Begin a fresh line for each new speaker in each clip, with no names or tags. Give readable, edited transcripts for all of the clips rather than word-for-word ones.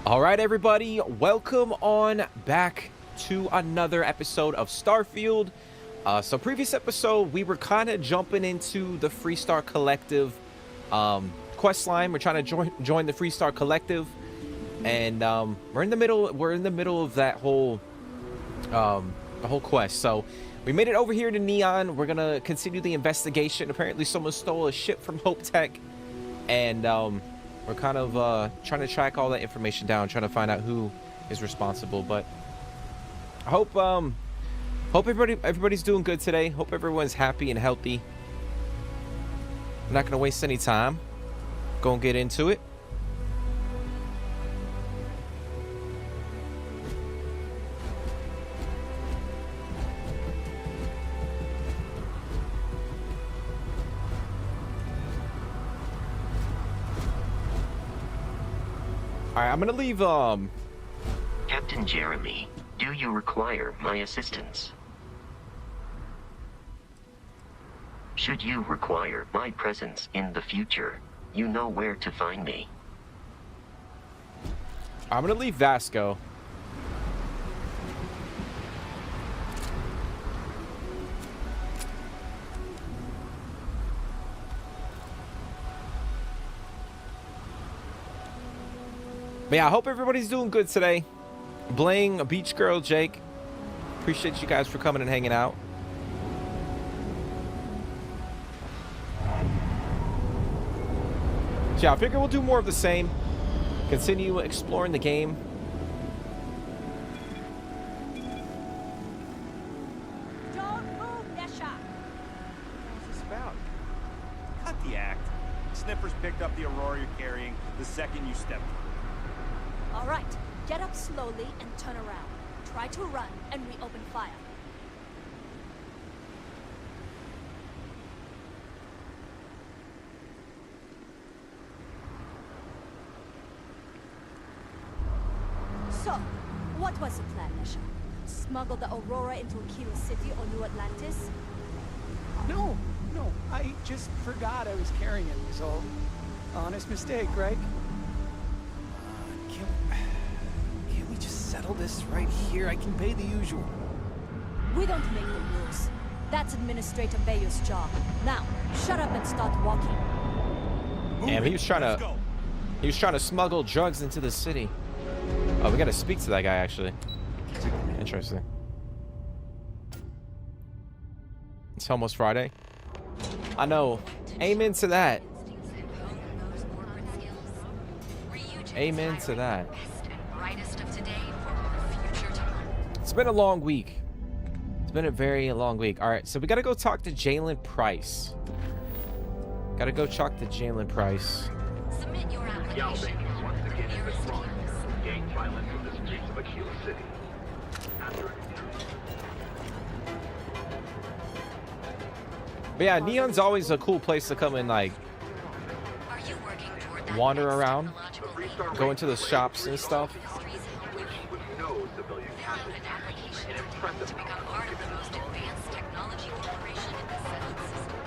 All right, everybody, welcome on back to another episode of Starfield. So previous episode, we were kind of jumping into the Freestar Collective quest line. We're trying to join the Freestar Collective, and we're in the middle of that whole the whole quest. So we made it over here to Neon. We're gonna continue the investigation. Apparently, someone stole a ship from Hope Tech, and we're kind of trying to track all that information down, trying to find out who is responsible. But I hope everybody's doing good today. Hope everyone's happy and healthy. I'm not gonna waste any time. Go and get into it. All right, I'm gonna leave.
Captain Jeremy, do you require my assistance? Should you require my presence in the future, you know where to find me.
I'm gonna leave Vasco. But yeah, I hope everybody's doing good today. Bling, Beach Girl, Jake, appreciate you guys for coming and hanging out. So yeah, I figure we'll do more of the same. Continue exploring the game.
Don't move, Nesha!
What's this about? Cut the act. Sniffers picked up the Aurora you're carrying the second you stepped through.
All right, get up slowly and turn around. Try to run, and we open fire. So, what was the plan, Nesha? Smuggle the Aurora into Aquila City or New Atlantis?
No, I just forgot I was carrying it, so honest mistake, right? Can't we just settle this right here? I can pay the usual.
We don't make the rules. That's Administrator Bayou's job. Now, shut up and start walking.
Damn, he was trying to smuggle drugs into the city. Oh, we gotta speak to that guy actually. Interesting. It's almost Friday. I know. Amen to that. Amen to that. It's been a long week. It's been a very long week. All right, so we gotta go talk to Jalen Price. Gotta go talk to Jalen Price.
Submit your application.
Once again in response, gang violence in the streets of Aquila City.
But yeah, Neon's always a cool place to come and like
Are you working toward that
wander
next
around,
technological
go into the shops and stuff.
With no civilian
Fill out an application
An
to
impressive
become part of the most advanced technology corporation in the settled systems.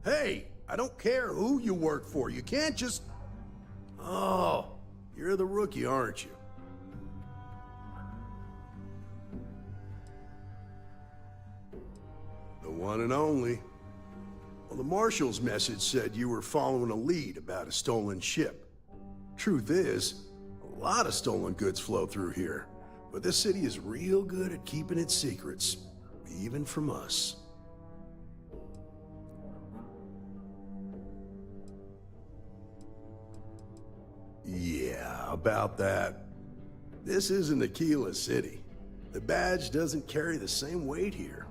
Hey, I don't care who you work for. You can't just... Oh, you're the rookie, aren't you? The one and only. Well, the Marshal's message said you were following a lead about a stolen ship. Truth is, a lot of stolen goods flow through here, but this city is real good at keeping its secrets, even from us. Yeah, about that. This isn't Aquila City. The badge doesn't carry the same weight here.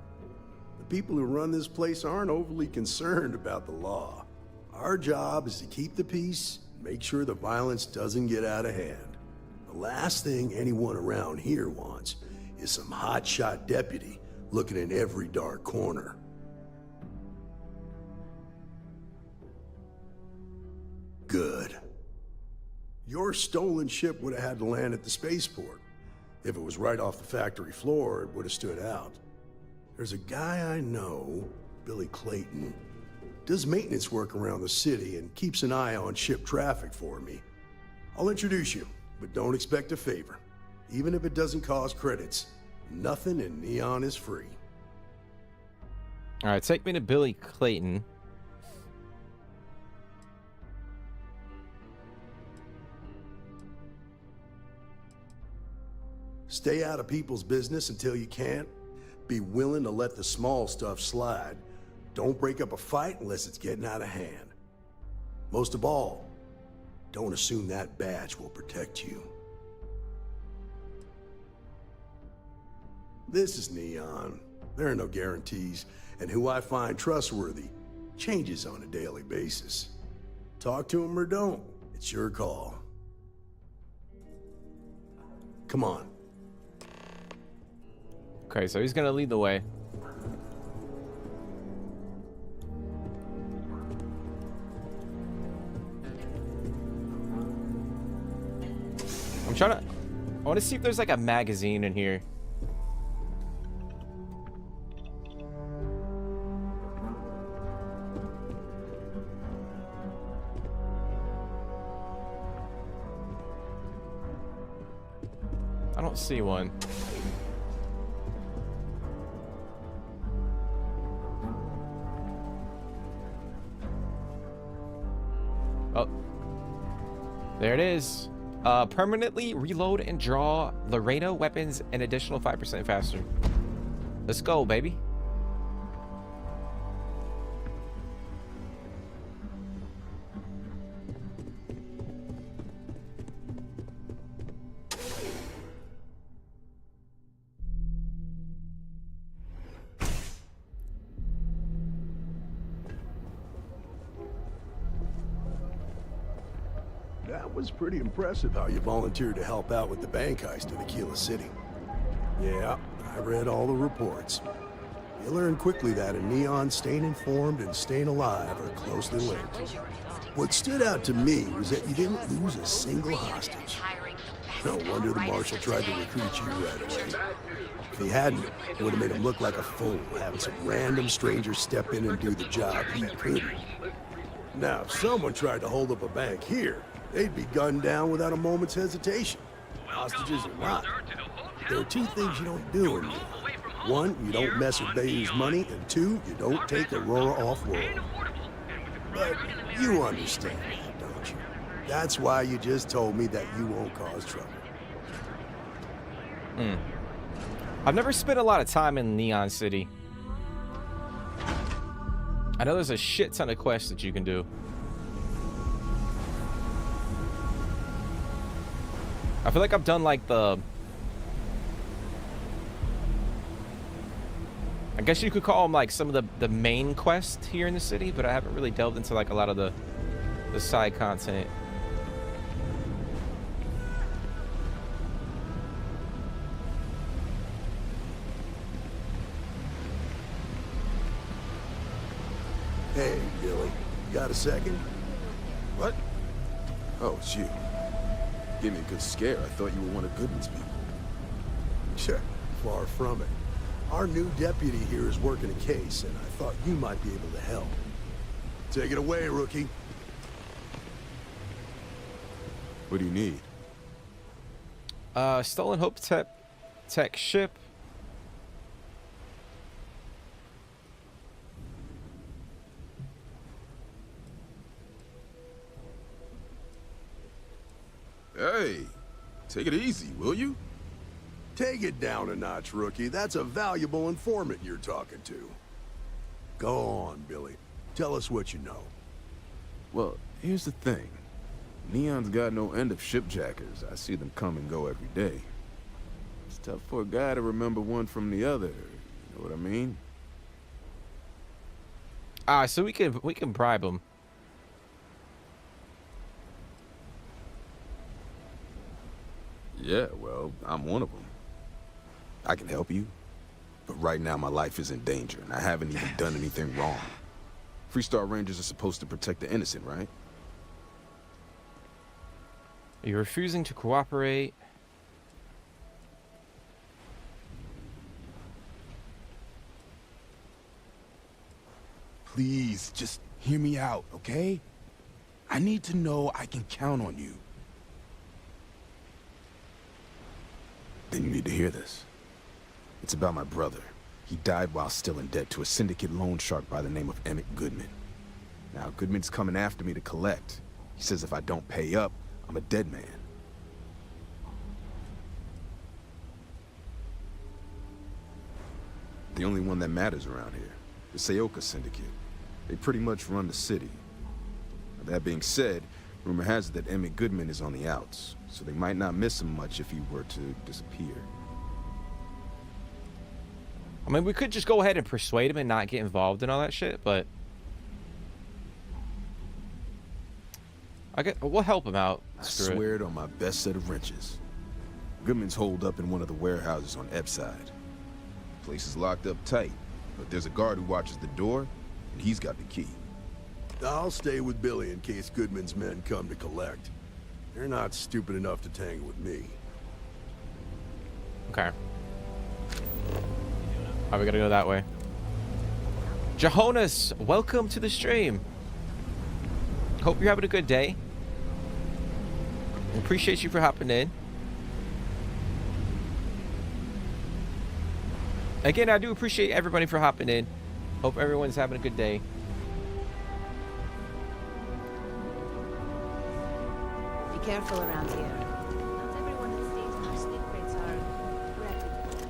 The people who run this place aren't overly concerned about the law. Our job is to keep the peace, make sure the violence doesn't get out of hand. The last thing anyone around here wants is some hotshot deputy looking in every dark corner. Good. Your stolen ship would have had to land at the spaceport. If it was right off the factory floor, it would have stood out. There's a guy I know, Billy Clayton, does maintenance work around the city and keeps an eye on ship traffic for me. I'll introduce you, but don't expect a favor. Even if it doesn't cost credits, nothing in Neon is free.
All right, take me to Billy Clayton.
Stay out of people's business until you can. Be willing to let the small stuff slide. Don't break up a fight unless it's getting out of hand. Most of all, don't assume that badge will protect you. This is Neon. There are no guarantees, and who I find trustworthy changes on a daily basis. Talk to him or don't. It's your call. Come on.
Okay, so he's gonna lead the way. I'm trying to... I want to see if there's like a magazine in here. I don't see one. Oh, there it is. Permanently reload and draw Laredo weapons an additional 5% faster. Let's go, baby.
That was pretty impressive how you volunteered to help out with the bank heist in Aquila City. Yeah, I read all the reports. You learn quickly that in Neon, staying informed and staying alive are closely linked. What stood out to me was that you didn't lose a single hostage. No wonder the marshal tried to recruit you right away. If he hadn't, it would have made him look like a fool, having some random stranger step in and do the job he couldn't. Now, if someone tried to hold up a bank here, they'd be gunned down without a moment's hesitation. Hostages or not. There are two things you don't do in here. One, you don't mess with Bayou's money, and two, you don't take Aurora off-world. But you understand that, don't you? That's why you just told me that you won't cause trouble.
I've never spent a lot of time in Neon City. I know there's a shit ton of quests that you can do. I feel like I've done like the... I guess you could call them like some of the main quests here in the city, but I haven't really delved into like a lot of the side content.
Hey, Billy, got a second?
What? Oh, it's you. Gave me a good scare. I thought you were one of Goodman's people.
Sure, far from it. Our new deputy here is working a case, and I thought you might be able to help. Take it away, rookie.
What do you need?
Stolen Hope Tech ship.
Hey, take it easy, will you?
Take it down a notch, rookie. That's a valuable informant you're talking to. Go on, Billy. Tell us what you know.
Well, here's the thing. Neon's got no end of shipjackers. I see them come and go every day. It's tough for a guy to remember one from the other. You know what I mean?
So we can bribe him.
Yeah, well, I'm one of them. I can help you, but right now my life is in danger, and I haven't even done anything wrong. Freestar Rangers are supposed to protect the innocent, right?
You're refusing to cooperate.
Please, just hear me out, okay? I need to know I can count on you. Then you need to hear this. It's about my brother. He died while still in debt to a syndicate loan shark by the name of Emmett Goodman. Now, Goodman's coming after me to collect. He says if I don't pay up, I'm a dead man. The only one that matters around here, the Seoka Syndicate. They pretty much run the city. Now, that being said, rumor has it that Emmett Goodman is on the outs, so they might not miss him much if he were to disappear.
I mean, we could just go ahead and persuade him and not get involved in all that shit, but we'll help him out.
I swear it on my best set of wrenches. Goodman's holed up in one of the warehouses on Ebb side. Place is locked up tight, but there's a guard who watches the door, and he's got the key.
I'll stay with Billy in case Goodman's men come to collect. They're not stupid enough to tangle with me.
Okay. Alright, we gotta go that way. Johannes, welcome to the stream. Hope you're having a good day. Appreciate you for hopping in. Again, I do appreciate everybody for hopping in. Hope everyone's having a good day.
Be careful around here. Not everyone who stays in our sleep crates are reputable.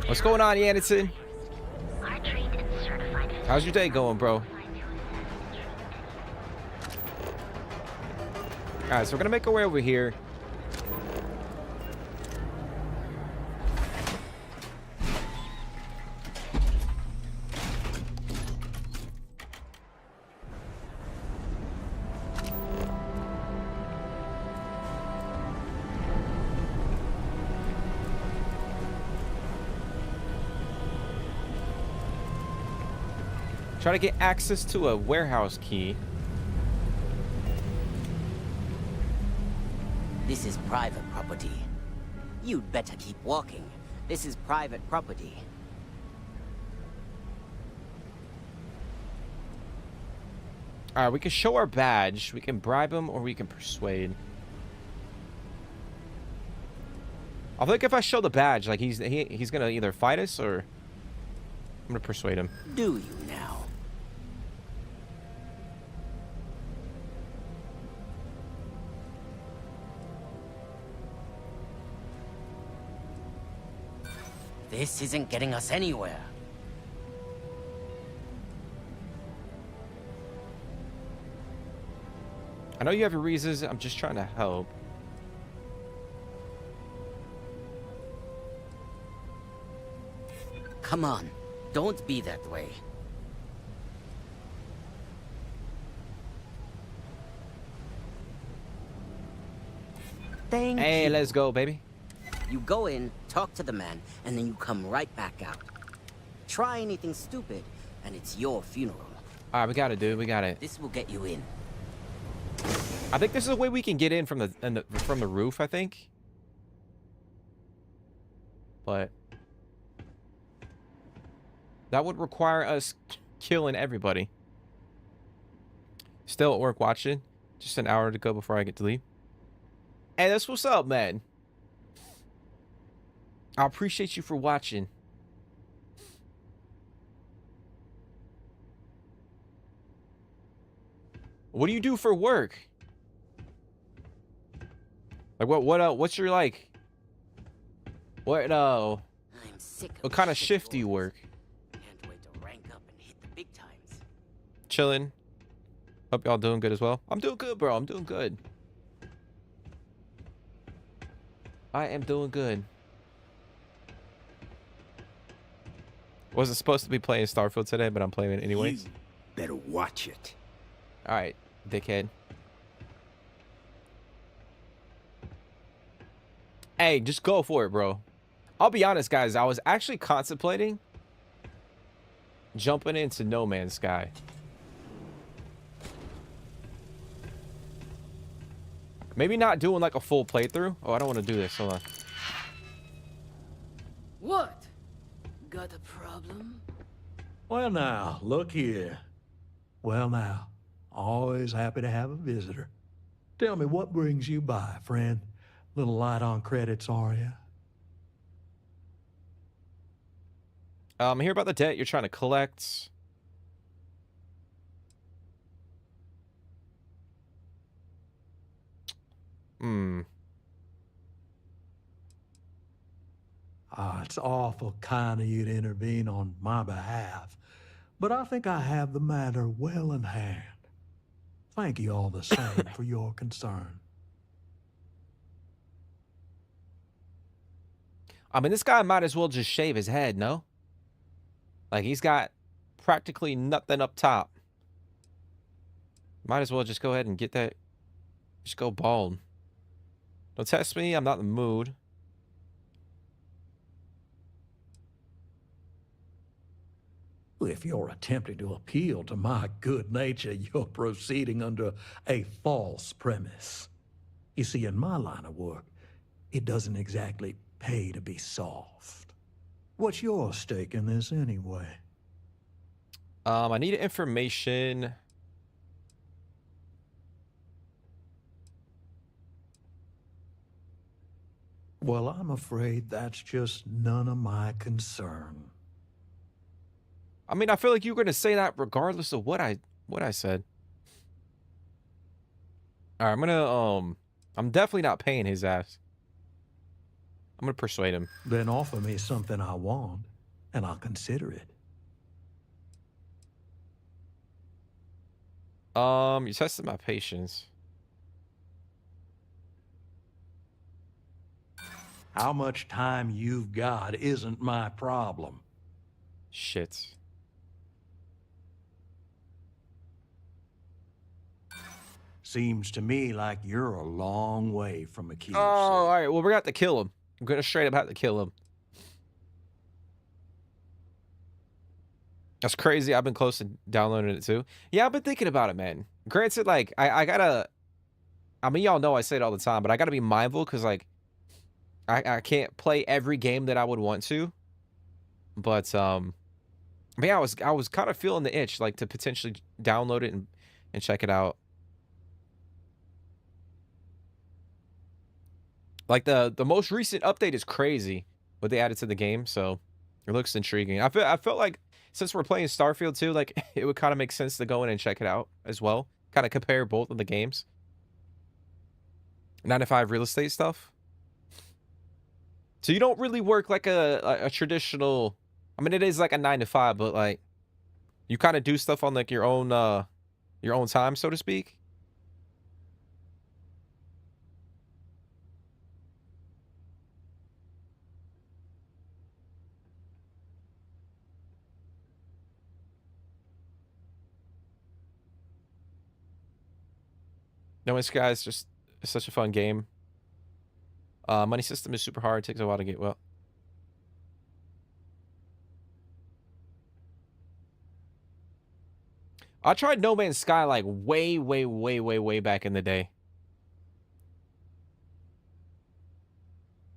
What's going on, Yanison? How's your day going, bro? Alright, so we're gonna make our way over here. Try to get access to a warehouse key.
This is private property. You'd better keep walking. This is private property.
Alright, we can show our badge. We can bribe him or we can persuade. I think if I show the badge, like he's gonna either fight us or I'm gonna persuade him.
Do you now? This isn't getting us anywhere.
I know you have your reasons. I'm just trying to help.
Come on, don't be that way. Thank you.
Hey, let's go, baby.
You go in, talk to the man, and then you come right back out. Try anything stupid, and it's your funeral.
Alright, we got it, dude. We got it.
This will get you in.
I think this is a way we can get in from the roof, I think. But that would require us killing everybody. Still at work watching. Just an hour to go before I get to leave. Hey, that's what's up, man. I appreciate you for watching. What do you do for work? Like what's your like? What
I'm sick of
what kind of
shit
shift do you
boys.
work?
Can't wait to rank up and hit the big times.
Chilling. Hope y'all doing good as well. I'm doing good, bro. I'm doing good. I am doing good. Wasn't supposed to be playing Starfield today, but I'm playing it anyways.
You better watch it.
All right, dickhead. Hey, just go for it, bro. I'll be honest, guys. I was actually contemplating jumping into No Man's Sky. Maybe not doing like a full playthrough. Oh, I don't want to do this. Hold on.
What? Got a problem?
Well, now, look here. Well, now, always happy to have a visitor. Tell me, what brings you by, friend? Little light on credits, are you?
Hear about the debt you're trying to collect.
It's awful kind of you to intervene on my behalf, but I think I have the matter well in hand. Thank you all the same for your concern.
I mean, this guy might as well just shave his head, no? Like, he's got practically nothing up top. Might as well just go ahead and get that. Just go bald. Don't test me. I'm not in the mood.
If you're attempting to appeal to my good nature, you're proceeding under a false premise. You see, in my line of work, it doesn't exactly pay to be soft. What's your stake in this anyway?
I need information.
Well, I'm afraid that's just none of my concern.
I mean, I feel like you're going to say that regardless of what I said. All right, I'm definitely not paying his ass. I'm going to persuade him.
Then offer me something I want, and I'll consider it.
You tested my patience.
How much time you've got isn't my problem.
Shit.
Seems to me like you're a long way from a key.
Oh, all right. Well, we're going to have to kill him. I'm going to straight up have to kill him. That's crazy. I've been close to downloading it too. Yeah, I've been thinking about it, man. Granted, like, I gotta... I mean, y'all know I say it all the time, but I gotta be mindful because, like, I can't play every game that I would want to. But, yeah, I was kind of feeling the itch, like, to potentially download it and check it out. Like, the most recent update is crazy, what they added to the game, so it looks intriguing. I felt like, since we're playing Starfield too, like, it would kind of make sense to go in and check it out as well. Kind of compare both of the games. 9 to 5 real estate stuff. So you don't really work like a traditional... I mean, it is like a 9 to 5, but, like, you kind of do stuff on, like, your own time, so to speak. No Man's Sky is just such a fun game. Money system is super hard. It takes a while to get well. I tried No Man's Sky like way back in the day.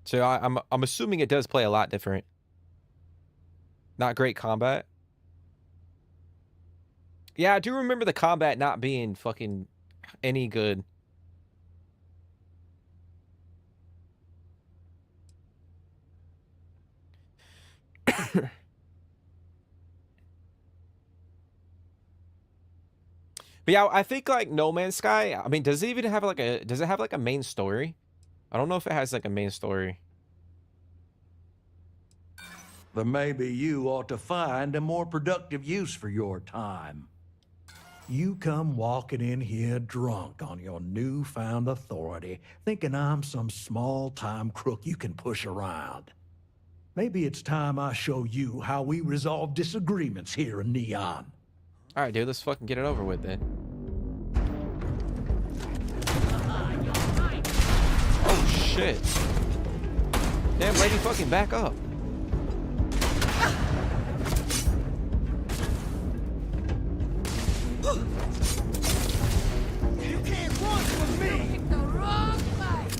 So I'm assuming it does play a lot different. Not great combat. Yeah, I do remember the combat not being fucking any good. But yeah, I think like No Man's Sky, I mean, does it even have like does it have like a main story? I don't know if it has like a main story.
But maybe you ought to find a more productive use for your time. You come walking in here drunk on your newfound authority, thinking I'm some small-time crook you can push around. Maybe it's time I show you how we resolve disagreements here in Neon.
All right, dude, let's fucking get it over with then. shit. Damn, lady, fucking back up.
You can't run from me!
Pick the wrong fight!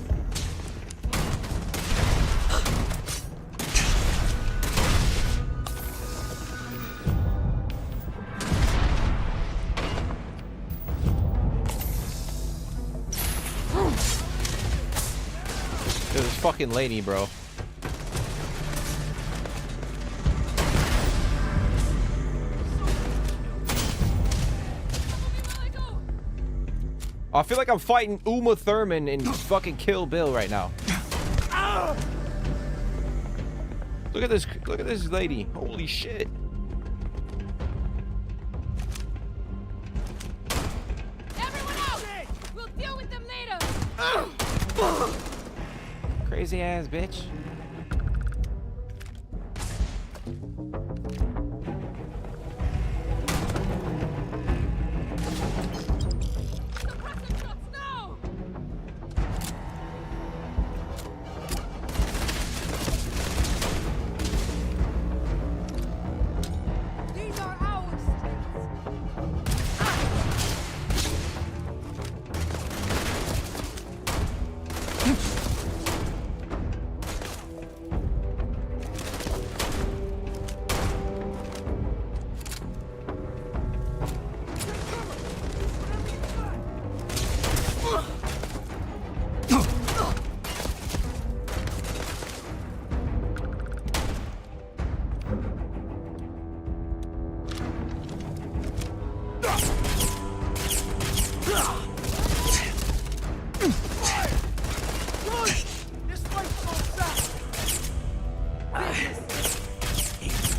Dude, this fucking lady, bro. I feel like I'm fighting Uma Thurman in fucking Kill Bill right now. Look at this lady. Holy shit.
Everyone out! We'll deal with them later!
Crazy ass bitch.
These are our streets.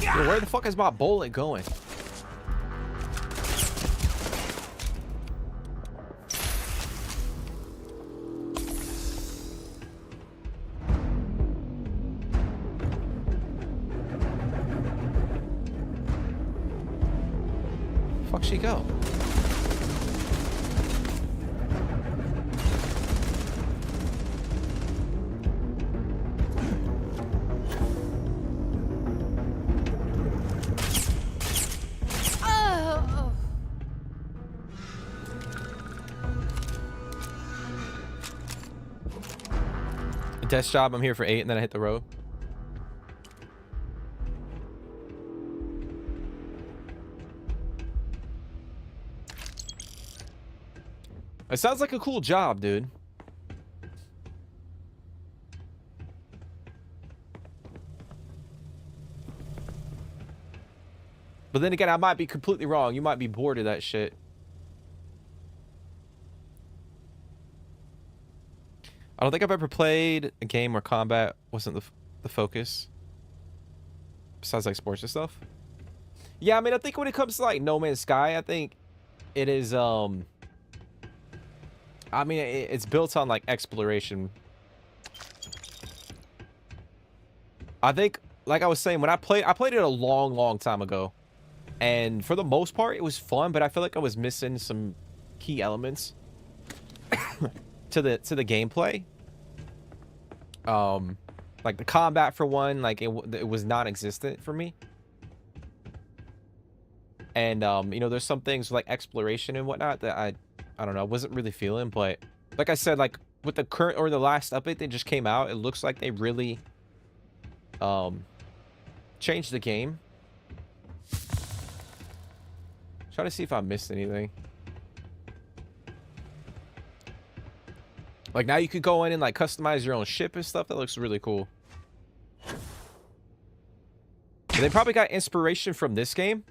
Yo, where the fuck is my bullet going? Fuck she go?
Oh!
Desk job, I'm here for 8 and then I hit the road. It sounds like a cool job, dude. But then again, I might be completely wrong. You might be bored of that shit. I don't think I've ever played a game where combat wasn't the focus. Besides like sports and stuff. Yeah, I mean, I think when it comes to like No Man's Sky, I think it is, I mean, it's built on like exploration. I think, like I was saying, when I played it a long time ago. And for the most part, it was fun, but I feel like I was missing some key elements to the gameplay. Like the combat for one, like it was non-existent for me. And you know, there's some things like exploration and whatnot that I don't know, wasn't really feeling. But like I said, like with the current or the last update that just came out, it looks like they really changed the game. Try to see if I missed anything. Like now you could go in and like customize your own ship and stuff. That looks really cool. They probably got inspiration from this game.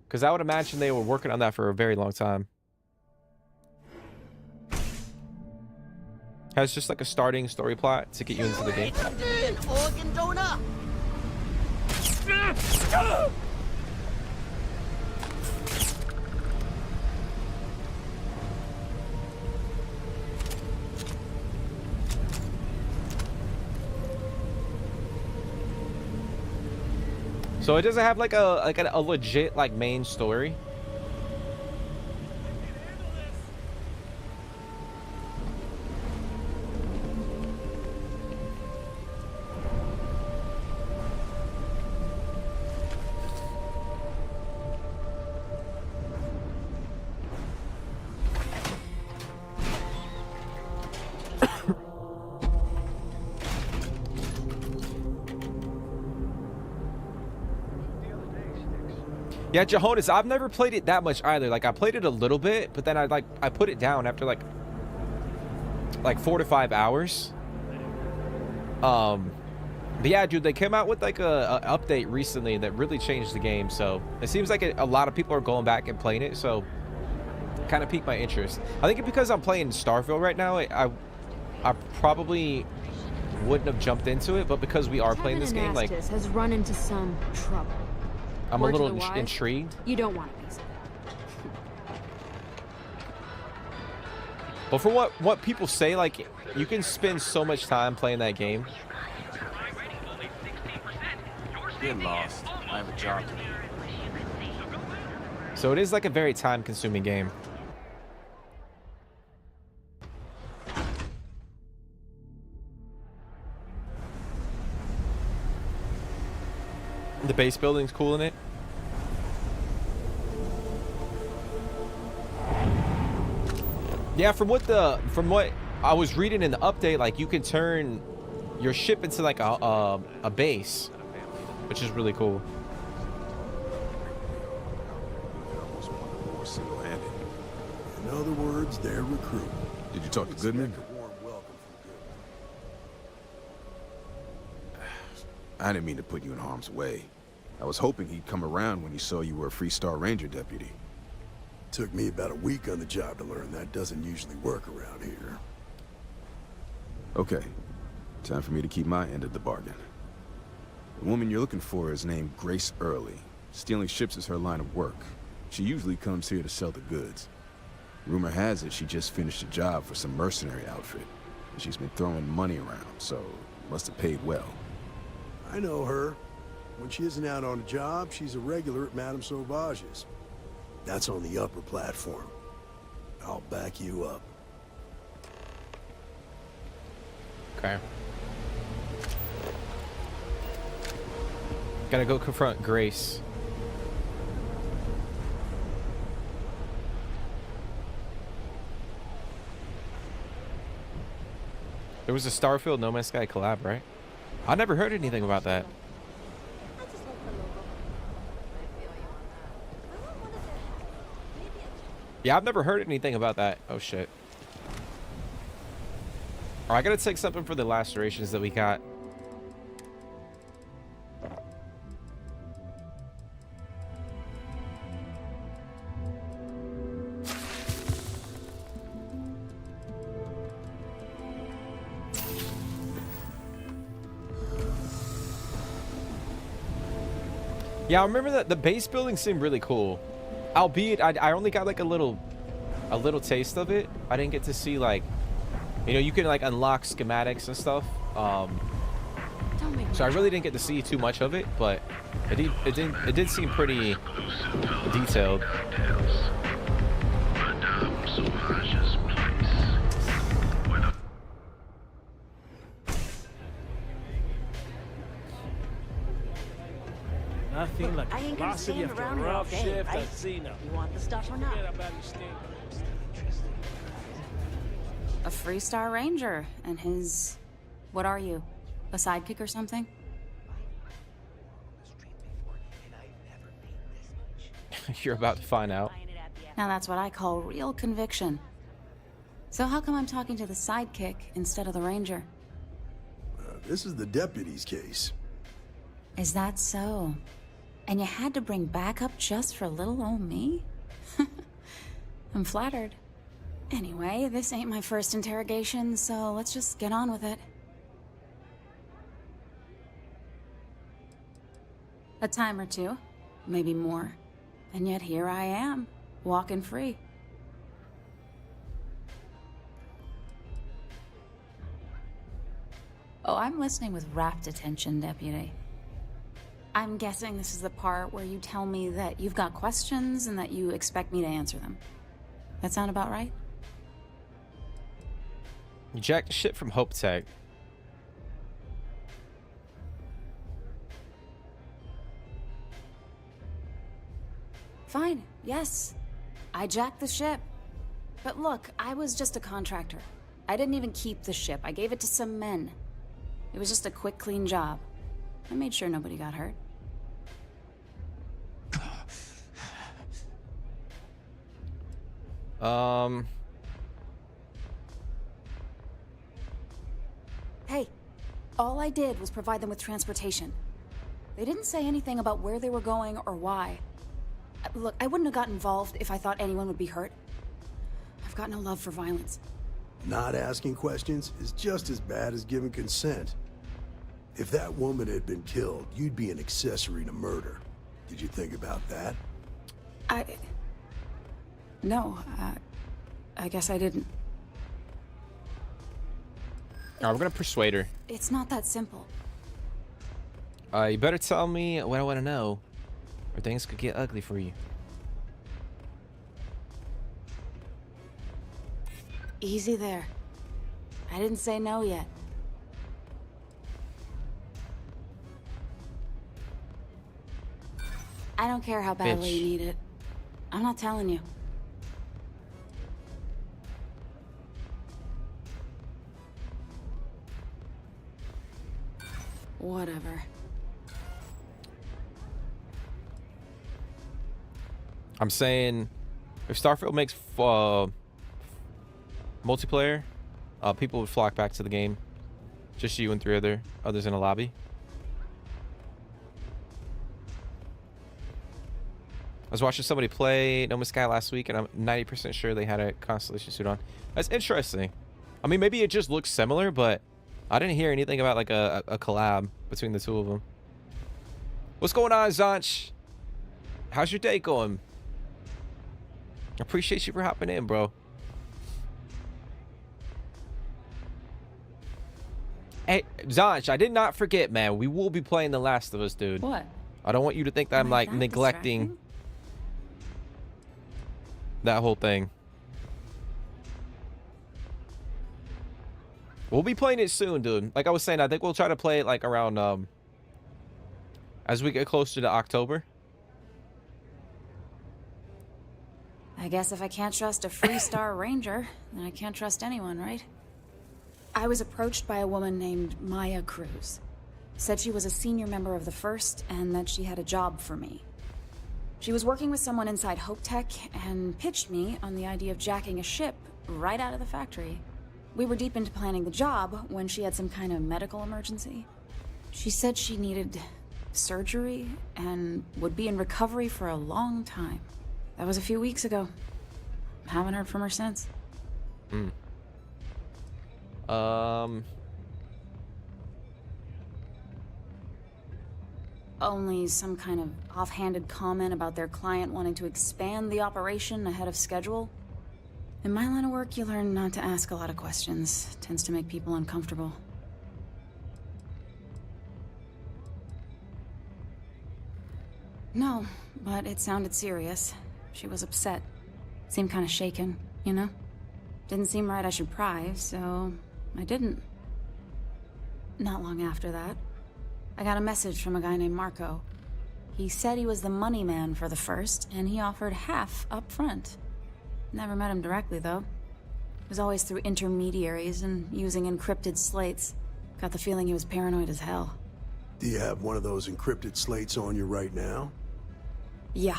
Because I would imagine they were working on that for a very long time. Has just like a starting story plot to get you into the game.
An organ donor?
So it doesn't have like a legit like main story. Yeah, Johannes, I've never played it that much either. Like, I played it a little bit, but then I put it down after like 4 to 5 hours. But yeah, dude, they came out with like a update recently that really changed the game. So it seems like a lot of people are going back and playing it. So kind of piqued my interest. I think because I'm playing Starfield right now, I probably wouldn't have jumped into it. But because we are playing this game, like,
has run into some trouble.
I'm a little intrigued.
You don't want to be.
But for what people say, like, you can spend so much time playing that game.
Get lost. I have a job to do.
So it is like a very time-consuming game. The base building's cool in it. Yeah, from what I was reading in the update, like, you can turn your ship into like a base, which is really cool.
In other words, they're recruiting.
Did you talk to Goodman? I didn't mean to put you in harm's way. I was hoping he'd come around when he saw you were a Freestar Ranger deputy.
Took me about a week on the job to learn that doesn't usually work around here.
Okay, time for me to keep my end of the bargain. The woman you're looking for is named Grace Early. Stealing ships is her line of work. She usually comes here to sell the goods. Rumor has it she just finished a job for some mercenary outfit. She's been throwing money around, so must have paid well.
I know her. When she isn't out on a job, she's a regular at Madame Sauvage's. That's on the upper platform. I'll back you up.
Okay. Gotta go confront Grace. There was a Starfield No Man's Sky collab, right? I never heard anything about that. Yeah, I've never heard anything about that. Oh, shit. Alright, I gotta take something for the lacerations that we got. Yeah, I remember that the base building seemed really cool. Albeit, I only got like a little taste of it. I didn't get to see, like, you know, you can like unlock schematics and stuff. So I really didn't get to see too much of it, but it did seem pretty detailed.
Nothing like
I ain't gonna
velocity
stand
after a
around here all
rough
day,
shift
right?
at Cena.
You want the stuff or not?
Forget about his stink.
A Freestar Ranger and his... What are you? A sidekick or something?
You're about to find out.
Now that's what I call real conviction. So how come I'm talking to the sidekick instead of the Ranger?
This is the deputy's case.
Is that so? And you had to bring backup just for little old me? I'm flattered. Anyway, this ain't my first interrogation, so let's just get on with it. A time or two, maybe more. And yet here I am, walking free. Oh, I'm listening with rapt attention, Deputy. I'm guessing this is the part where you tell me that you've got questions and that you expect me to answer them. That sound about right?
You jacked shit from Hope Tech.
Fine, yes. I jacked the ship. But look, I was just a contractor. I didn't even keep the ship. I gave it to some men. It was just a quick, clean job. I made sure nobody got hurt. Hey, all I did was provide them with transportation. They didn't say anything about where they were going or why. Look, I wouldn't have got involved if I thought anyone would be hurt. I've got no love for violence.
Not asking questions is just as bad as giving consent. If that woman had been killed, you'd be an accessory to murder. Did you think about that?
No, I guess I didn't.
Alright, we're gonna persuade her.
It's not that simple.
You better tell me what I want to know, or things could get ugly for you.
Easy there. I didn't say no yet. I don't care how badly you need it. I'm not telling you. Whatever.
I'm saying, if Starfield makes multiplayer, people would flock back to the game. Just you and 3 others in a lobby. I was watching somebody play No Man's Sky last week, and I'm 90% sure they had a Constellation suit on. That's interesting. I mean, maybe it just looks similar, but I didn't hear anything about like a collab between the two of them. What's going on, Zonch? How's your day going? Appreciate you for hopping in, bro. Hey, Zonch, I did not forget, man. We will be playing The Last of Us, dude.
What?
I don't want you to think that I'm like neglecting that whole thing. We'll be playing it soon, dude. Like I was saying, I think we'll try to play it like around as we get closer to October.
I guess if I can't trust a Freestar Ranger, then I can't trust anyone, right? I was approached by a woman named Maya Cruz. Said she was a senior member of the First and that she had a job for me. She was working with someone inside Hope Tech and pitched me on the idea of jacking a ship right out of the factory. We were deep into planning the job when she had some kind of medical emergency. She said she needed surgery and would be in recovery for a long time. That was a few weeks ago. Haven't heard from her since. Only some kind of offhanded comment about their client wanting to expand the operation ahead of schedule. In my line of work, you learn not to ask a lot of questions. It tends to make people uncomfortable. No, but it sounded serious. She was upset. Seemed kind of shaken, you know? Didn't seem right I should pry, so I didn't. Not long after that, I got a message from a guy named Marco. He said he was the money man for the First, and he offered half up front. Never met him directly, though. It was always through intermediaries and using encrypted slates. Got the feeling he was paranoid as hell.
Do you have one of those encrypted slates on you right now?
Yeah.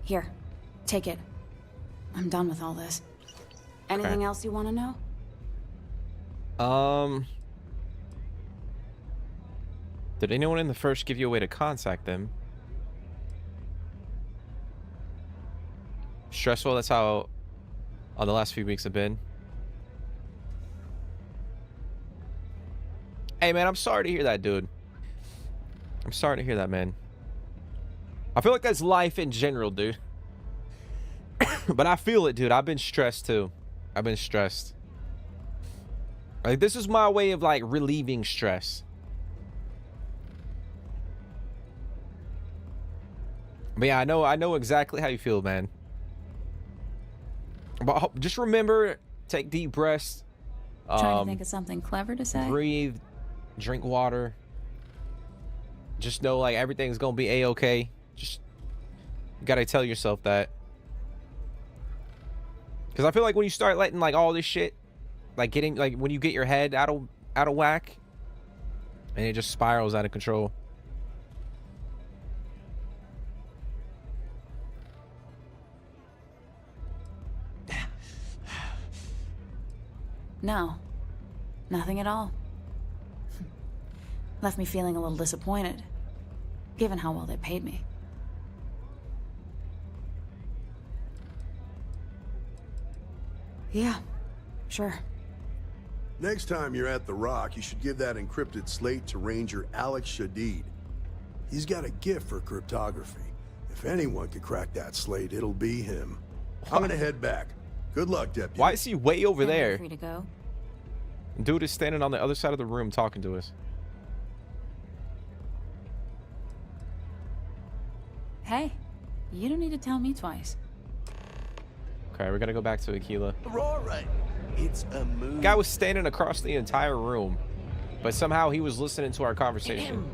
Here. Take it. I'm done with all this. Anything else you want to know?
Did anyone in the First give you a way to contact them? Stressful, that's how the last few weeks have been. Hey, man, I'm sorry to hear that, dude. I'm sorry to hear that, man. I feel like that's life in general, dude. But I feel it, dude. I've been stressed, too. I've been stressed. Like, this is my way of, like, relieving stress. But yeah, I know exactly how you feel, man. But just remember, take deep breaths.
Trying to think of something clever to say.
Breathe, drink water. Just know, like, everything's gonna be a-okay. Just, you gotta tell yourself that. Because I feel like when you start letting, like, all this shit, like, getting, like, when you get your head out of whack, and it just spirals out of control.
No. Nothing at all. Left me feeling a little disappointed, given how well they paid me. Yeah, sure.
Next time you're at the Rock, you should give that encrypted slate to Ranger Alex Shadid. He's got a gift for cryptography. If anyone could crack that slate, it'll be him. I'm gonna head back. Good luck, Deputy.
Why is he way over there?
Free to go.
Dude is standing on the other side of the room talking to us.
Hey, you don't need to tell me twice.
Okay, we're gonna go back to Aquila.
Aurora, it's a move.
Guy was standing across the entire room, but somehow he was listening to our conversation.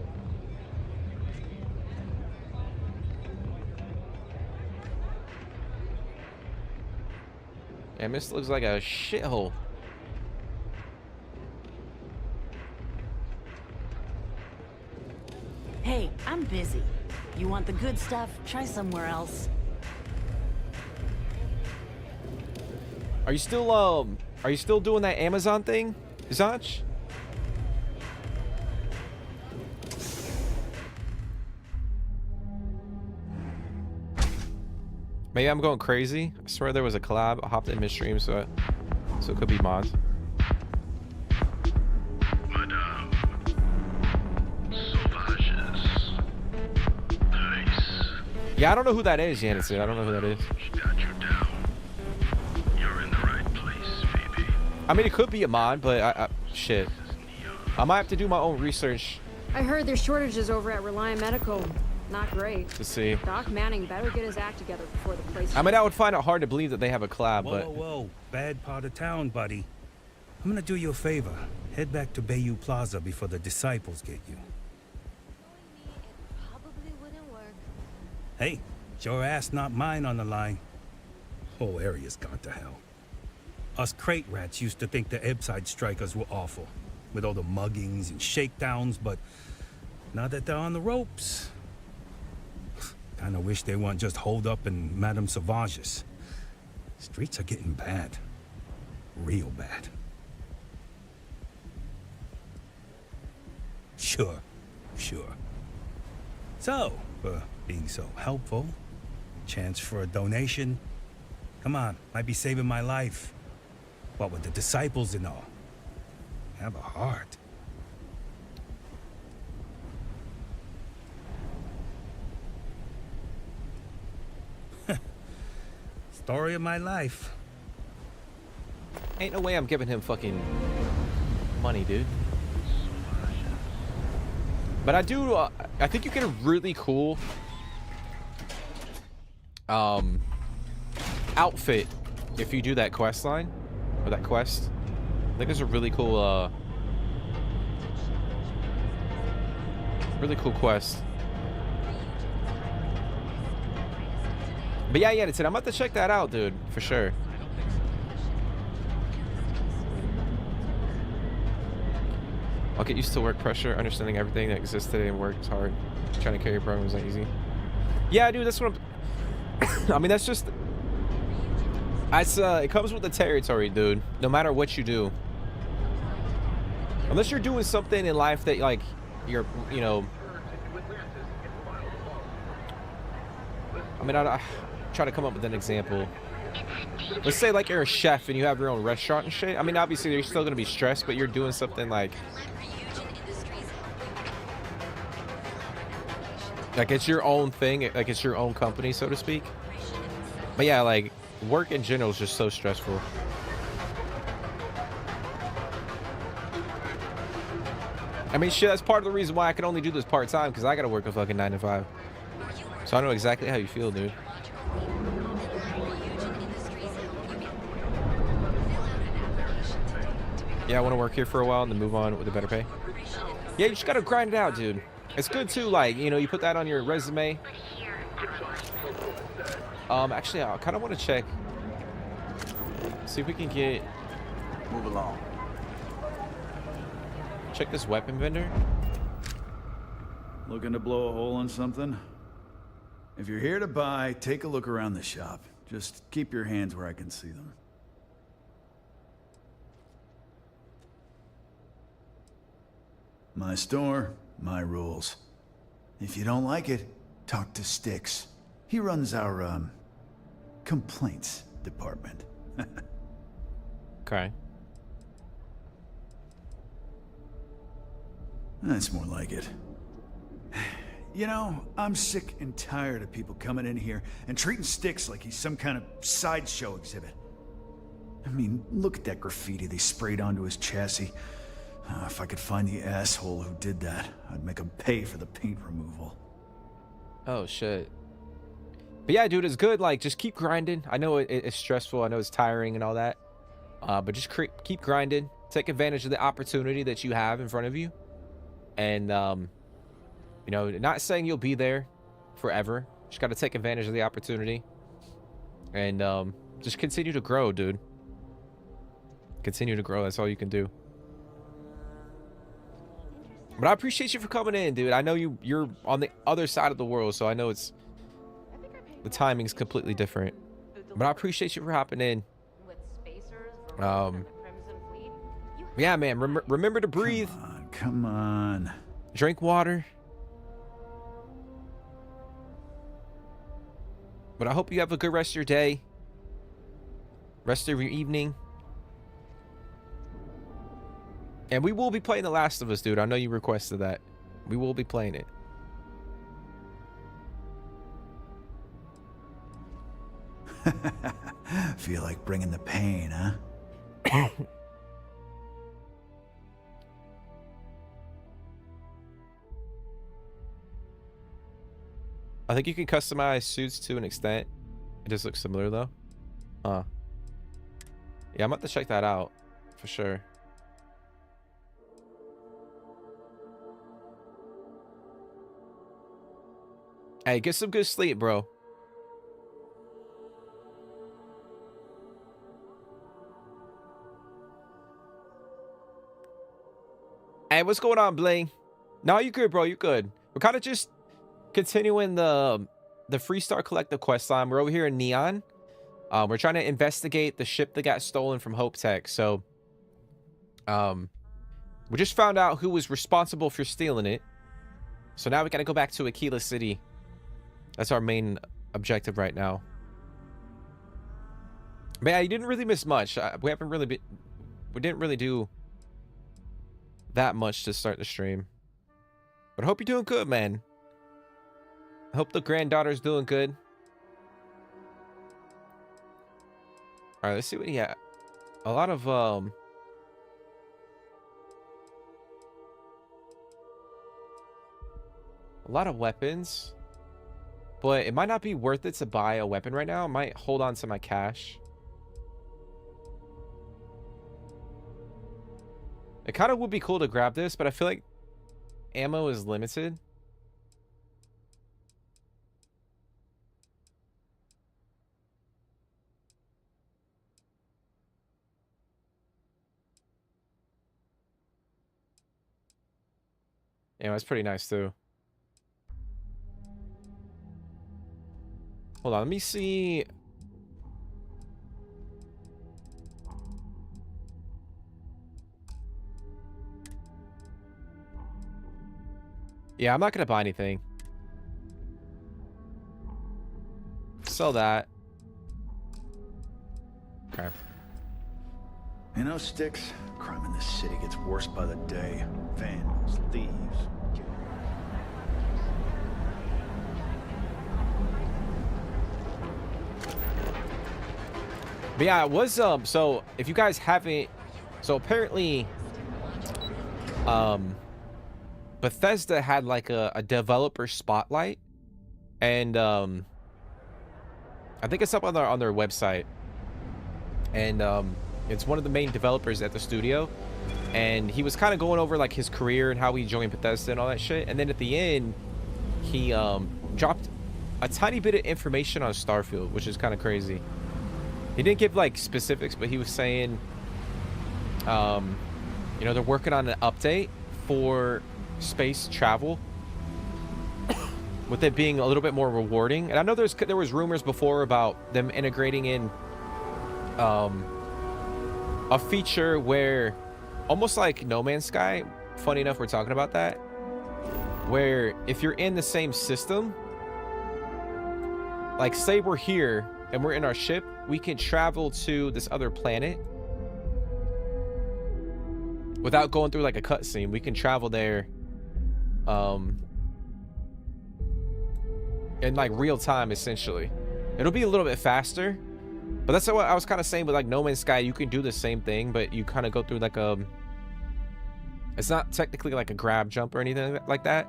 And this looks like a shithole.
Hey, I'm busy. You want the good stuff? Try somewhere else.
Are you still doing that Amazon thing, Zanch? Maybe I'm going crazy. I swear there was a collab. I hopped in midstream, so it could be mods.
Madame, Sauvages. Nice.
Yeah, I don't know who that is, Janison. I don't know who that is.
Got you down. You're in the right place, baby.
I mean, it could be a mod, but shit. I might have to do my own research
I heard there's shortages over at Reliant Medical. Not great.
to see.
Doc Manning better get his act together before the place.
I mean, I would find it hard to believe that they have a collab,
Whoa,
but
whoa, whoa. Bad part of town, buddy. I'm gonna do you a favor. Head back to Bayou Plaza before the disciples get you.
Probably wouldn't work.
Hey, it's your ass, not mine on the line. Whole area's gone to hell. Us crate rats used to think the Ebbside strikers were awful, with all the muggings and shakedowns, but now that they're on the ropes, kinda wish they weren't just holed up in Madame Sauvage's. Streets are getting bad. Real bad. Sure. So, for being so helpful, chance for a donation. Come on, might be saving my life. What with the disciples and all. Have a heart. Story of my life.
ain't no way I'm giving him fucking money, dude. But I do, I think you get a really cool outfit if you do that quest line, or that quest. I think it's a really cool, quest. But yeah, I'm about to check that out, dude, for sure. I'll get used to work pressure, understanding everything that exists today and work is hard. Trying to carry a program is not easy. Yeah, dude, that's what I'm... I mean, that's just... it comes with the territory, dude. No matter what you do. Unless you're doing something in life that, like, you're, you know... I mean, I try to come up with an example. Let's say, like, you're a chef and you have your own restaurant and shit. I mean, obviously, you're still going to be stressed, but you're doing something like... Like, it's your own thing. Like, it's your own company, so to speak. But yeah, like, work in general is just so stressful. I mean, shit, that's part of the reason why I can only do this part-time, because I got to work a fucking 9 to 5. So I know exactly how you feel, dude. Yeah, I want to work here for a while and then move on with a better pay. Yeah, you just got to grind it out, dude. It's good, too, like, you know, you put that on your resume. Actually, I kind of want to check. See if we can get...
Move along.
Check this weapon vendor.
Looking to blow a hole in something? If you're here to buy, take a look around the shop. Just keep your hands where I can see them. My store, my rules. If you don't like it, talk to Styx. He runs our, complaints department.
Okay.
That's more like it. You know, I'm sick and tired of people coming in here and treating Styx like he's some kind of sideshow exhibit. I mean, look at that graffiti they sprayed onto his chassis. If I could find the asshole who did that, I'd make him pay for the paint removal.
Oh, shit. But yeah, dude, it's good. Like, just keep grinding. I know it's stressful. I know it's tiring and all that. But just keep grinding. Take advantage of the opportunity that you have in front of you. And, you know, not saying you'll be there forever. Just got to take advantage of the opportunity. And just continue to grow, dude. Continue to grow. That's all you can do. But I appreciate you for coming in, dude. I know you're on the other side of the world, so I know the timing's completely different. But I appreciate you for hopping in. Yeah, man. Remember to breathe.
Come on.
Drink water. But I hope you have a good rest of your day. Rest of your evening. And we will be playing The Last of Us, dude. I know you requested that. We will be playing it.
Feel like bringing the pain, huh?
I think you can customize suits to an extent. It just looks similar, though. Yeah, I'm about to check that out for sure. Hey, get some good sleep, bro. Hey, what's going on, Bling? No, you good, bro. You good. We're kind of just continuing the Freestar Collective quest line. We're over here in Neon. We're trying to investigate the ship that got stolen from Hope Tech. So, we just found out who was responsible for stealing it. So now we got to go back to Aquila City. That's our main objective right now. But yeah, you didn't really miss much. We didn't really do that much to start the stream. But I hope you're doing good, man. I hope the granddaughter's doing good. All right, let's see what he had. A lot of weapons. But it might not be worth it to buy a weapon right now. I might hold on to my cash. It kind of would be cool to grab this, but I feel like ammo is limited. Yeah, that's pretty nice too. Hold on, let me see. Yeah, I'm not gonna buy anything. Sell that. Okay.
You know, Styx, crime in this city gets worse by the day. Vandals, thieves.
But yeah, it was so if you guys haven't, so apparently Bethesda had like a developer spotlight, and I think it's up on their website, and it's one of the main developers at the studio, and he was kind of going over like his career and how he joined Bethesda and all that shit, and then at the end he dropped a tiny bit of information on Starfield, which is kind of crazy. He didn't give like specifics, but he was saying, you know, they're working on an update for space travel, with it being a little bit more rewarding. And I know there was rumors before about them integrating in a feature where, almost like No Man's Sky, funny enough we're talking about that, where if you're in the same system, like say we're here and we're in our ship, we can travel to this other planet without going through like a cutscene. We can travel there in like real time, essentially. It'll be a little bit faster, but that's what I was kind of saying with like No Man's Sky. You can do the same thing, but you kind of go through like it's not technically like a grab jump or anything like that,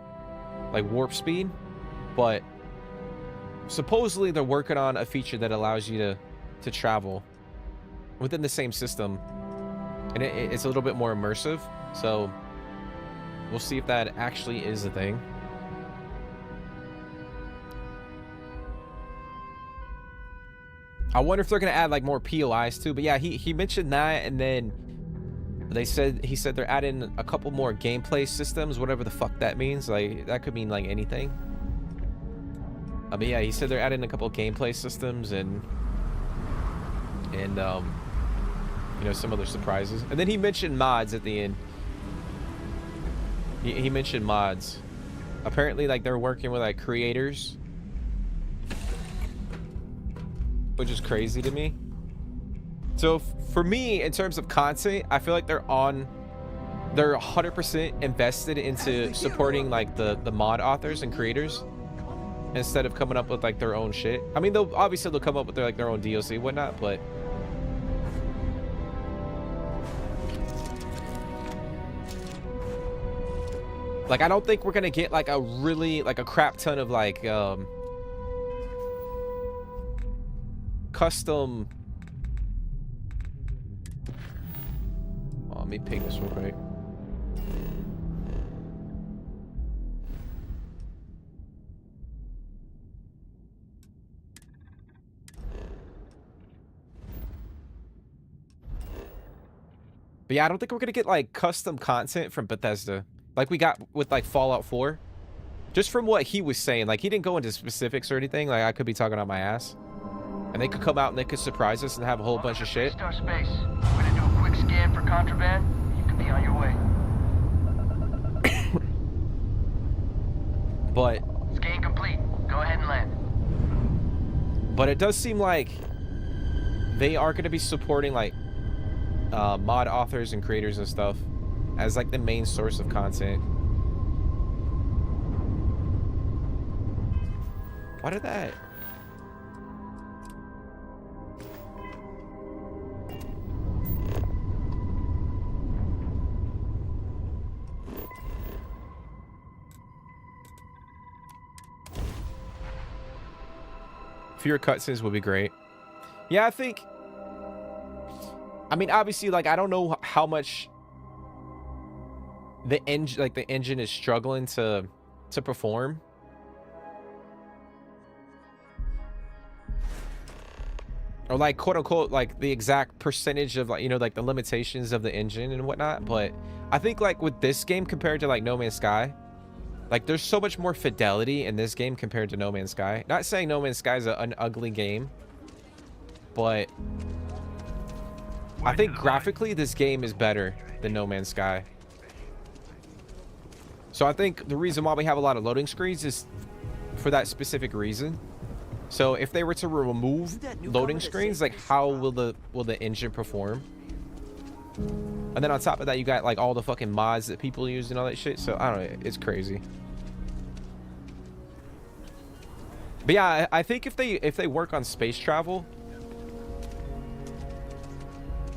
like warp speed, but supposedly they're working on a feature that allows you to travel within the same system, and it's a little bit more immersive. So we'll see if that actually is a thing. I wonder if they're gonna add like more POIs too. But yeah, he mentioned that, and then he said they're adding a couple more gameplay systems, whatever the fuck that means. Like that could mean like anything. But yeah, he said they're adding a couple of gameplay systems and you know, some other surprises. And then he mentioned mods at the end. He mentioned mods. Apparently, like they're working with like creators, which is crazy to me. So for me, in terms of content, I feel like they're 100% invested into supporting like the mod authors and creators, instead of coming up with like their own shit. I mean, they'll come up with their own DLC and whatnot, but like I don't think we're gonna get like a crap ton of like custom. Oh, let me ping this real quick. But yeah, I don't think we're gonna get like custom content from Bethesda like we got with like Fallout 4. Just from what he was saying, like he didn't go into specifics or anything. Like I could be talking out my ass, and they could come out and they could surprise us and have a whole bunch of shit.
Star Space. I'm gonna do a quick scan for contraband. You can be on your way.
But
scan complete. Go ahead and land.
But it does seem like they are going to be supporting like mod authors and creators and stuff as like the main source of content. Why did that? Fewer cutscenes would be great. Yeah, I mean, obviously, like, I don't know how much the engine is struggling to perform. Or like, quote unquote, like the exact percentage of like, you know, like the limitations of the engine and whatnot. But I think like with this game compared to like No Man's Sky, like there's so much more fidelity in this game compared to No Man's Sky. Not saying No Man's Sky is an ugly game, but I think graphically this game is better than No Man's Sky. So I think the reason why we have a lot of loading screens is for that specific reason. So if they were to remove loading screens, like how will the engine perform? And then on top of that, you got like all the fucking mods that people use and all that shit. So I don't know, it's crazy. But yeah, I think if they work on space travel,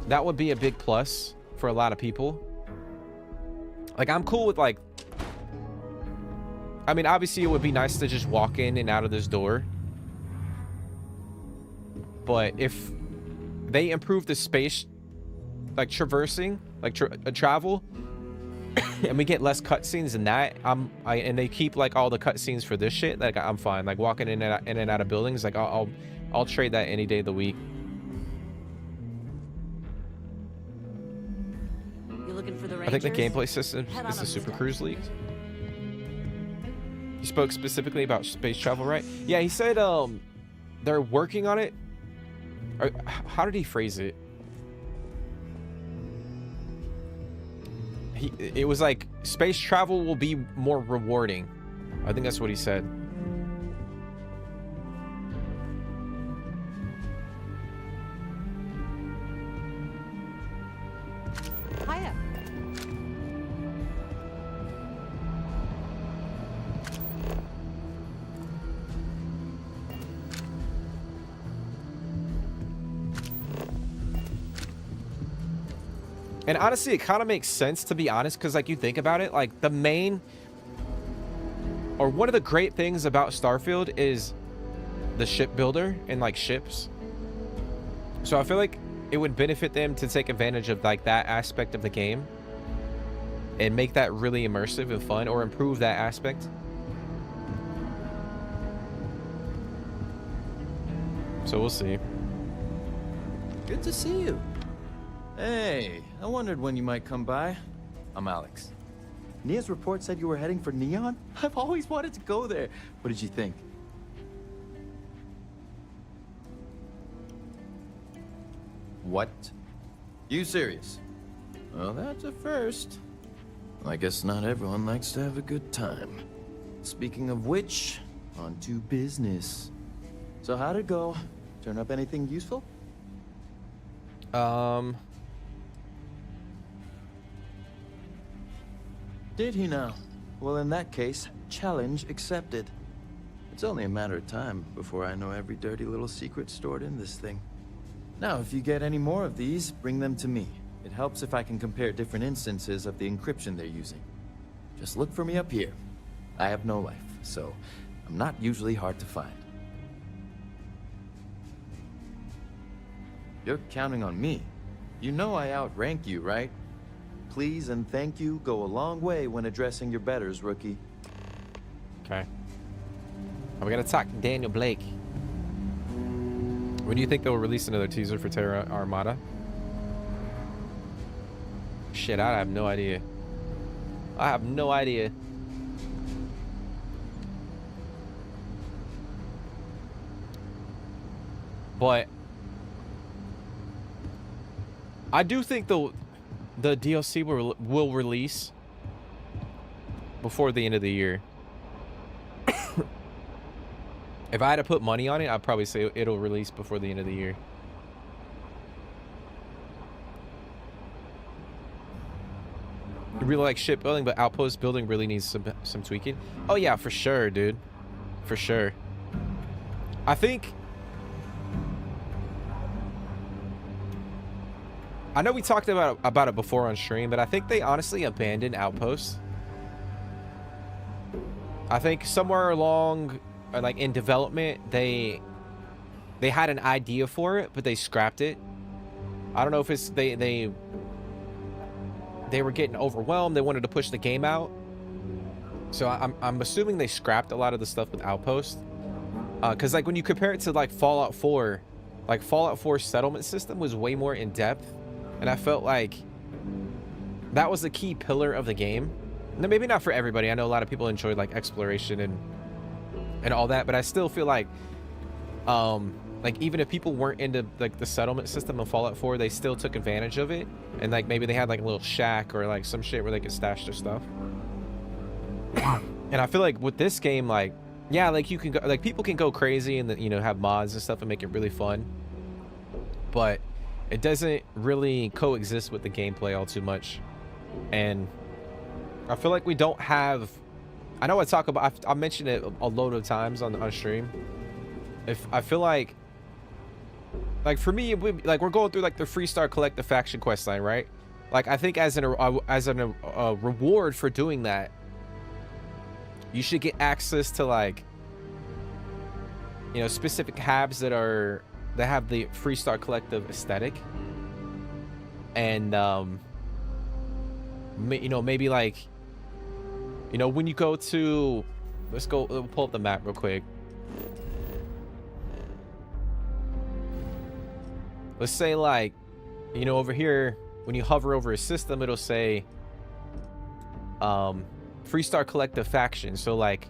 that would be a big plus for a lot of people. Like I'm cool with like, I mean, obviously it would be nice to just walk in and out of this door. But if they improve the space, like traversing, like travel, and we get less cutscenes than that, and they keep like all the cutscenes for this shit, like I'm fine. Like walking in and out of buildings, like I'll trade that any day of the week.
You looking for the
I think the
Rangers?
gameplay system is the Super Cruise League. He spoke specifically about space travel, right? Yeah, he said they're working on it. Or, how did he phrase it? it was like space travel will be more rewarding. I think that's what he said.
Hiya.
And honestly, it kind of makes sense, to be honest, because like you think about it, like the main or one of the great things about Starfield is the shipbuilder and like ships. So I feel like it would benefit them to take advantage of like that aspect of the game and make that really immersive and fun, or improve that aspect. So we'll see.
Good to see you. Hey, I wondered when you might come by. I'm Alex. Nia's report said you were heading for Neon? I've always wanted to go there. What did you think? What? You serious? Well, that's a first. I guess not everyone likes to have a good time. Speaking of which, on to business. So how'd it go? Turn up anything useful? Did he now? Well, in that case, challenge accepted. It's only a matter of time before I know every dirty little secret stored in this thing. Now, if you get any more of these, bring them to me. It helps if I can compare different instances of the encryption they're using. Just look for me up here. I have no life, so I'm not usually hard to find. You're counting on me. You know I outrank you, right? Please and thank you go a long way when addressing your betters, rookie.
Okay. We gotta talk to Daniel Blake. When do you think they'll release another teaser for Terra Armada? Shit, I have no idea. I have no idea. But I do think the DLC will release before the end of the year. If I had to put money on it, I'd probably say it'll release before the end of the year. I really like shipbuilding, but outpost building really needs some tweaking. Oh yeah, for sure, dude. For sure. I think... I know we talked about it before on stream, but I think they honestly abandoned outposts. I think somewhere along, like in development, they had an idea for it, but they scrapped it. I don't know if it's they were getting overwhelmed. They wanted to push the game out, so I'm assuming they scrapped a lot of the stuff with outposts. Because like when you compare it to like Fallout 4, like Fallout 4's settlement system was way more in depth. And I felt like that was the key pillar of the game. Now, maybe not for everybody. I know a lot of people enjoyed like exploration and all that, but I still feel like even if people weren't into like the settlement system of Fallout 4, they still took advantage of it. And like maybe they had like a little shack or like some shit where they could stash their stuff. And I feel like with this game, like, yeah, like you can go, like people can go crazy and you know, have mods and stuff and make it really fun. But it doesn't really coexist with the gameplay all too much. And I feel like we don't have... I know I mentioned it a load of times on stream. I feel like for me, like we're going through like the Freestar Collective faction quest line, right? Like I think as a reward for doing that, you should get access to like, you know, specific habs that have the Freestar Collective aesthetic. And you know, maybe like, you know, when you go to, let's pull up the map real quick. Let's say like, you know, over here when you hover over a system, it'll say Freestar Collective faction. So like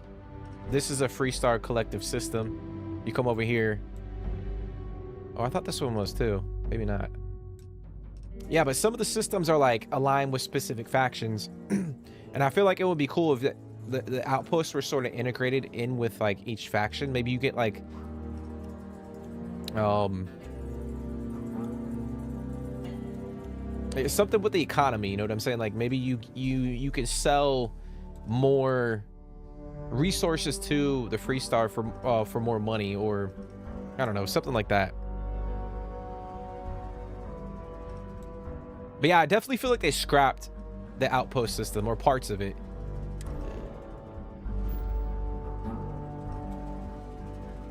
this is a Freestar Collective system. You come over here. Oh, I thought this one was too. Maybe not. Yeah, but some of the systems are like aligned with specific factions, and I feel like it would be cool if the outposts were sort of integrated in with like each faction. Maybe you get like it's something with the economy, you know what I'm saying? Like maybe you can sell more resources to the Freestar for more money, or I don't know, something like that. But yeah, I definitely feel like they scrapped the outpost system or parts of it.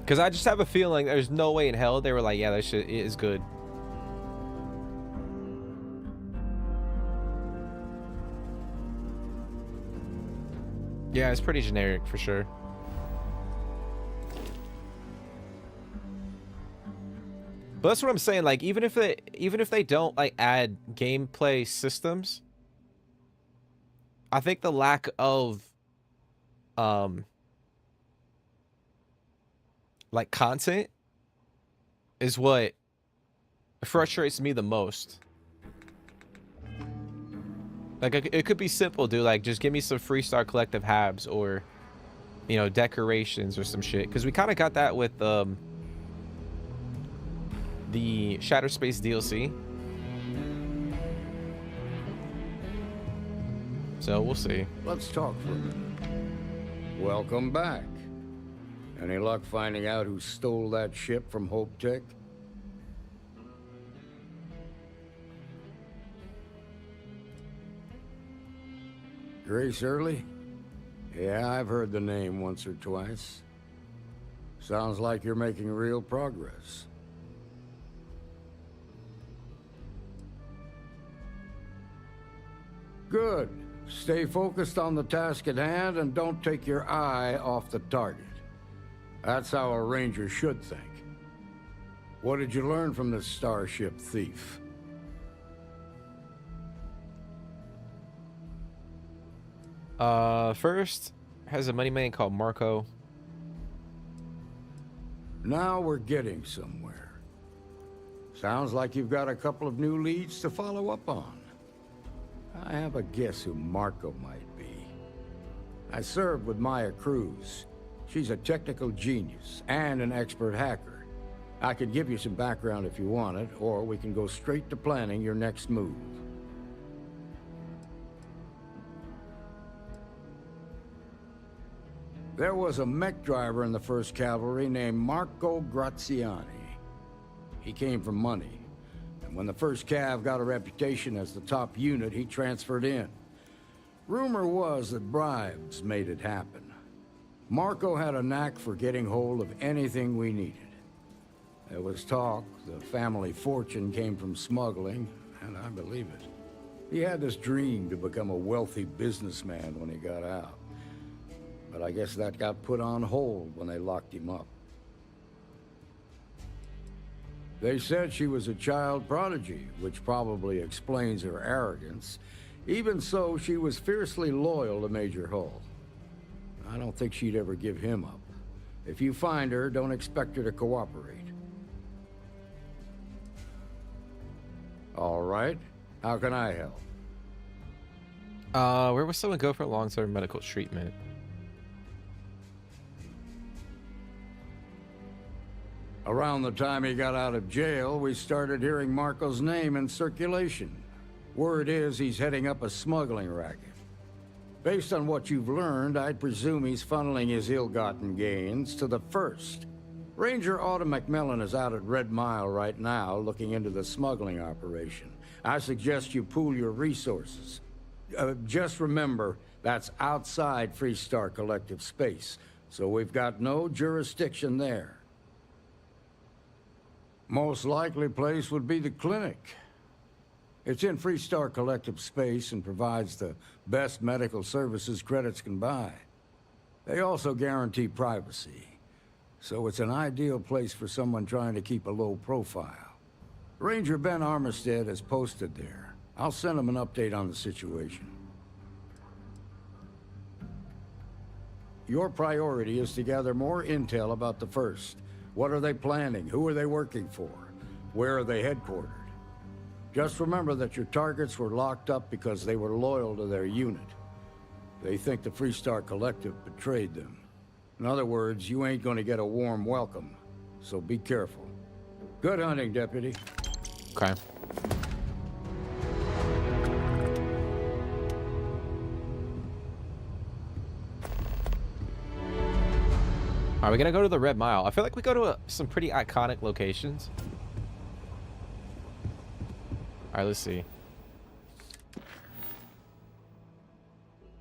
Because I just have a feeling there's no way in hell they were like, yeah, that shit is good. Yeah, it's pretty generic for sure. But that's what I'm saying. Like, even if they don't like add gameplay systems, I think the lack of like content is what frustrates me the most. Like, it could be simple, dude. Like, just give me some Freestar Collective habs, or, you know, decorations or some shit. Because we kind of got that with the Shattered Space DLC. So we'll see.
Let's talk for a minute. Welcome back. Any luck finding out who stole that ship from Hope Tech? Grace Early? Yeah, I've heard the name once or twice. Sounds like you're making real progress. Good. Stay focused on the task at hand and don't take your eye off the target. That's how a ranger should think. What did you learn from this starship thief?
First, has a money man called Marco.
Now we're getting somewhere. Sounds like you've got a couple of new leads to follow up on. I have a guess who Marco might be. I served with Maya Cruz. She's a technical genius and an expert hacker. I could give you some background if you want it, or we can go straight to planning your next move. There was a mech driver in the 1st Cavalry named Marco Graziani. He came from money, and when the 1st Cav got a reputation as the top unit, he transferred in. Rumor was that bribes made it happen. Marco had a knack for getting hold of anything we needed. There was talk the family fortune came from smuggling, and I believe it. He had this dream to become a wealthy businessman when he got out. But I guess that got put on hold when they locked him up. They said she was a child prodigy, which probably explains her arrogance. Even so, she was fiercely loyal to Major Hull. I don't think she'd ever give him up. If you find her, don't expect her to cooperate. All right. How can I help?
Where would someone go for long-term medical treatment?
Around the time he got out of jail, we started hearing Marco's name in circulation. Word is he's heading up a smuggling racket. Based on what you've learned, I'd presume he's funneling his ill-gotten gains to the 1st. Ranger Autumn McMillan is out at Red Mile right now, looking into the smuggling operation. I suggest you pool your resources. Just remember, that's outside Freestar Collective space, so we've got no jurisdiction there. Most likely place would be the clinic. It's in Freestar Collective space and provides the best medical services credits can buy. They also guarantee privacy, so it's an ideal place for someone trying to keep a low profile. Ranger Ben Armistead is posted there. I'll send him an update on the situation. Your priority is to gather more intel about the 1st. What are they planning? Who are they working for? Where are they headquartered? Just remember that your targets were locked up because they were loyal to their unit. They think the Freestar Collective betrayed them. In other words, you ain't gonna get a warm welcome, so be careful. Good hunting, Deputy.
Okay. Are we gonna go to the Red Mile? I feel like we go to some pretty iconic locations. All right, let's see.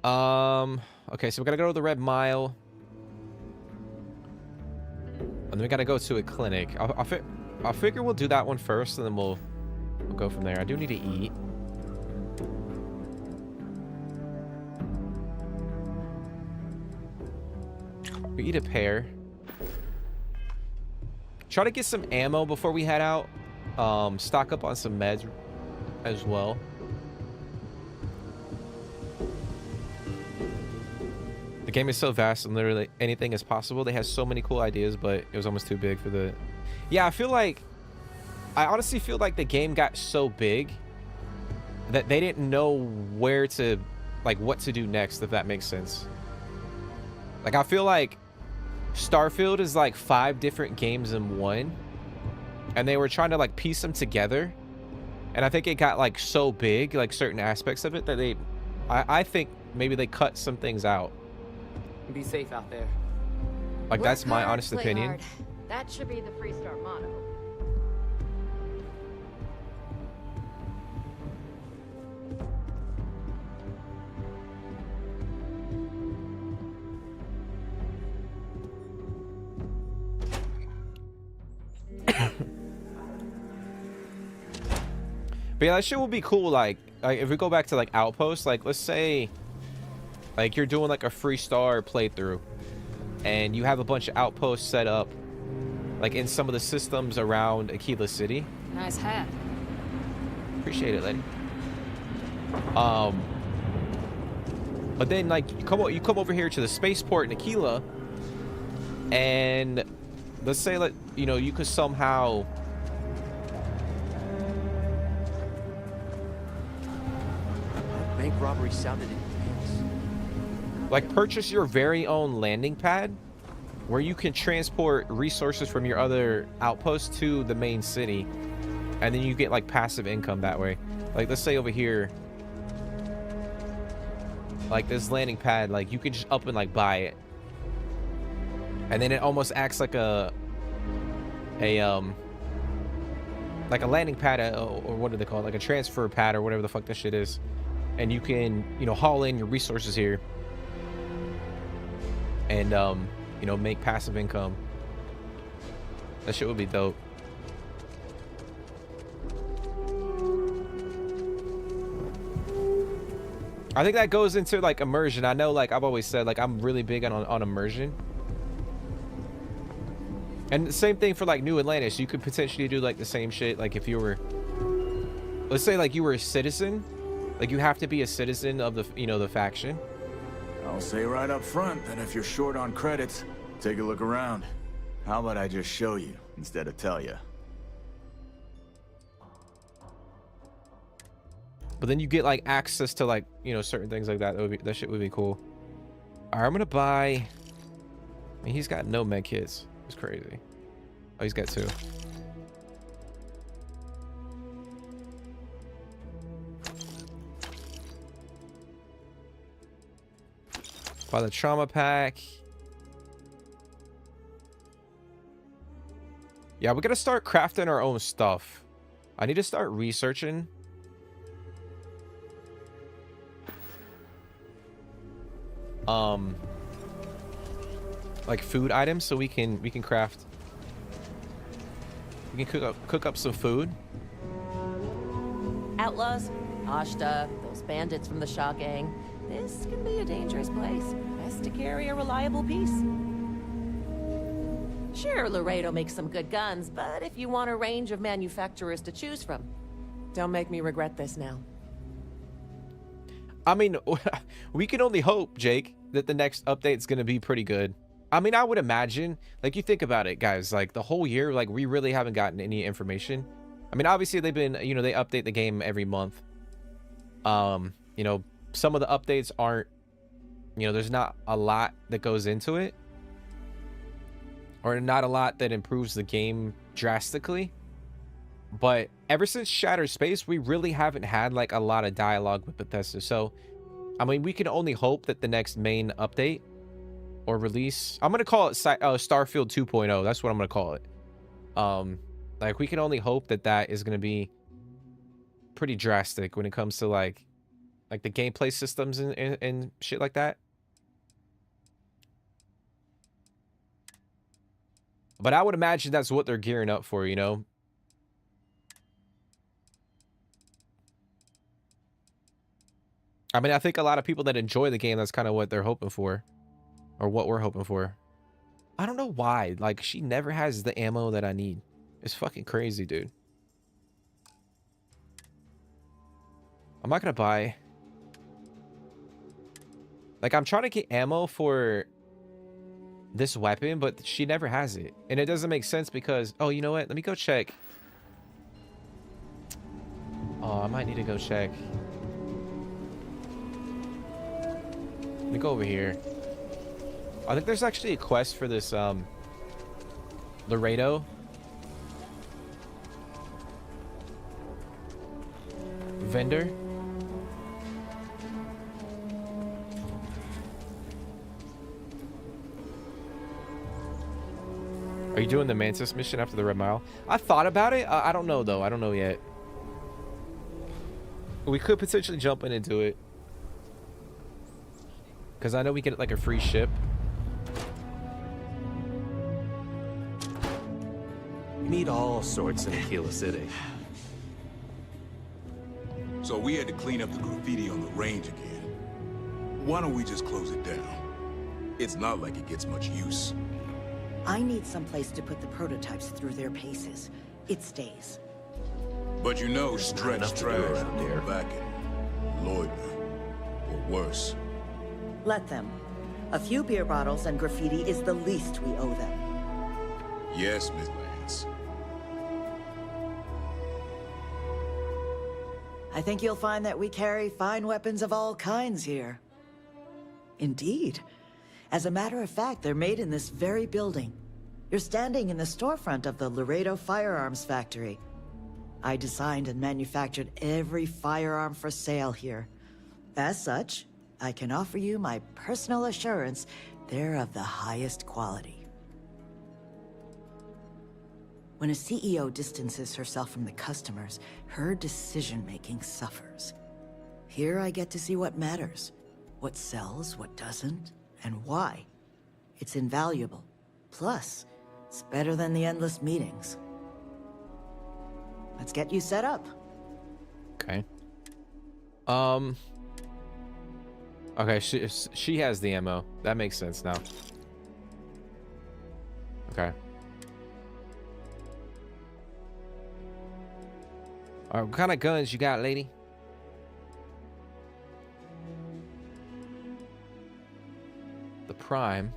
Okay, so we gotta go to the Red Mile, and then we gotta go to a clinic. I figure we'll do that one first, and then we'll go from there. I do need to eat. We eat a pear. Try to get some ammo before we head out. Stock up on some meds as well. The game is so vast and literally anything is possible. They have so many cool ideas, but it was almost too big for the... Yeah, I honestly feel like the game got so big that they didn't know where to, like, what to do next, if that makes sense. Like, I feel like Starfield is like 5 different games in one, and they were trying to like piece them together, and I think it got like so big, like certain aspects of it, that I think maybe they cut some things out.
Be safe out there.
Like,
Work
that's my
hard,
honest
play
opinion.
hard. That should be the Freestar motto.
But yeah, that shit would be cool. Like if we go back to like Outposts, like let's say like you're doing like a Freestar playthrough and you have a bunch of outposts set up like in some of the systems around Aquila City.
Nice hat.
Appreciate it, lady. But then like you come over here to the spaceport in Aquila, and let's say like, you know, you could somehow
Bank robbery sounded intense.
like purchase your very own landing pad where you can transport resources from your other outposts to the main city, and then you get like passive income that way. Like let's say over here, like this landing pad, like you could just up and like buy it, and then it almost acts like a like a landing pad, or what do they call it, like a transfer pad or whatever the fuck this shit is, and you can, you know, haul in your resources here and you know, make passive income. That shit would be dope. I think that goes into like immersion. I know, like I've always said, like I'm really big on immersion. And the same thing for like New Atlantis. You could potentially do like the same shit. Like if you were, let's say like you were a citizen, like you have to be a citizen of the, you know, the faction.
I'll say right up front that if you're short on credits, take a look around. How about I just show you instead of tell you?
But then you get like access to like, you know, certain things like that. That shit would be cool. All right, I'm gonna buy. I mean, he's got no med kits. It's crazy. Oh, he's got 2. Buy the trauma pack. Yeah, we gotta start crafting our own stuff. I need to start researching. Like food items, so we can craft. We can cook up some food.
Outlaws, Ashta, those bandits from the Shaw gang. This can be a dangerous place. Best to carry a reliable piece. Sure, Laredo makes some good guns, but if you want a range of manufacturers to choose from, don't make me regret this now.
I mean, we can only hope, Jake, that the next update's gonna be pretty good. I mean, I would imagine, like, you think about it, guys, like the whole year, like we really haven't gotten any information I mean, obviously they've been, you know, they update the game every month. You know, some of the updates aren't, you know, there's not a lot that goes into it, or not a lot that improves the game drastically. But ever since Shattered Space, we really haven't had like a lot of dialogue with Bethesda. So, I mean, we can only hope that the next main update or release, I'm gonna call it Starfield 2.0. That's what I'm gonna call it. Like, we can only hope that that is gonna be pretty drastic when it comes to like the gameplay systems and shit like that. But I would imagine that's what they're gearing up for, you know? I mean, I think a lot of people that enjoy the game, that's kind of what they're hoping for. Or what we're hoping for. I don't know why. Like, she never has the ammo that I need. It's fucking crazy, dude. I'm not gonna buy... Like, I'm trying to get ammo for this weapon, but she never has it. And it doesn't make sense because... Oh, you know what? Let me go check. Oh, I might need to go check. Let me go over here. I think there's actually a quest for this, Laredo. Vendor. Are you doing the Mantis mission after the Red Mile? I thought about it. I don't know, though. I don't know yet. We could potentially jump into it. Because I know we get, like, a free ship.
You meet all sorts in Aquila City.
So we had to clean up the graffiti on the range again. Why don't we just close it down? It's not like it gets much use.
I need someplace to put the prototypes through their paces. It stays.
But you know, stretch trash will back it. Loiter. Or worse.
Let them. A few beer bottles and graffiti is the least we owe them.
Yes, Miss Lance.
I think you'll find that we carry fine weapons of all kinds here. Indeed. As a matter of fact, they're made in this very building. You're standing in the storefront of the Laredo Firearms Factory. I designed and manufactured every firearm for sale here. As such, I can offer you my personal assurance they're of the highest quality. When a CEO distances herself from the customers, her decision-making suffers. Here I get to see what matters, what sells, what doesn't, and why. It's invaluable. Plus, it's better than the endless meetings. Let's get you set up.
Okay. Okay, she has the ammo. That makes sense now. Okay. Alright, what kind of guns you got, lady? The Prime.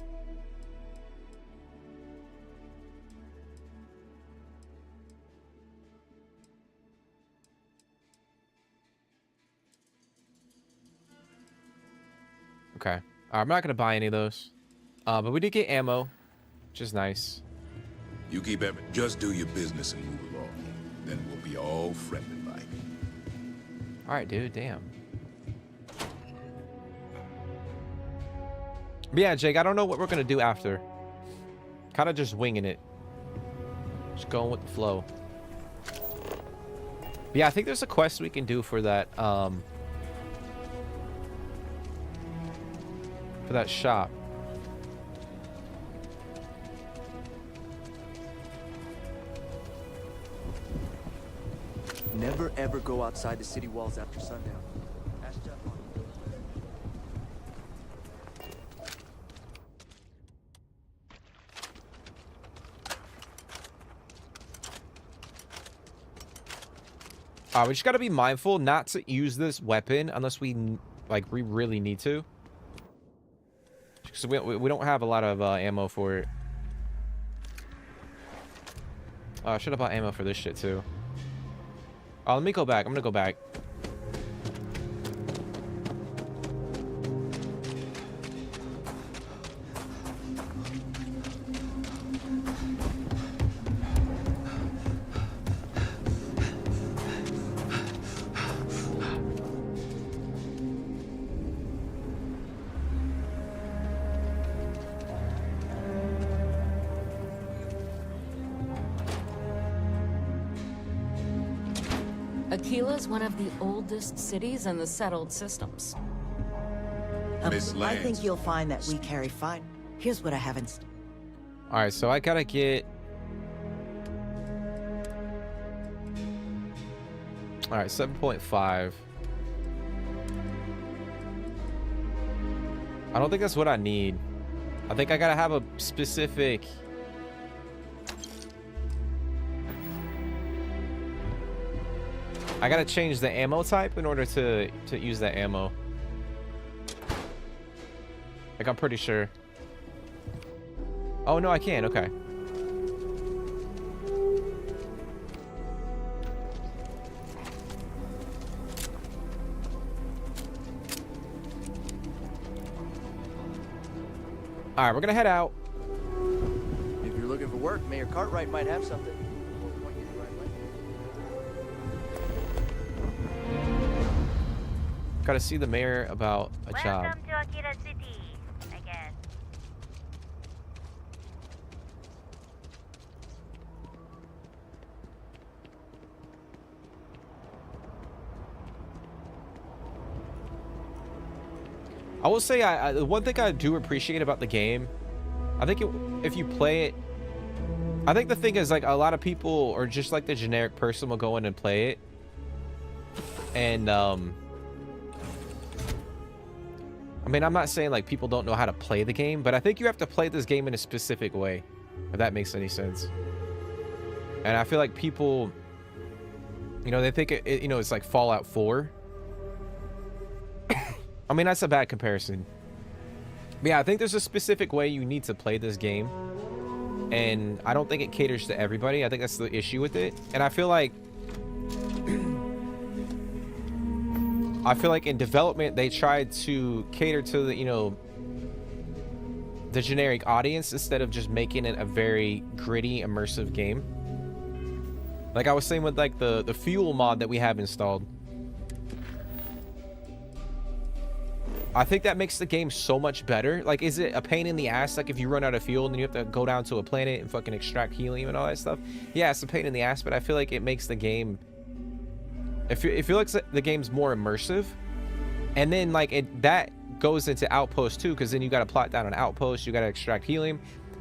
Okay. I'm not gonna buy any of those. But we did get ammo, which is nice.
You keep just do your business and move along. Then we'll be all friendly-like.
Alright, dude, damn. But yeah, Jake, I don't know what we're gonna do after. Kind of just winging it. Just going with the flow. But yeah, I think there's a quest we can do for that, for that shop.
Never ever go outside the city walls after sundown. Ask Jeff.
We just gotta be mindful not to use this weapon unless we really need to. Because we don't have a lot of ammo for it. I should have bought ammo for this shit too. Oh, let me go back. I'm gonna go back.
Aquila's one of the oldest cities in the settled systems.
I think you'll find that we carry fine. Here's what I haven't.
All right, so I gotta get. All right, 7.5. I don't think that's what I need. I think I gotta have a specific. I gotta change the ammo type in order to use that ammo. Like, I'm pretty sure. Oh, no, I can. Okay. All right, we're gonna head out.
If you're looking for work, Mayor Cartwright might have something.
Gotta see the mayor about a job.
Welcome to Akira City, I guess.
I will say, the one thing I do appreciate about the game, I think if you play it, I think the thing is, like, a lot of people, or just like the generic person, will go in and play it, and I mean, I'm not saying like people don't know how to play the game, but I think you have to play this game in a specific way, if that makes any sense. And I feel like people, you know, they think you know, it's like Fallout 4. I mean, that's a bad comparison. But yeah, I think there's a specific way you need to play this game, and I don't think it caters to everybody. I think that's the issue with it. And I feel like in development they tried to cater to the, you know, the generic audience instead of just making it a very gritty, immersive game. Like I was saying with like the fuel mod that we have installed. I think that makes the game so much better. Like, is it a pain in the ass? Like, if you run out of fuel and then you have to go down to a planet and fucking extract helium and all that stuff? Yeah, it's a pain in the ass, but I feel like it makes the game... It feels like the game's more immersive. And then, like, that goes into Outpost, too, because then you got to plot down an outpost. You got to extract helium.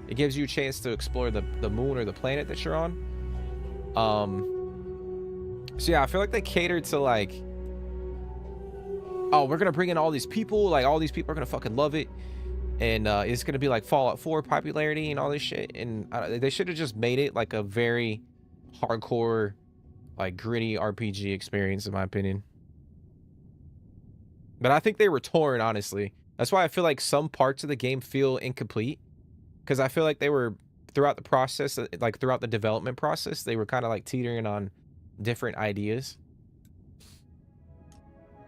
It gives you a chance to explore the moon or the planet that you're on. So, yeah, I feel like they catered to, like... Oh, we're gonna bring in all these people, like all these people are gonna fucking love it, and it's gonna be like Fallout 4 popularity and all this shit. And they should have just made it like a very hardcore, like gritty RPG experience, in my opinion. But I think they were torn, honestly. That's why I feel like some parts of the game feel incomplete, because I feel like they were throughout the process, like throughout the development process, they were kind of like teetering on different ideas.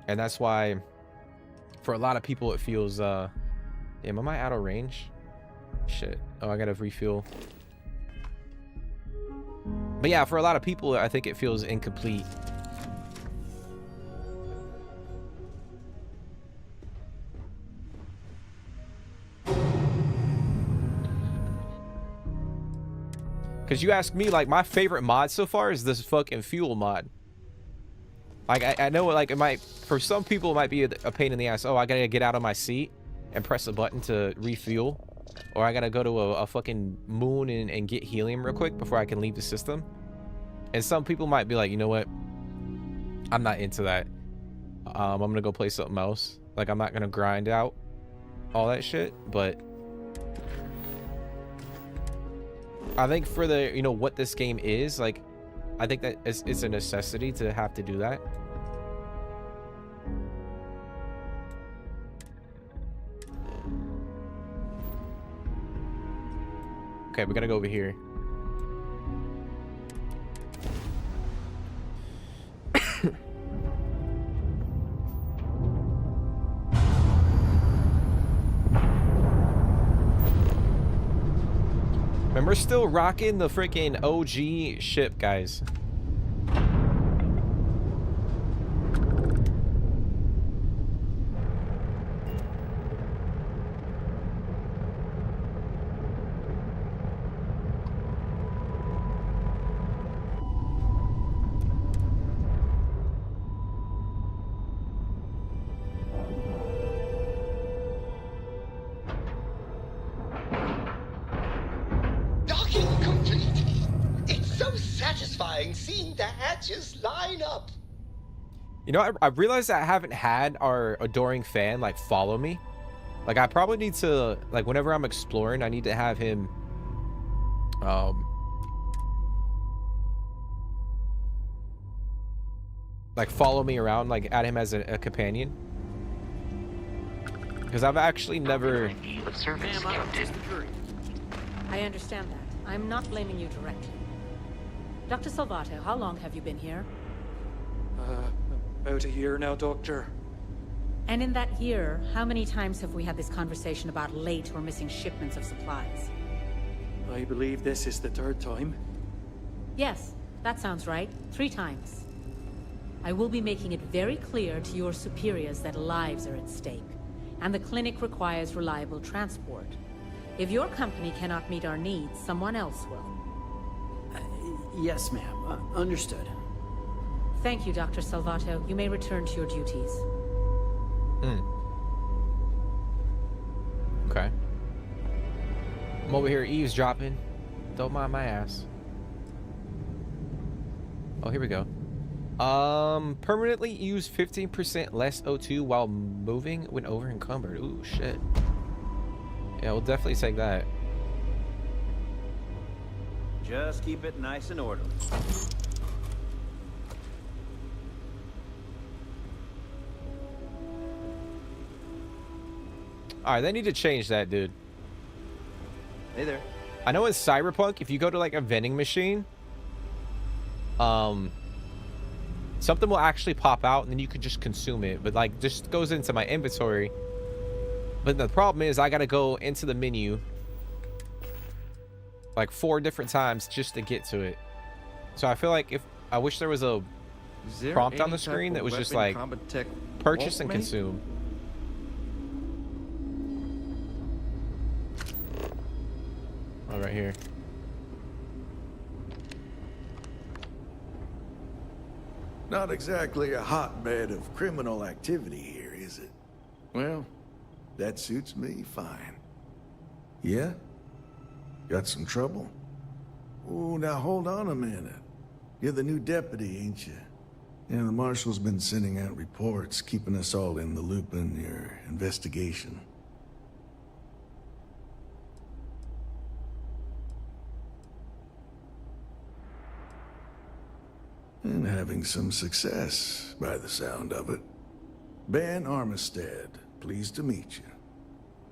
And that's why, for a lot of people, it feels, damn, am I out of range? Shit. Oh, I gotta refuel. But yeah, for a lot of people, I think it feels incomplete. Because you ask me, like, my favorite mod so far is this fucking fuel mod. Like, I know, like, it might, for some people, it might be a pain in the ass. Oh, I gotta get out of my seat and press a button to refuel. Or I gotta go to a fucking moon and get helium real quick before I can leave the system. And some people might be like, you know what? I'm not into that. I'm gonna go play something else. Like, I'm not gonna grind out all that shit. But I think for the, you know, what this game is, like, I think that it's a necessity to have to do that. Okay, we gotta go over here. we're still rocking the freaking OG ship, guys.
Seeing the hatches line up.
You know, I realized I haven't had our adoring fan like follow me. Like, I probably need to, like, whenever I'm exploring, I need to have him like follow me around, like add him as a companion, because I've actually never.
I understand that. I'm not blaming you directly. Dr. Salvato, how long have you been here?
About a year now, Doctor.
And in that year, how many times have we had this conversation about late or missing shipments of supplies?
I believe this is the third time.
Yes, that sounds right. 3 times. I will be making it very clear to your superiors that lives are at stake, and the clinic requires reliable transport. If your company cannot meet our needs, someone else will.
Yes, ma'am. Understood.
Thank you, Dr. Salvato. You may return to your duties.
Okay. I'm over here eavesdropping. Don't mind my ass. Oh, here we go. Permanently use 15% less O2 while moving when over encumbered. Ooh, shit. Yeah, we'll definitely take that.
Just keep it nice and orderly.
Alright, they need to change that, dude.
Hey there.
I know in Cyberpunk, if you go to like a vending machine, something will actually pop out and then you could just consume it. But like, just goes into my inventory. But the problem is I gotta go into the menu like 4 different times just to get to it. So I feel like I wish there was a prompt on the screen that was just like purchase and consume. Oh, right here.
Not exactly a hotbed of criminal activity here, is it? Well, that suits me fine. Yeah? Got some trouble? Oh, now hold on a minute. You're the new deputy, ain't you? Yeah, the marshal's been sending out reports, keeping us all in the loop in your investigation. And having some success, by the sound of it. Ben Armistead, pleased to meet you.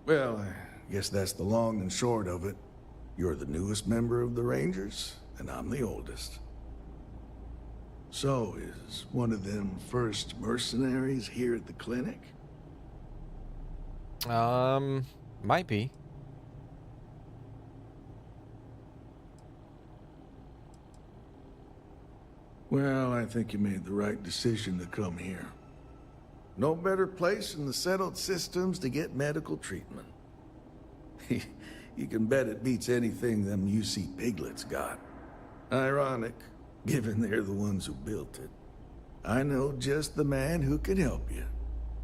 Well, I guess that's the long and short of it. You're the newest member of the Rangers, and I'm the oldest. So, is one of them first mercenaries here at the clinic?
Might be.
Well, I think you made the right decision to come here. No better place in the settled systems to get medical treatment. You can bet it beats anything them UC piglets got. Ironic, given they're the ones who built it. I know just the man who can help you.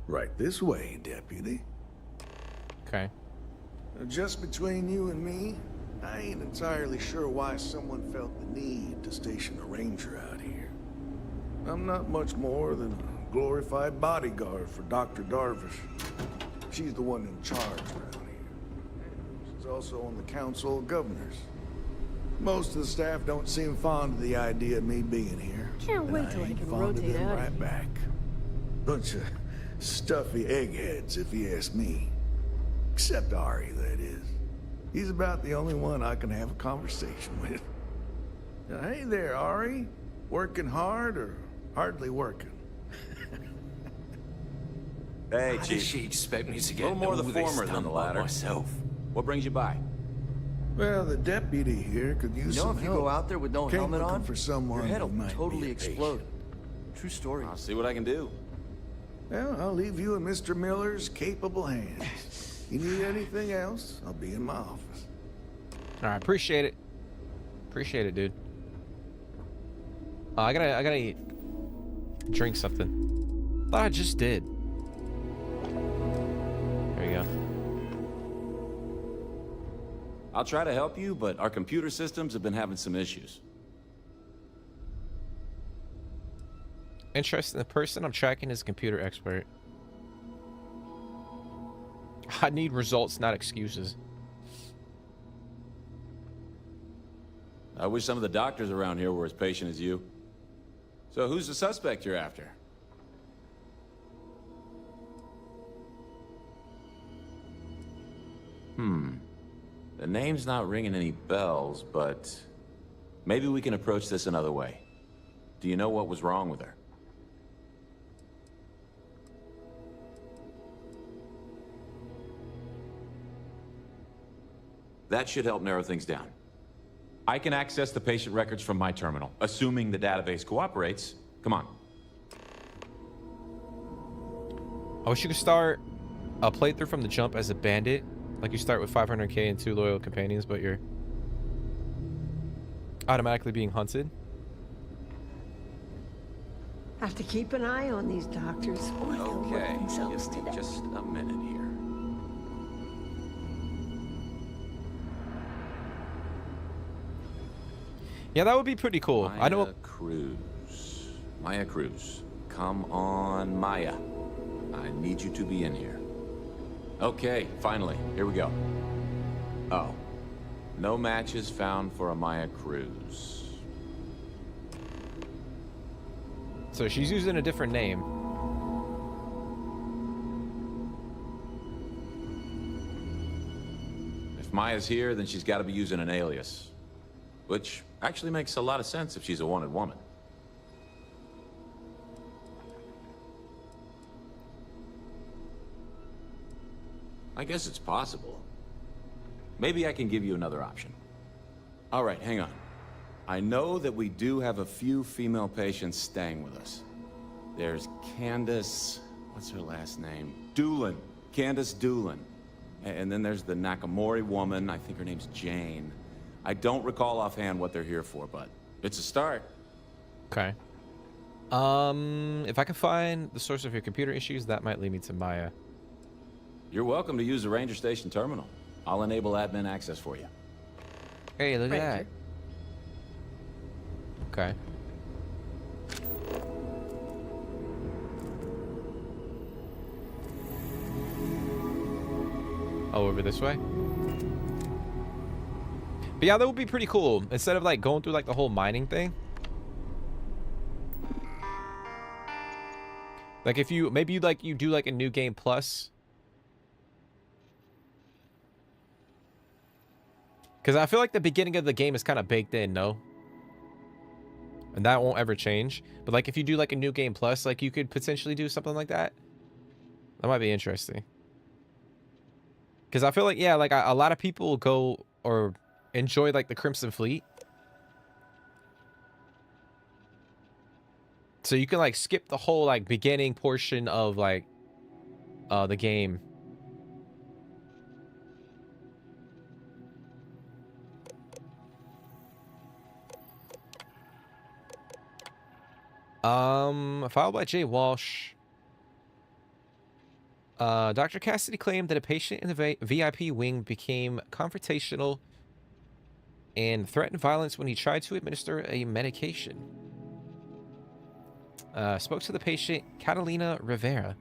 Right this way, Deputy.
Okay.
Just between you and me, I ain't entirely sure why someone felt the need to station a ranger out here. I'm not much more than a glorified bodyguard for Dr. Darvish. She's the one in charge around here. She's also on the Council of Governors. Most of the staff don't seem fond of the idea of me being here.
Can't wait till I can rotate out.
Right back. Bunch of stuffy eggheads, if you ask me. Except Ari, that is. He's about the only one I can have a conversation with. Hey there, Ari. Working hard or hardly working?
Hey,
How
Chief.
did she expect me to
A
get
little more the
know they
former than the
stumble
latter.
myself?
What brings you by?
Well, the deputy here could use
You know,
some
if you
help.
go out there with no
Came
helmet
looking
on,
for someone
your head
who
will
might
totally
be a
explode. True story.
I'll see what I can do.
Well, I'll leave you in Mr. Miller's capable hands. You need anything else, I'll be in my office.
All right, appreciate it. Appreciate it, dude. I gotta drink something. Thought I just did. There you go.
I'll try to help you, but our computer systems have been having some issues.
Interesting. The person I'm tracking is a computer expert. I need results, not excuses.
I wish some of the doctors around here were as patient as you. So who's the suspect you're after? The name's not ringing any bells, but maybe we can approach this another way. Do you know what was wrong with her? That should help narrow things down. I can access the patient records from my terminal, assuming the database cooperates. Come on.
I wish you could start a playthrough from the jump as a bandit. Like you start with 500k and 2 loyal companions, but you're automatically being hunted.
Have to keep an eye on these doctors, or they'll work
Okay,
themselves
give
to
me
death.
just a minute here.
Yeah, that would be pretty cool. I know.
Maya Cruz. Come on, Maya. I need you to be in here. Okay, finally. Here we go. Oh. No matches found for a Maya Cruz.
So she's using a different name.
If Maya's here, then she's got to be using an alias. Which actually makes a lot of sense if she's a wanted woman. I guess it's possible. Maybe I can give you another option. All right, hang on. I know that we do have a few female patients staying with us. There's Candace... what's her last name? Doolin. Candace Doolin. And then there's the Nakamori woman. I think her name's Jane. I don't recall offhand what they're here for, but it's a start.
Okay. If I can find the source of your computer issues, that might lead me to Maya.
You're welcome to use the Ranger Station terminal. I'll enable admin access for you.
Hey, look at that. Okay. Oh, over this way? But yeah, that would be pretty cool. Instead of like going through like the whole mining thing. Like if you, maybe you do like a new game plus. Because I feel like the beginning of the game is kind of baked in, no? And that won't ever change. But like if you do like a new game plus, like you could potentially do something like that. That might be interesting. Because I feel like, yeah, like a lot of people go or enjoy like the Crimson Fleet. So you can like skip the whole like beginning portion of like the game. Filed by Jay Walsh. Dr. Cassidy claimed that a patient in the VIP wing became confrontational and threatened violence when he tried to administer a medication. Spoke to the patient, Catalina Rivera,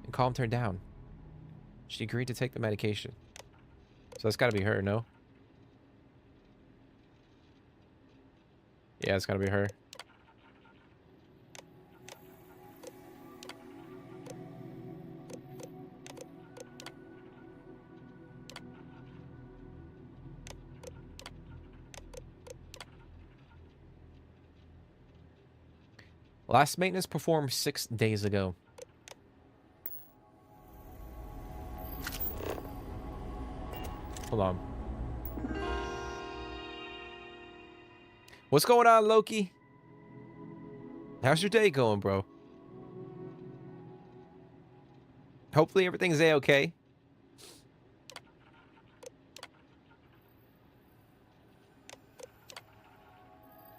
and calmed her down. She agreed to take the medication. So that's got to be her, no? Yeah, it's got to be her. Last maintenance performed 6 days ago. Hold on. What's going on, Loki? How's your day going, bro? Hopefully everything's a-okay.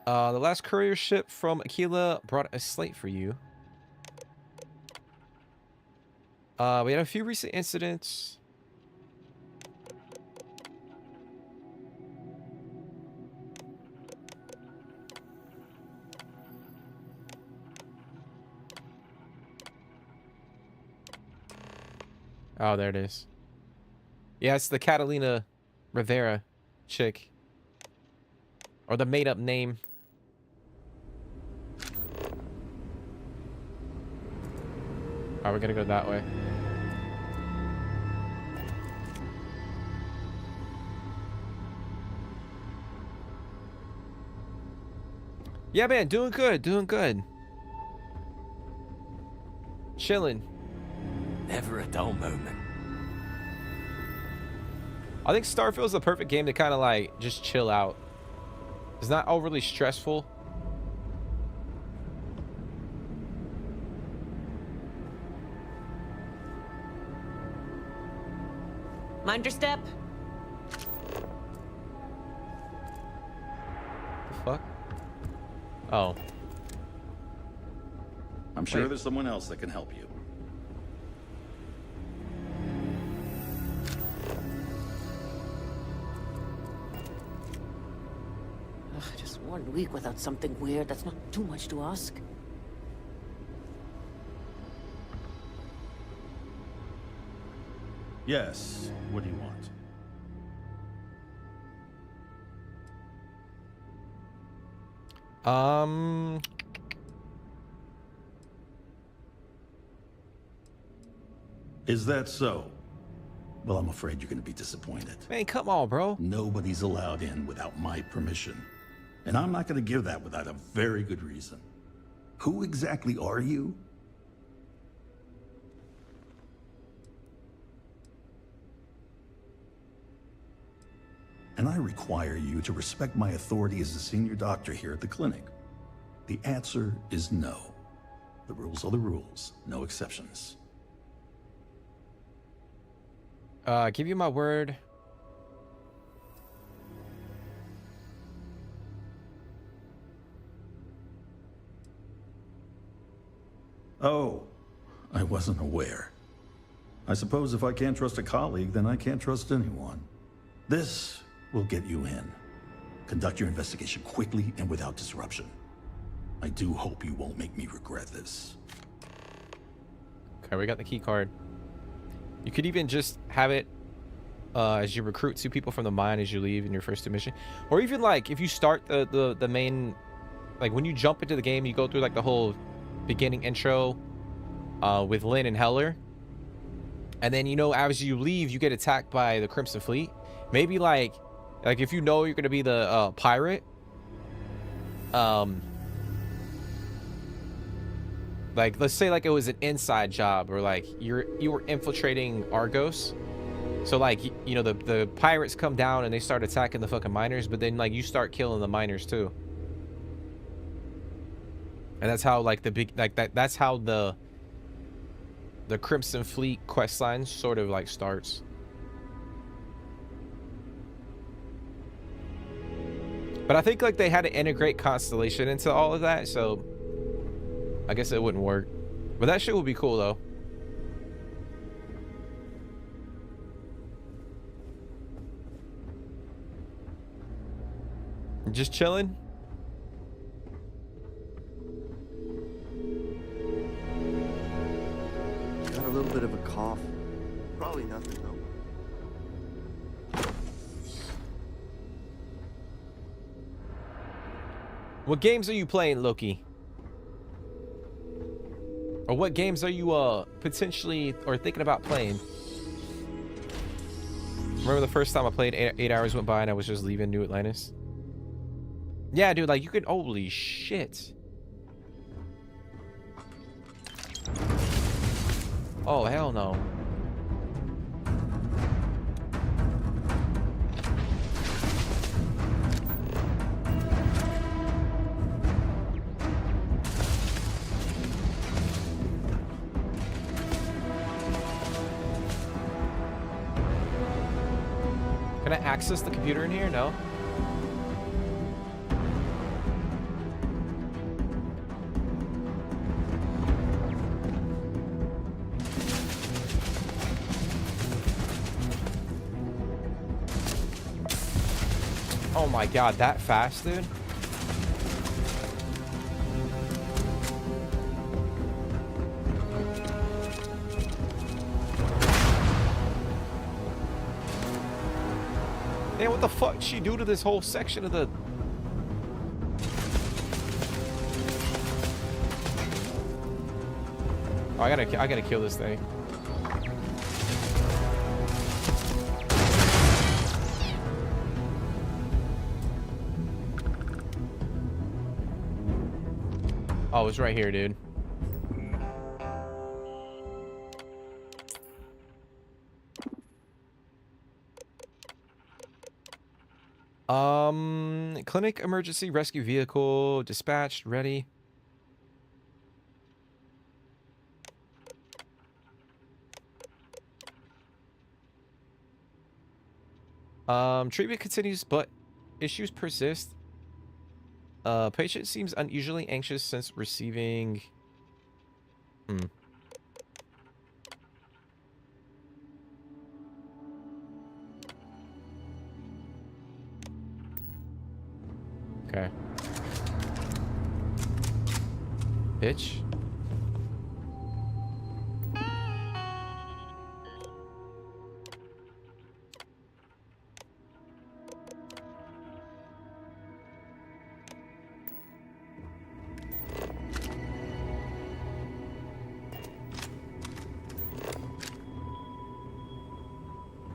The last courier ship from Aquila brought a slate for you. We had a few recent incidents. Oh, there it is. Yeah, it's the Catalina Rivera chick. Or the made-up name. Alright, we're gonna go that way. Yeah, man, doing good, doing good. Chilling.
Never a dull moment.
I think Starfield's the perfect game to kind of like just chill out. It's not overly stressful.
Mind your step.
The fuck? Oh.
I'm sure there's someone else that can help you.
Ugh, just 1 week without something weird. That's not too much to ask.
Yes. What do you want? Is that so? Well, I'm afraid you're going to be disappointed.
Man, come on, bro.
Nobody's allowed in without my permission. And I'm not going to give that without a very good reason. Who exactly are you? And I require you to respect my authority as a senior doctor here at the clinic. The answer is no. The rules are the rules, no exceptions.
Give you my word.
Oh, I wasn't aware. I suppose if I can't trust a colleague, then I can't trust anyone. This will get you in. Conduct your investigation quickly and without disruption. I do hope you won't make me regret this.
Okay, we got the key card. You could even just have it as you recruit 2 people from the mine as you leave in your first mission. Or even like if you start the main, like when you jump into the game, you go through like the whole beginning intro with Lynn and Heller. And then, you know, as you leave, you get attacked by the Crimson Fleet. Maybe like if you know you're going to be the pirate, like let's say like it was an inside job, or like you were infiltrating Argos. So like, you know, the pirates come down and they start attacking the fucking miners, but then like you start killing the miners too. And that's how like the big, like that's how the Crimson Fleet quest line sort of like starts. But I think like they had to integrate Constellation into all of that, so I guess it wouldn't work. But that shit would be cool though. Just chilling.
Got a little bit of a cough. Probably nothing though.
What games are you playing, Loki? Or what games are you potentially or thinking about playing? Remember the first time I played, 8 hours went by and I was just leaving New Atlantis? Yeah, dude, like you could, holy shit. Oh, hell no. I access the computer in here? No. Oh my god, that fast, dude? Man, what the fuck did she do to this whole section of the... Oh, I gotta kill this thing. Oh, it's right here, dude. Clinic emergency rescue vehicle dispatched, ready. Treatment continues, but issues persist. Patient seems unusually anxious since receiving... Okay. Bitch.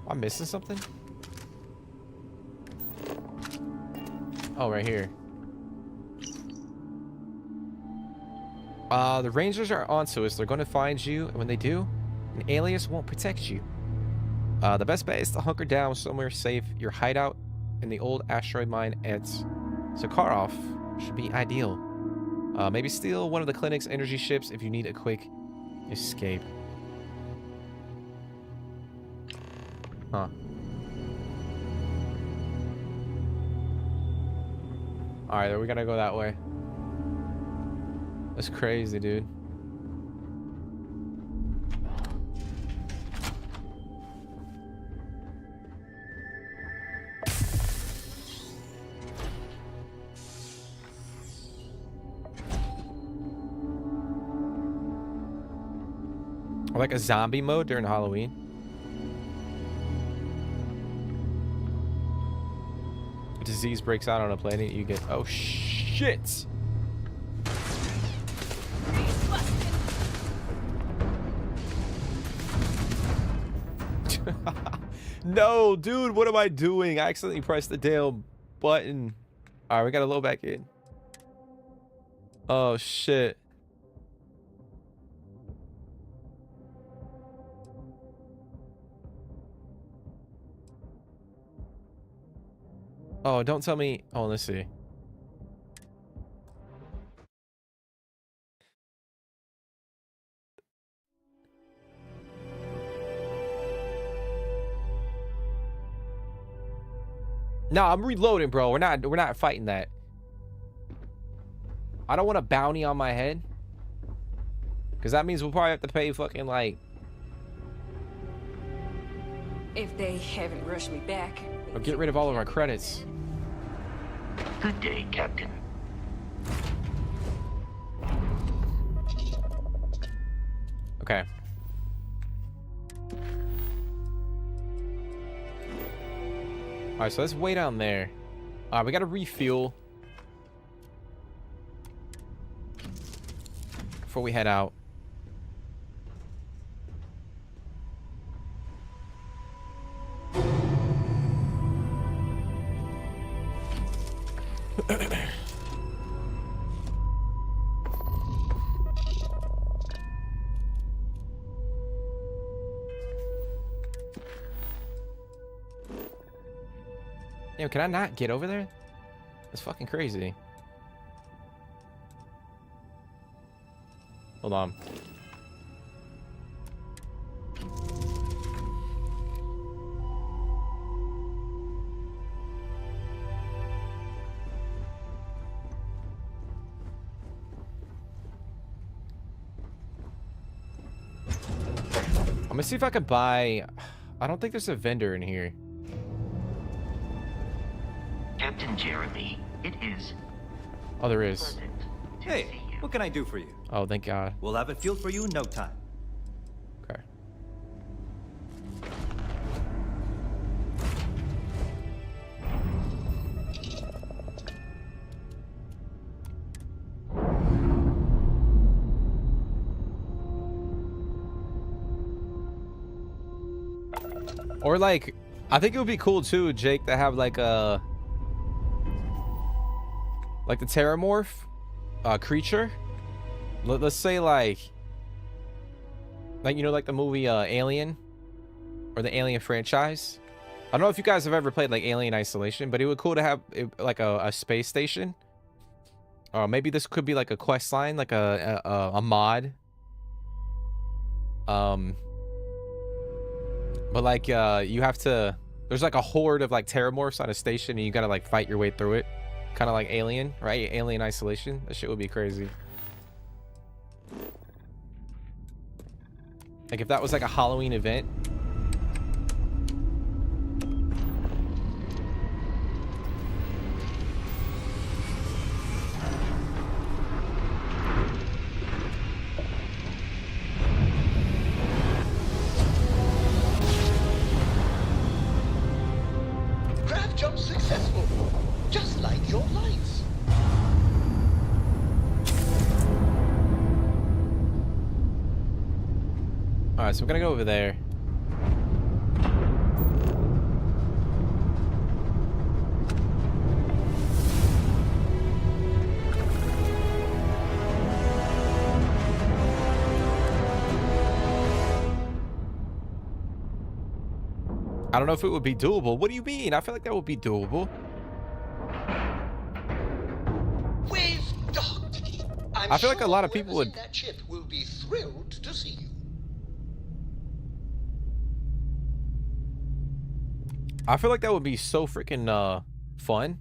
I'm missing something? Oh, right here. The Rangers are onto us. They're going to find you, and when they do, an alias won't protect you. The best bet is to hunker down somewhere safe. Your hideout in the old asteroid mine at Sakharov should be ideal. Maybe steal one of the clinic's energy ships if you need a quick escape. Huh. Alright, we gotta go that way. That's crazy, dude. Like a zombie mode during Halloween. A disease breaks out on a planet, you get... Oh, shit! No, dude, what am I doing? I accidentally pressed the damn button. Alright, we gotta load back in. Oh, shit. Oh, don't tell me. Oh, let's see. No, I'm reloading, bro. We're not fighting that. I don't want a bounty on my head. Because that means we'll probably have to pay fucking like...
If they haven't rushed me back.
Or get rid of all of our credits.
Good day, Captain.
Okay. Alright, so let's way down there. Alright, we gotta refuel before we head out. Damn, can I not get over there? That's fucking crazy. Hold on. I'm gonna see if I can buy... I don't think there's a vendor in here.
Captain Jeremy, it is.
Oh, there is.
Hey, what can I do for you?
Oh, thank God.
We'll have it fueled for you in no time.
Okay. Or like, I think it would be cool too, Jake, to have like a the Terramorph creature. Let's say like you know, like the movie Alien, or the Alien franchise. I don't know if you guys have ever played like Alien Isolation, but it would be cool to have like a space station. Or maybe this could be like a quest line, like a mod. But like you have to, there's like a horde of like Terramorphs on a station, and you gotta like fight your way through it. Kind of like Alien, right? Alien Isolation. That shit would be crazy. Like if that was like a Halloween event.
Craft jump successful, just like your lights.
All right, so we're gonna go over there. I don't know if it would be doable. What do you mean? I feel like that would be doable.
We've docked.
I feel like a lot of people would.
That ship will be thrilled to see you.
I feel like that would be so freaking fun.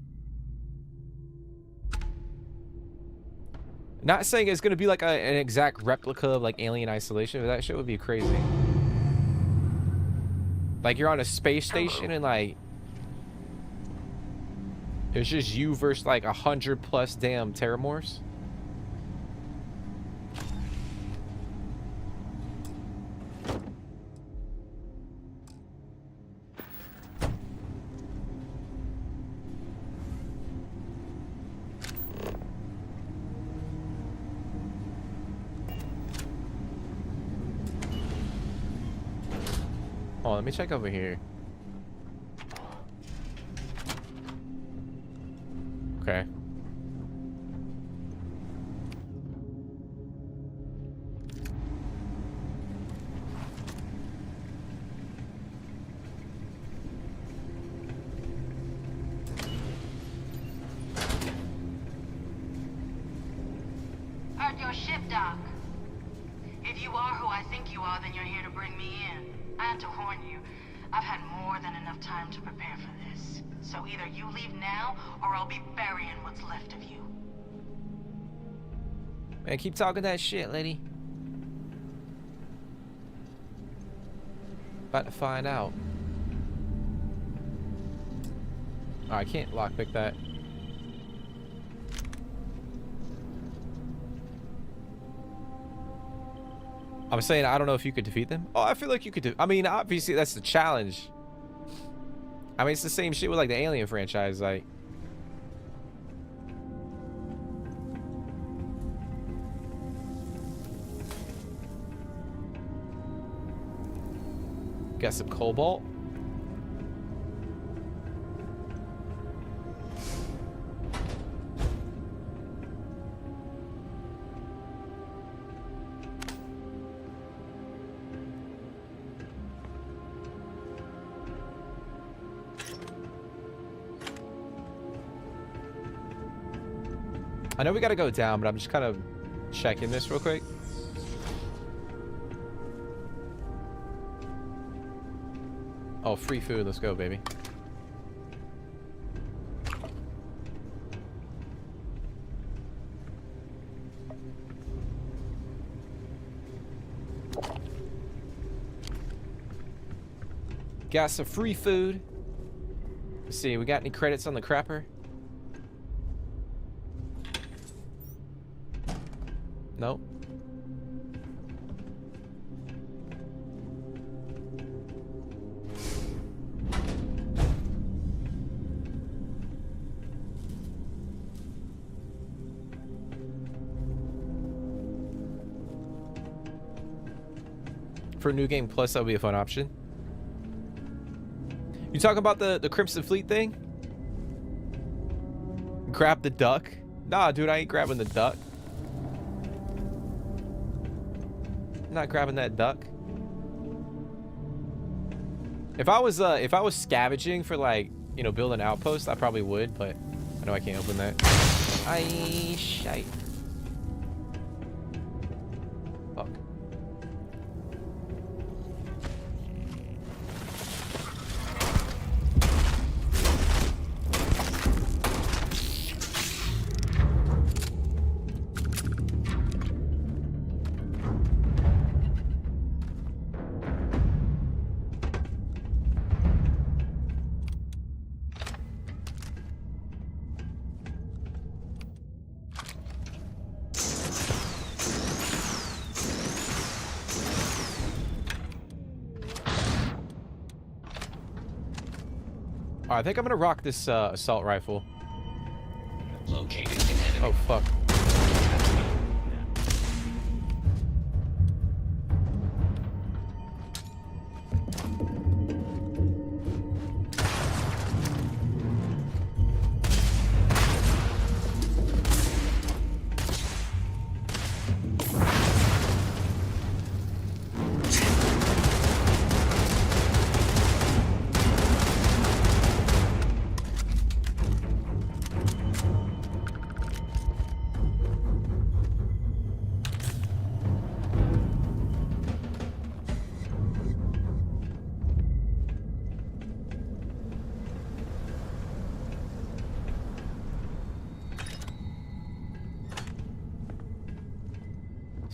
Not saying it's gonna be like an exact replica of like Alien Isolation, but that shit would be crazy. Like you're on a space station and like it's just you versus like 100+ damn Terramorphs. Oh, let me check over here. Okay.
Heard your ship, Doc. If you are who I think you are, then you're here to bring me in. I had to warn you. I've had more than enough time to prepare for this. So either you leave now, or I'll be burying what's left of you.
Man, keep talking that shit, lady. About to find out. Oh, I can't lockpick that. I'm saying I don't know if you could defeat them. Oh, I feel like you could I mean, obviously that's the challenge. I mean, it's the same shit with like the Alien franchise, like. Got some cobalt. I know we gotta go down, but I'm just kind of checking this real quick. Oh, free food. Let's go, baby. Got some free food. Let's see, we got any credits on the crapper? Nope. For New Game Plus, that would be a fun option. You talking about the Crimson Fleet thing? Grab the duck? Nah, dude, I ain't grabbing the duck. I'm not grabbing that duck. If I was scavenging for, like, you know, building outposts, I probably would, but I know I can't open that. Shite. Fuck. I think I'm gonna rock this assault rifle.
Located an enemy.
Oh fuck.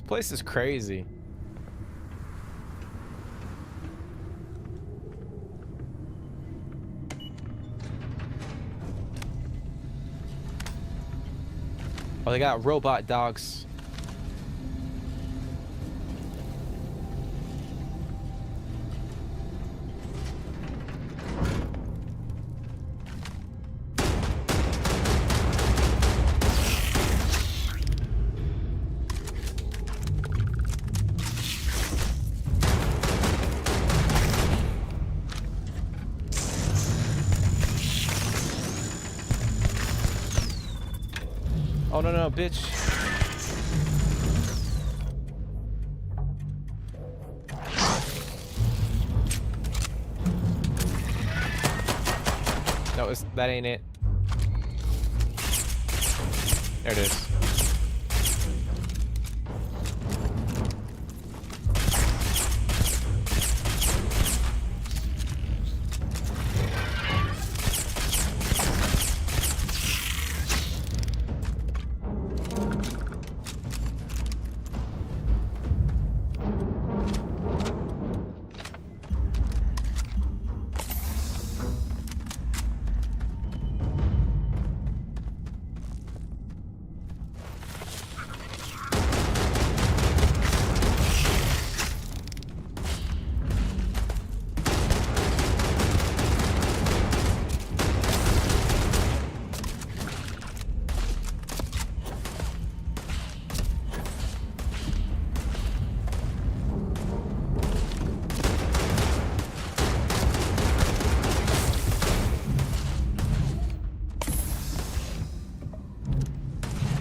Place is crazy. Oh, they got robot dogs. Oh, no, bitch. No, that ain't it. There it is.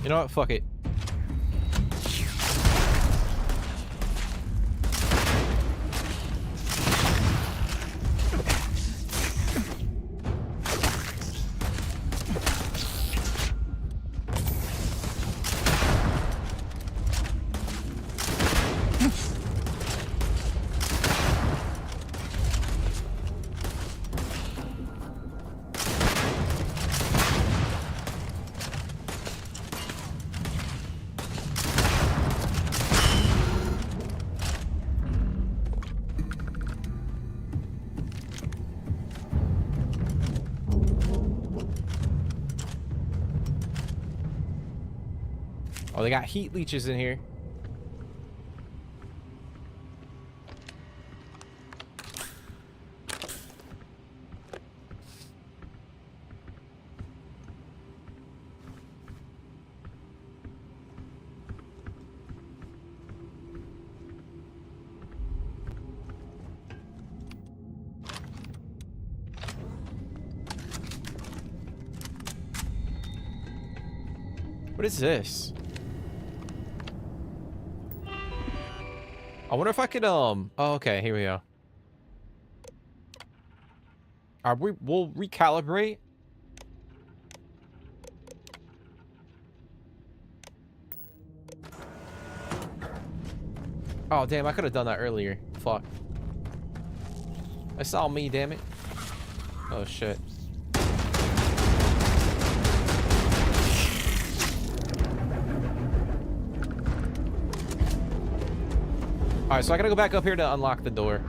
You know what? Fuck it. Oh, they got heat leeches in here. What is this? I wonder if I could, oh, okay, here we go. We'll recalibrate. Oh, damn, I could have done that earlier. Fuck. That's all me, damn it. Oh, shit. Alright, so I gotta go back up here to unlock the door.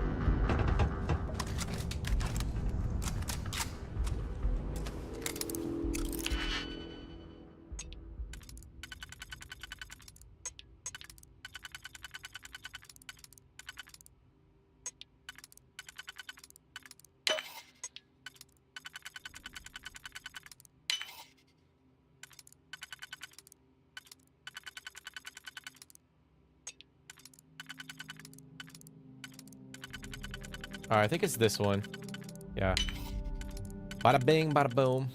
All right, I think it's this one. Yeah. Bada bing, bada boom.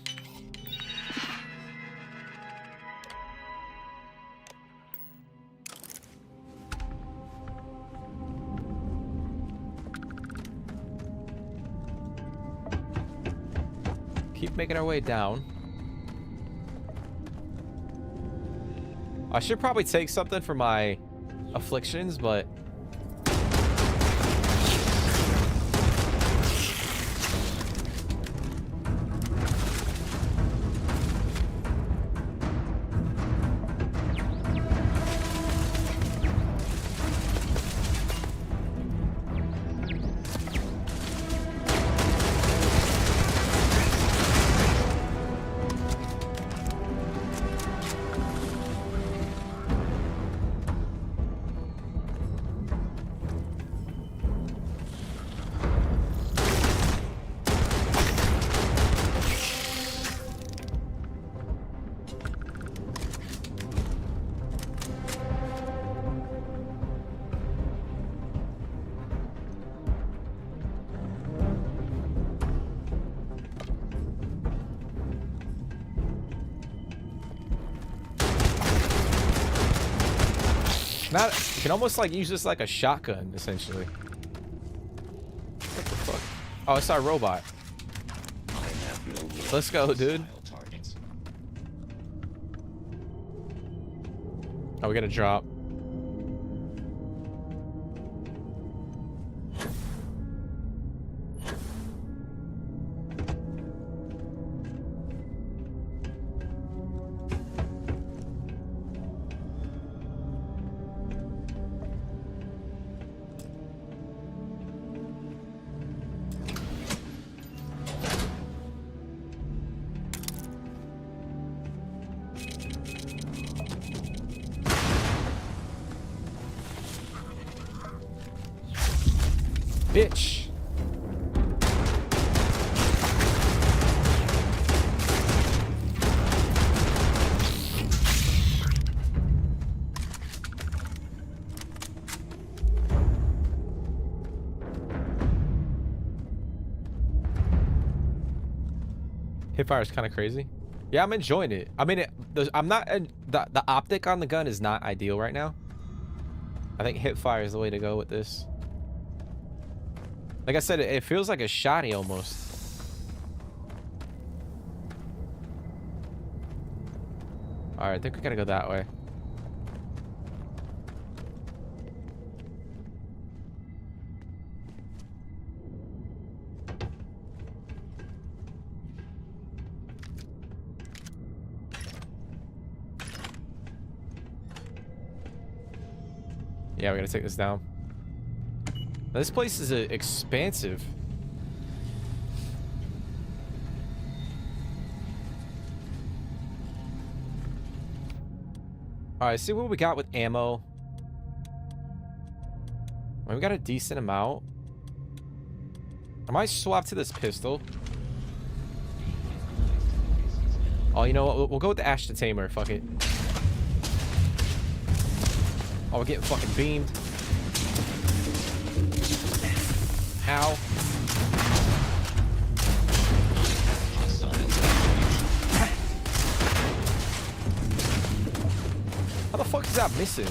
Keep making our way down. I should probably take something for my afflictions, but not, you can almost like use this like a shotgun, essentially. What the fuck? Oh, it's our robot. Let's go, dude. Oh, we gotta drop. Bitch. Hipfire is kind of crazy. Yeah, I'm enjoying it. I mean, I'm not the optic on the gun is not ideal right now. I think hipfire is the way to go with this. Like I said, it feels like a shotty almost. All right, I think we gotta go that way. Yeah, we gotta take this down. Now, this place is expansive. All right, see what we got with ammo. Well, we got a decent amount. I might swap to this pistol. Oh, you know what? We'll go with the Ash the Tamer. Fuck it. Oh, we're getting fucking beamed. Ow. How the fuck is that missing?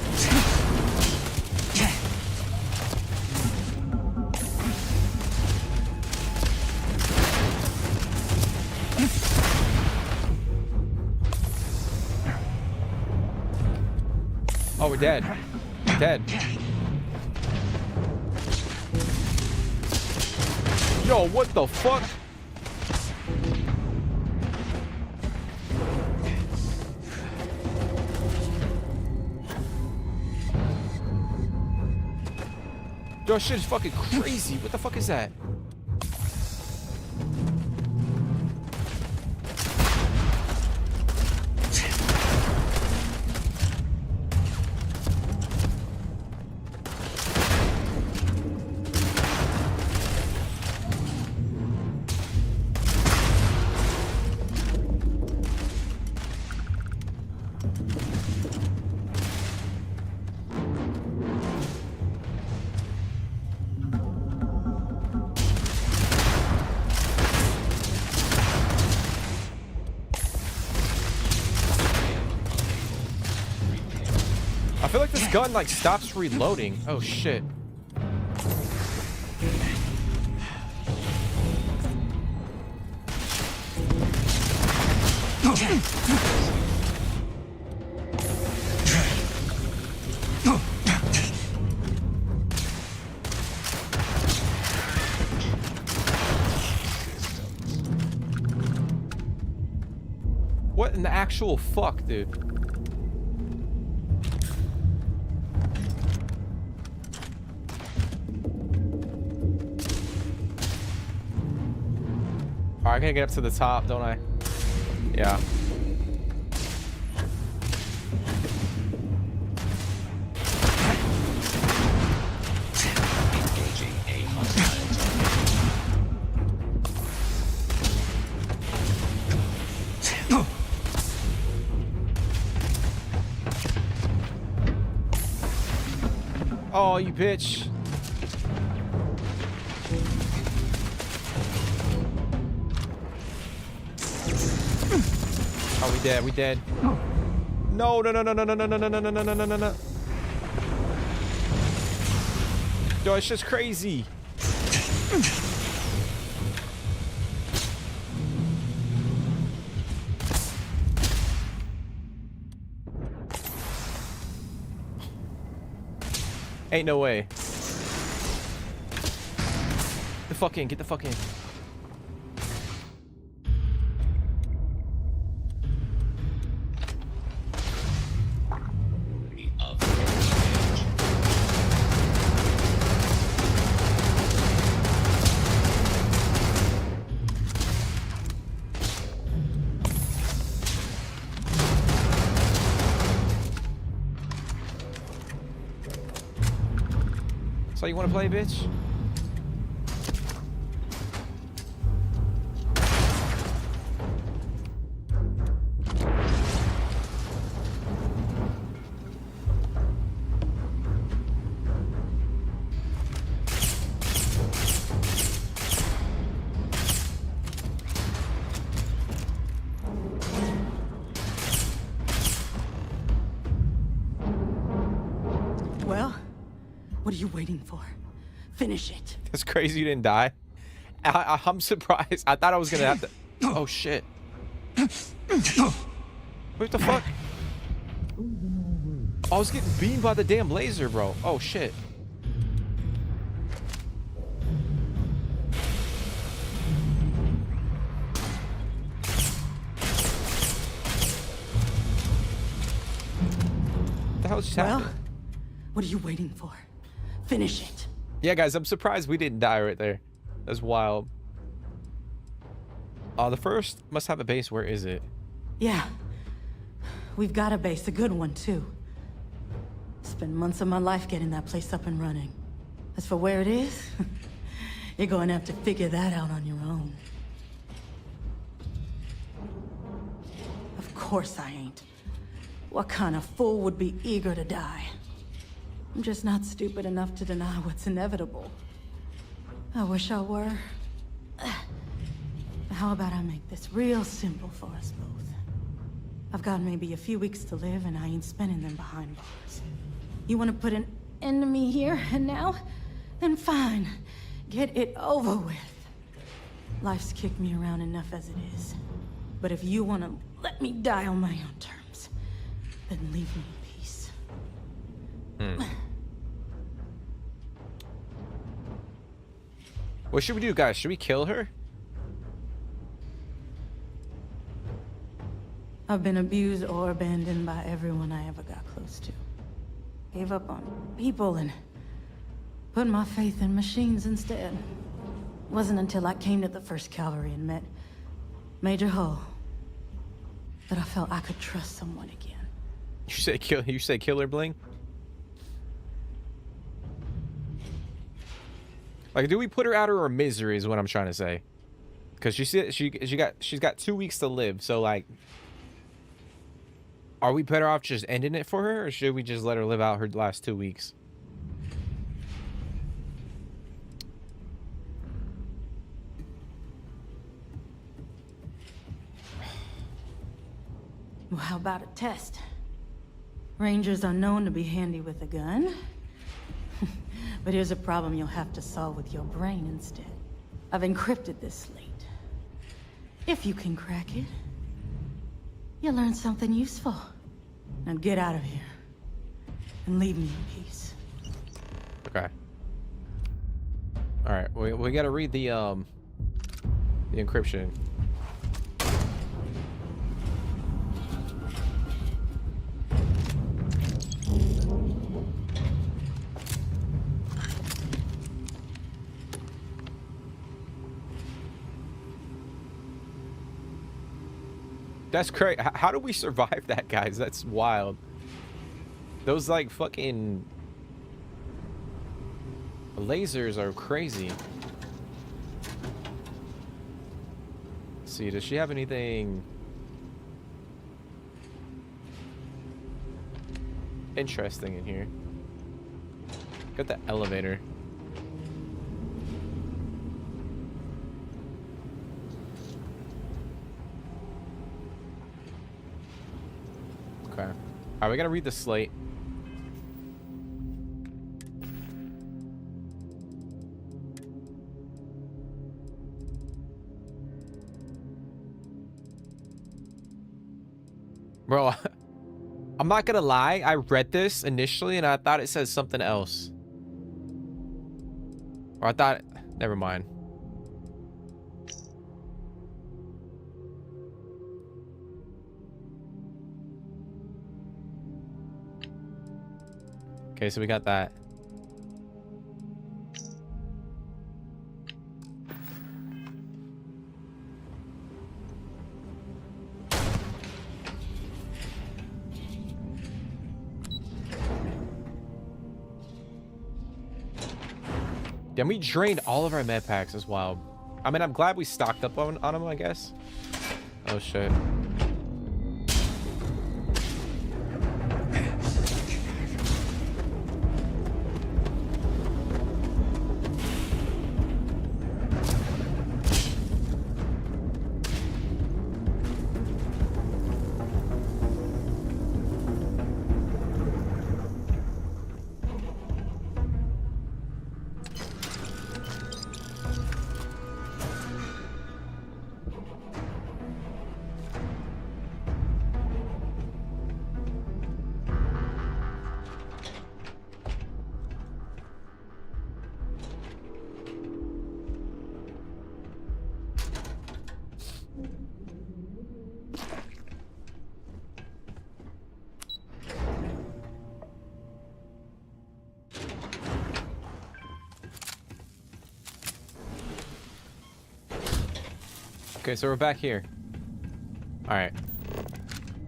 Oh, we're dead. Dead. Yo, what the fuck? Yo, shit is fucking crazy. What the fuck is that? I feel like this gun like stops reloading. Oh shit. What in the actual fuck, dude? Alright, I gotta get up to the top, don't I? Yeah.
Engaging a hostile target.
Oh, you bitch. Oh, we dead. We dead. No, no, no, no, no, no, no, no, no, no, no, no, no, no, no. Yo, it's just crazy. Ain't no way. The fuck in. Get the fuck in. So you want to play, bitch?
Well, what are you waiting for? Finish it.
That's crazy you didn't die. I'm surprised. I thought I was gonna have to. Oh shit. What the fuck? I was getting beamed by the damn laser, bro. Oh shit. What the hell just happened?
Well, what are you waiting for? Finish it.
Yeah, guys, I'm surprised we didn't die right there. That's wild. The first must have a base. Where is it?
Yeah. We've got a base, a good one too. spent months of my life getting that place up and running. As for where it is, you're going to have to figure that out on your own. Of course I ain't. What kind of fool would be eager to die? I'm just not stupid enough to deny what's inevitable. I wish I were. How about I make this real simple for us both? I've got maybe a few weeks to live, and I ain't spending them behind bars. You want to put an end to me here and now? Then fine. Get it over with. Life's kicked me around enough as it is. But if you want to let me die on my own terms, then leave me in peace.
What should we do, guys? Should we kill her?
I've been abused or abandoned by everyone I ever got close to. Gave up on people and put my faith in machines instead. Wasn't until I came to the 1st Cavalry and met Major Hull that I felt I could trust someone again.
You say killer Bling? Like, do we put her out of her misery is what I'm trying to say. Because she's got 2 weeks to live, so like, are we better off just ending it for her, or should we just let her live out her last 2 weeks?
Well, how about a test? Rangers are known to be handy with a gun. But here's a problem you'll have to solve with your brain instead. I've encrypted this slate. If you can crack it, you'll learn something useful. Now get out of here. And leave me in peace.
Okay. Alright, we gotta read the encryption. That's crazy. How do we survive that, guys? That's wild. Those, like, fucking lasers are crazy. Let's see, does she have anything interesting in here? Got the elevator. Okay. Alright, we gotta read the slate. Bro, I'm not gonna lie, I read this initially and I thought it says something else. Or I thought, never mind. Okay, so we got that. Then we drained all of our med packs as well. I mean, I'm glad we stocked up on them, I guess. Oh, shit. Okay, so we're back here. Alright.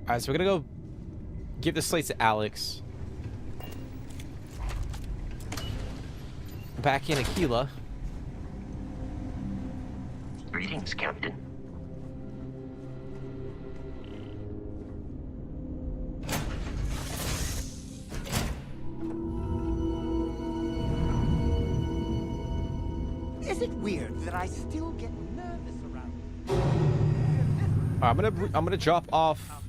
Alright, so we're gonna go give the slate to Alex. back in Aquila.
Greetings, Captain.
Is it weird that I still get nervous around?
I'm gonna drop off.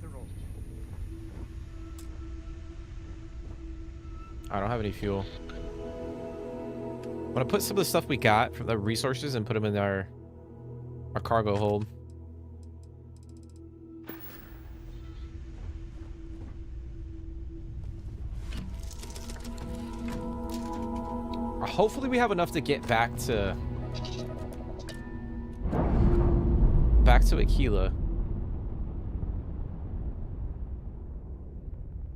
I don't have any fuel. I'm gonna put some of the stuff we got from the resources and put them in our cargo hold. Hopefully we have enough to get back to Aquila.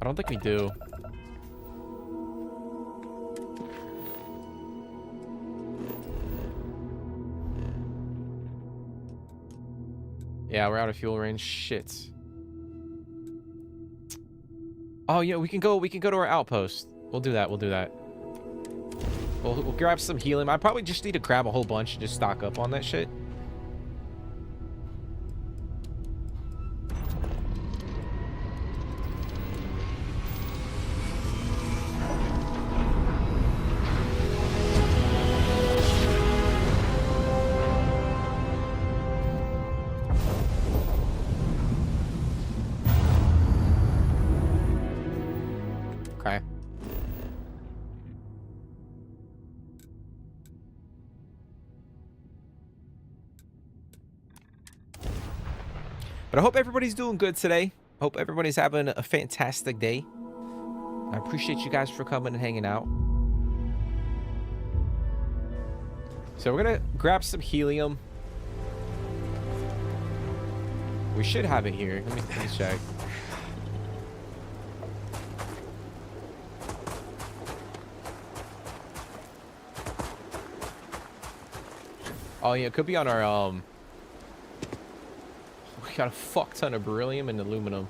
I don't think we do. Yeah, we're out of fuel range. Shit. Oh, yeah, we can go to our outpost. We'll do that. We'll grab some helium. I probably just need to grab a whole bunch and just stock up on that shit. Okay. But I hope everybody's doing good today. Hope everybody's having a fantastic day. I appreciate you guys for coming and hanging out. So we're gonna grab some helium. We should have it here. Let me check. Oh yeah, it could be on our we got a fuck ton of beryllium and aluminum.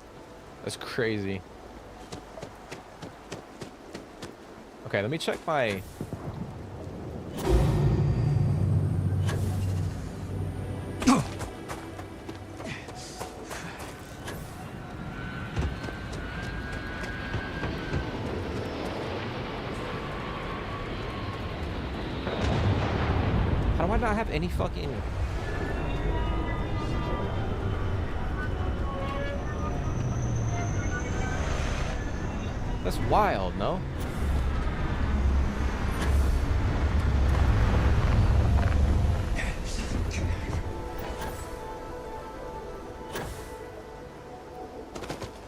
That's crazy. Okay, let me check my How do I not have any fucking... That's wild, no?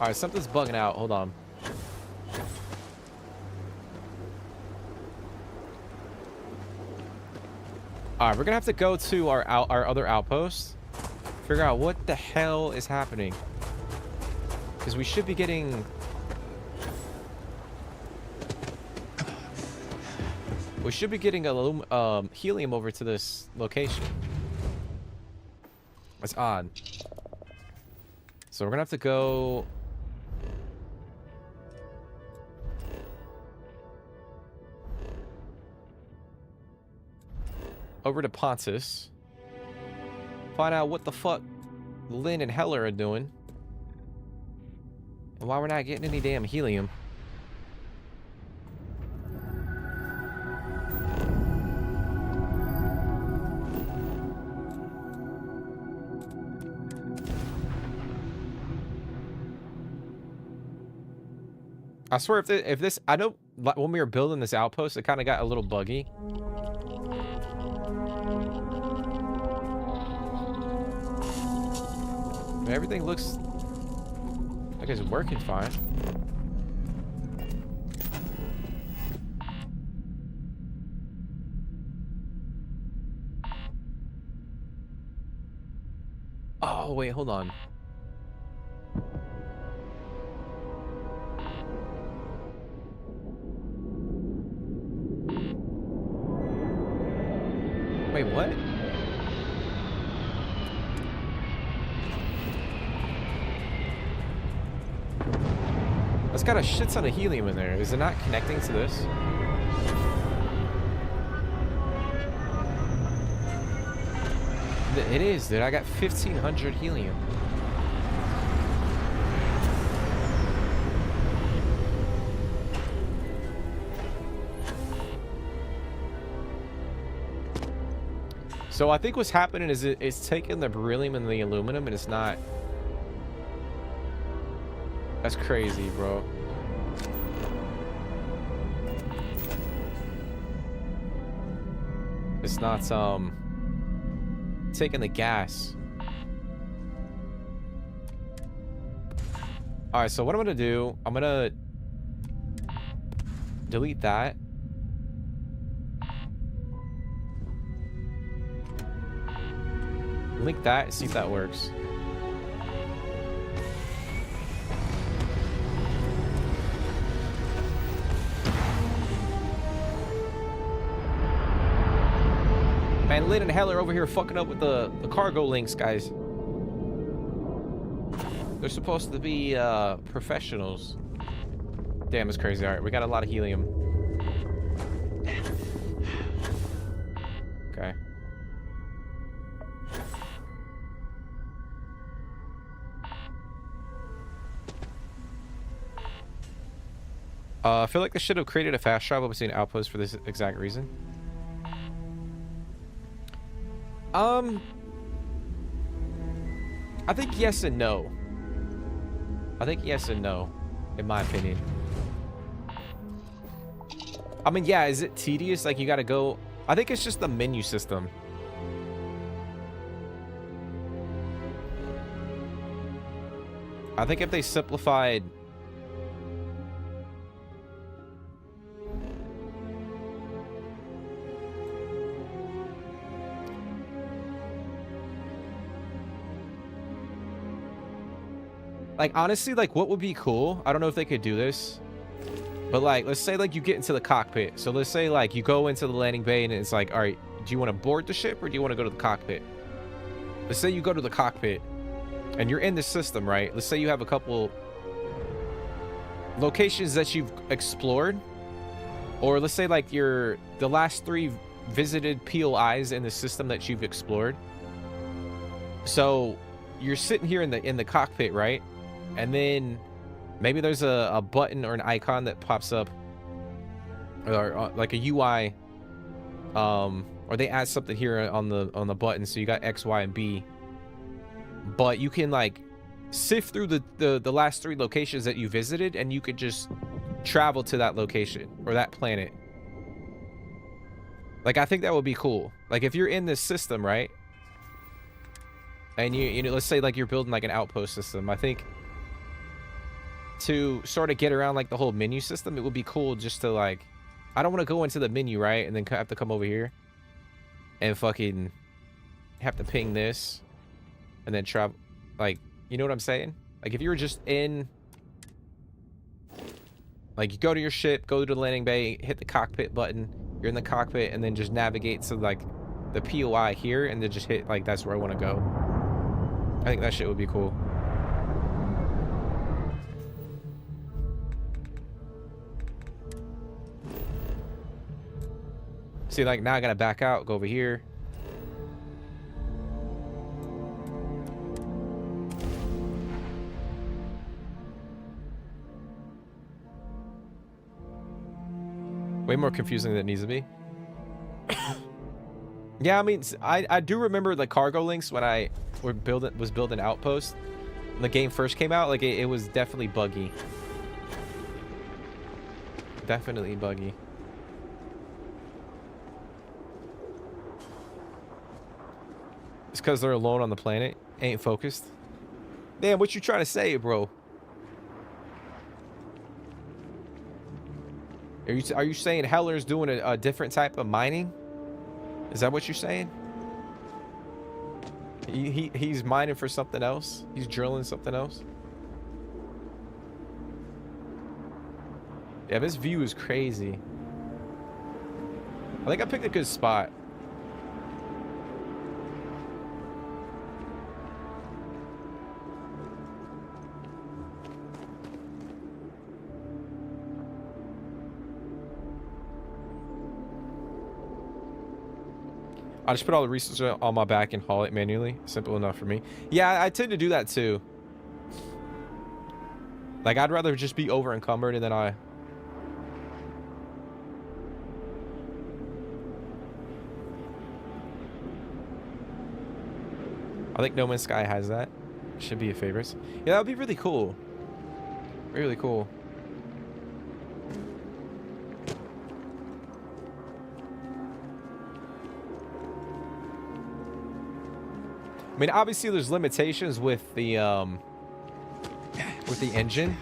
Alright, something's bugging out. Hold on. Alright, we're gonna have to go to our other outpost. Figure out what the hell is happening. Because we should be getting... We should be getting helium over to this location. That's odd. So we're gonna have to go... over to Pontus. Find out what the fuck Lynn and Heller are doing. And why we're not getting any damn helium. I swear if this, I know when we were building this outpost, it kind of got a little buggy. Everything looks like it's working fine. Oh, wait, hold on. Wait, what? It's got a shit ton of helium in there. Is it not connecting to this? It is, dude. I got 1,500 helium. So I think what's happening is it's taking the beryllium and the aluminum, and it's not. That's crazy, bro. It's not taking the gas. All right, so what I'm gonna do, I'm gonna delete that. Link that and see if that works. Man, Lynn and Heller over here fucking up with the cargo links, guys. They're supposed to be professionals. Damn, it's crazy. All right, we got a lot of helium. Okay. I feel like they should have created a fast travel between outposts for this exact reason. I think yes and no. I think yes and no, in my opinion. I mean, yeah, is it tedious? Like, you gotta go... I think it's just the menu system. I think if they simplified... Like, honestly, like, what would be cool? I don't know if they could do this. But, like, let's say, like, you get into the cockpit. So, let's say, like, you go into the landing bay and it's like, all right, do you want to board the ship or do you want to go to the cockpit? Let's say you go to the cockpit and you're in the system, right? Let's say you have a couple locations that you've explored. Or let's say, like, the last 3 visited POIs in the system that you've explored. So, you're sitting here in the cockpit, right? And then maybe there's a button or an icon that pops up, or like a UI, or they add something here on the button. So you got X, Y, and B. But you can like sift through the last 3 locations that you visited, and you could just travel to that location or that planet. Like, I think that would be cool. Like, if you're in this system, right? And you know, let's say like you're building like an outpost system. I think to sort of get around like the whole menu system, it would be cool just to like, I don't want to go into the menu, right? And then have to come over here and fucking have to ping this and then travel. Like, you know what I'm saying? Like, if you were just in, like, you go to your ship, go to the landing bay, hit the cockpit button, you're in the cockpit, and then just navigate to like the POI here and then just hit like, that's where I want to go. I think that shit would be cool. See, like, now I gotta back out, go over here. Way more confusing than it needs to be. Yeah, I mean, I do remember the cargo links when I was building Outpost. When the game first came out, like, it was definitely buggy. Definitely buggy. It's because they're alone on the planet, ain't focused. Damn, what you trying to say, bro? Are you saying Heller's doing a different type of mining? Is that what you're saying? He's mining for something else? He's drilling something else? Yeah, this view is crazy. I think I picked a good spot. I just put all the resources on my back and haul it manually. Simple enough for me. Yeah, I tend to do that too. Like, I'd rather just be over encumbered and then I think No Man's Sky has that. Should be a favorites. Yeah, that would be really cool. Really cool. I mean, obviously there's limitations with the engine.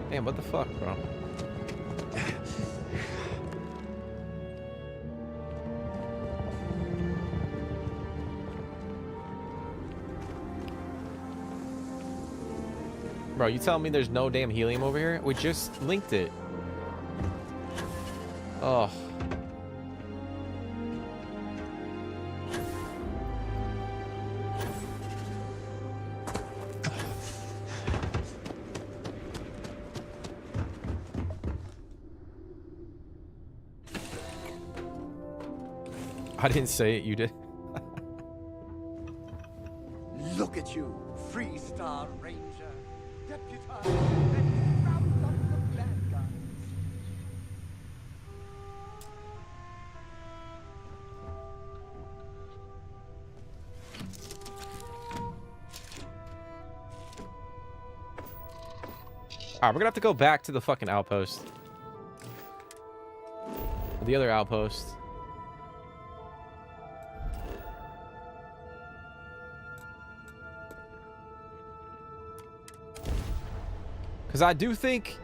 Damn, what the fuck, bro? Bro, you telling me there's no damn helium over here? We just linked it. Oh. I didn't say it, you did.
Look at you, Freestar Ranger, deputized and round up the bad guys.
Alright, we're gonna have to go back to the fucking outpost. The other outpost. Because I do think...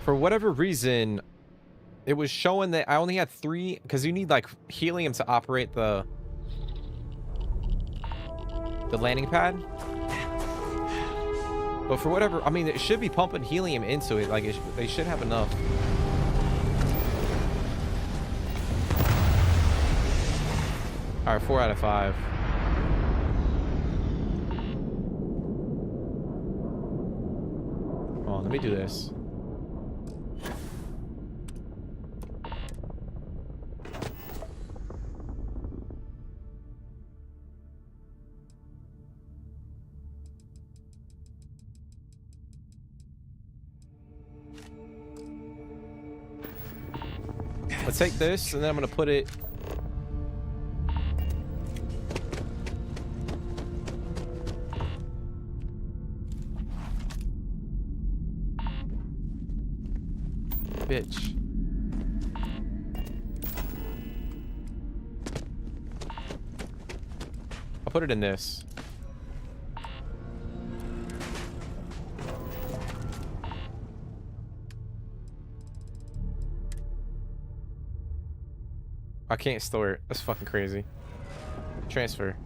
for whatever reason, it was showing that I only had 3... because you need, like, helium to operate the landing pad. But for whatever... I mean, it should be pumping helium into it. Like, they should have enough. All right, 4 out of 5. Hold on, let me do this. Let's take this, and then I'm gonna put it... bitch. I'll put it in this. I can't store it. That's fucking crazy. Transfer.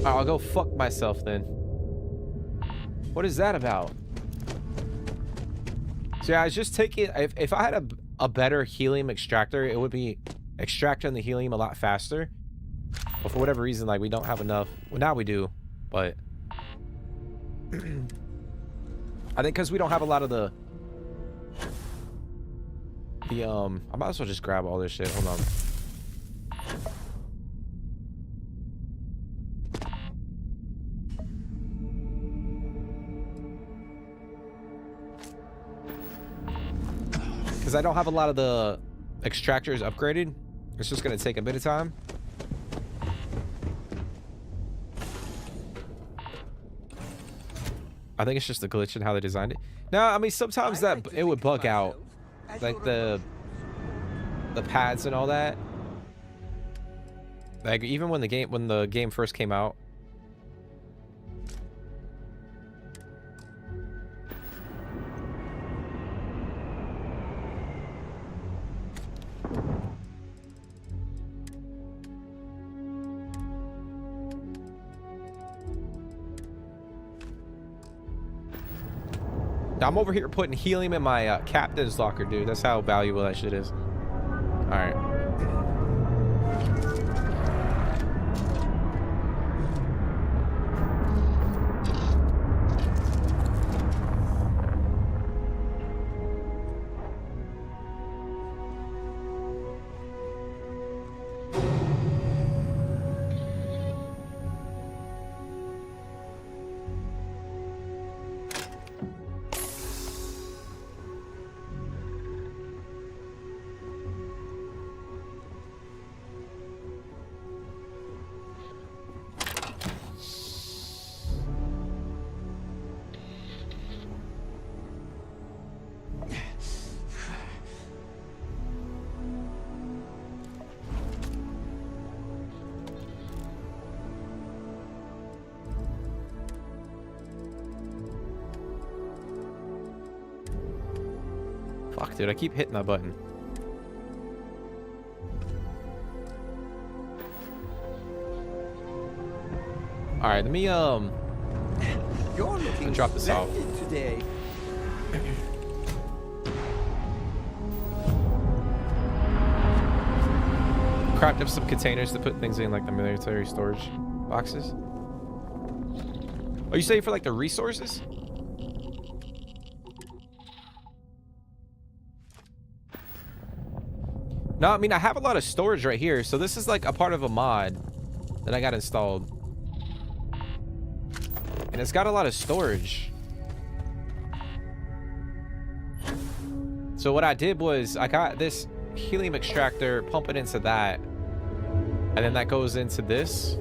I'll go fuck myself then. What is that about? So yeah, I was just taking... if I had a better helium extractor, it would be extracting the helium a lot faster. But for whatever reason, like, we don't have enough. Well, now we do, but... I think because we don't have a lot of the... I might as well just grab all this shit. Hold on. Because I don't have a lot of the extractors upgraded. It's just going to take a bit of time. I think it's just a glitch in how they designed it. No, I mean, sometimes that it would bug out. Like the pads and all that. Like even when the game first came out. I'm over here putting helium in my captain's locker, dude. That's how valuable that shit is. All right. Fuck, dude, I keep hitting that button. All right, let me
You're looking
drop this off.
today.
Craft up some containers to put things in, like the military storage boxes. Are you saying for like the resources? No, I mean, I have a lot of storage right here. So this is like a part of a mod that I got installed. And it's got a lot of storage. So what I did was I got this helium extractor, pump it into that. And then that goes into this.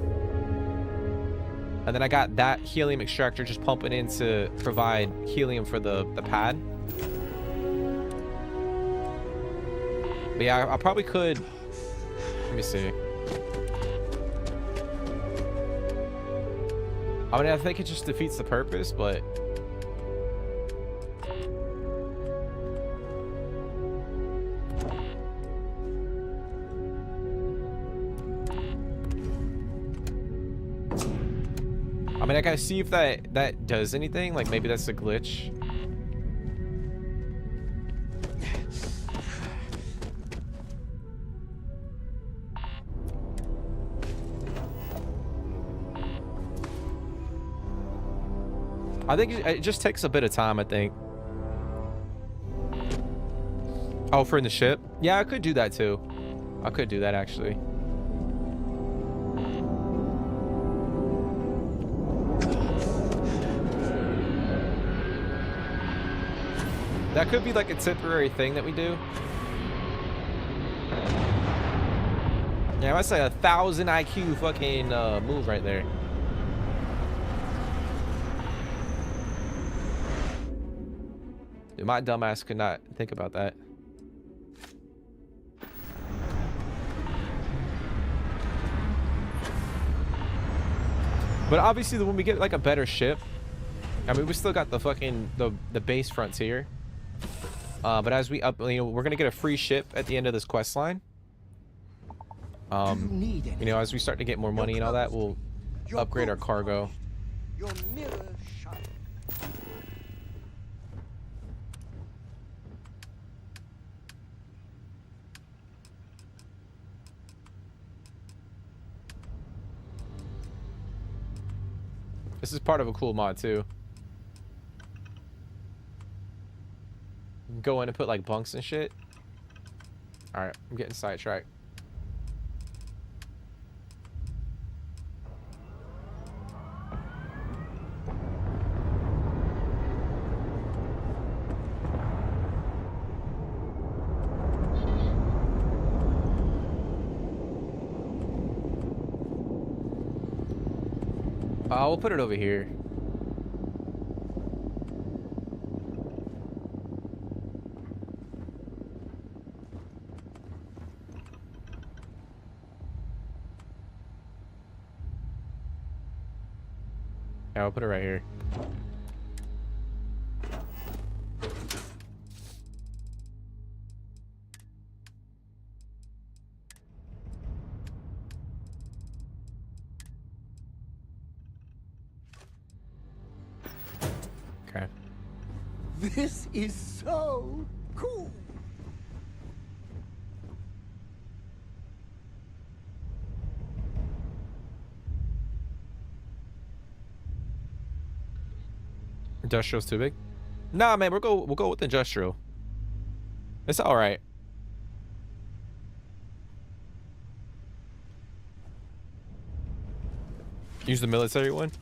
And then I got that helium extractor just pumping in to provide helium for the pad. But yeah, I probably could. Let me see. I mean, I think it just defeats the purpose, but I mean, I gotta see if that does anything. Like maybe that's a glitch. I think it just takes a bit of time, I think. Oh, for in the ship? Yeah, I could do that too. I could do that actually. That could be like a temporary thing that we do. Yeah, that's like 1,000 IQ fucking move right there. Dude, my dumbass could not think about that. But obviously, when we get like a better ship, I mean, we still got the fucking the base frontier. But as we up, you know, we're gonna get a free ship at the end of this quest line. You know, as we start to get more money and all that, we'll upgrade our cargo.
Your mirror shine.
This is part of a cool mod too. You can go in and put like bunks and shit. All right, I'm getting sidetracked. We'll put it over here. Yeah, I'll put it right here. Okay.
This is so cool.
Industrial's too big. Nah, man, we'll go with industrial. It's all right. Use the military one.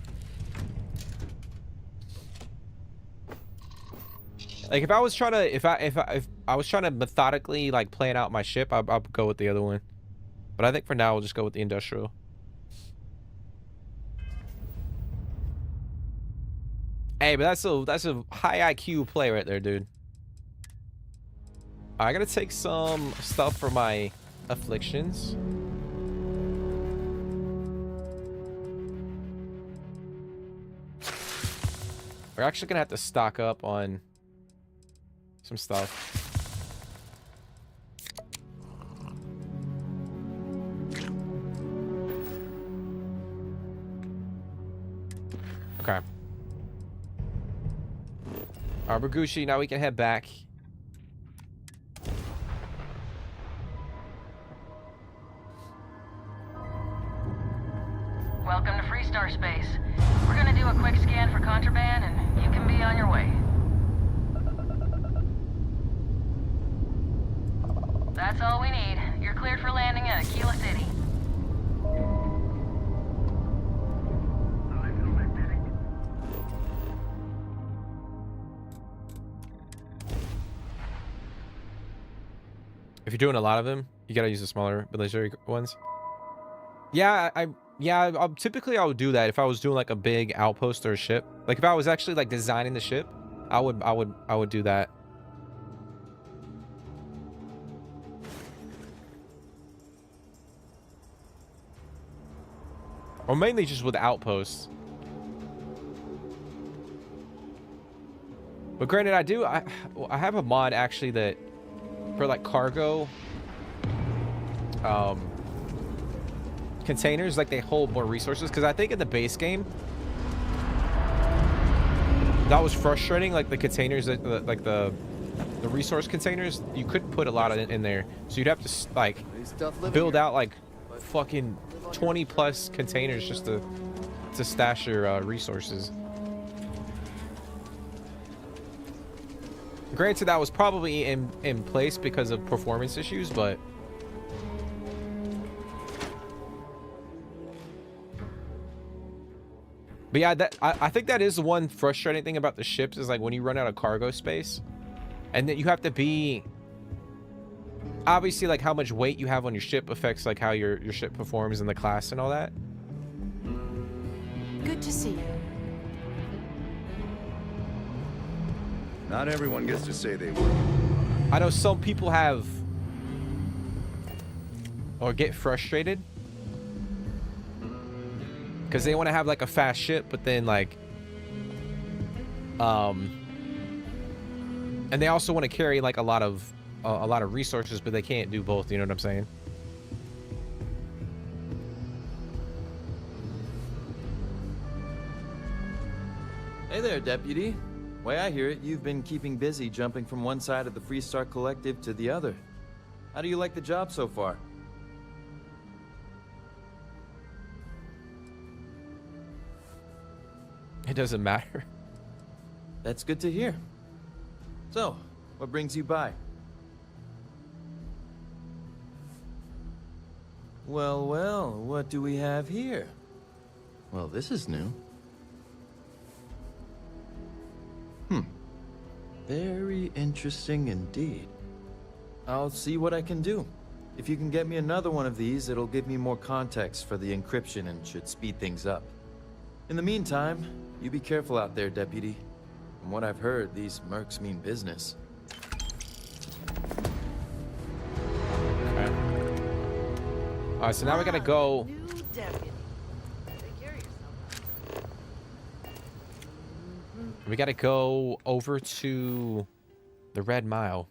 Like if I was trying to, if I was trying to methodically like plan out my ship, I'll go with the other one. But I think for now we'll just go with the industrial. Hey, but that's a high IQ play right there, dude. I gotta take some stuff for my afflictions. We're actually gonna have to stock up on some stuff. Okay. Arbagushi, now we can head back.
Welcome to Freestar Space. We're gonna do a quick scan for contraband, and you can be on your way. That's all we need. You're cleared for landing at Aquila City.
If you're doing a lot of them, you gotta use the smaller military ones. Yeah, typically I would do that if I was doing like a big outpost or a ship. Like if I was actually like designing the ship, I would do that. Or mainly just with outposts. But granted, I have a mod actually that for like cargo containers, like they hold more resources, because I think in the base game that was frustrating. Like the containers, like the resource containers, you couldn't put a lot of it in there, so you'd have to like build out like fucking 20 plus containers just to stash your resources. Granted, that was probably in place because of performance issues, but yeah, I think that is the one frustrating thing about the ships, is like when you run out of cargo space, and that you have to be obviously like how much weight you have on your ship affects like how your ship performs in the class and all that.
Good to see you.
Not everyone gets to say they were.
I know some people have or get frustrated because they want to have like a fast ship, but then like and they also want to carry like a lot of resources, but they can't do both, you know what I'm saying?
Hey there, Deputy. Way I hear it, you've been keeping busy jumping from one side of the Freestar Collective to the other. How do you like the job so far?
It doesn't matter.
That's good to hear. So, what brings you by? Well, what do we have here? Well, this is new. Very interesting indeed. I'll see what I can do. If you can get me another one of these, it'll give me more context for the encryption and should speed things up. In the meantime, you be careful out there, Deputy. From what I've heard, these mercs mean business.
Okay. Alright, so now we gotta go.
New deputy. Take care of yourself.
We gotta go over to the Red Mile.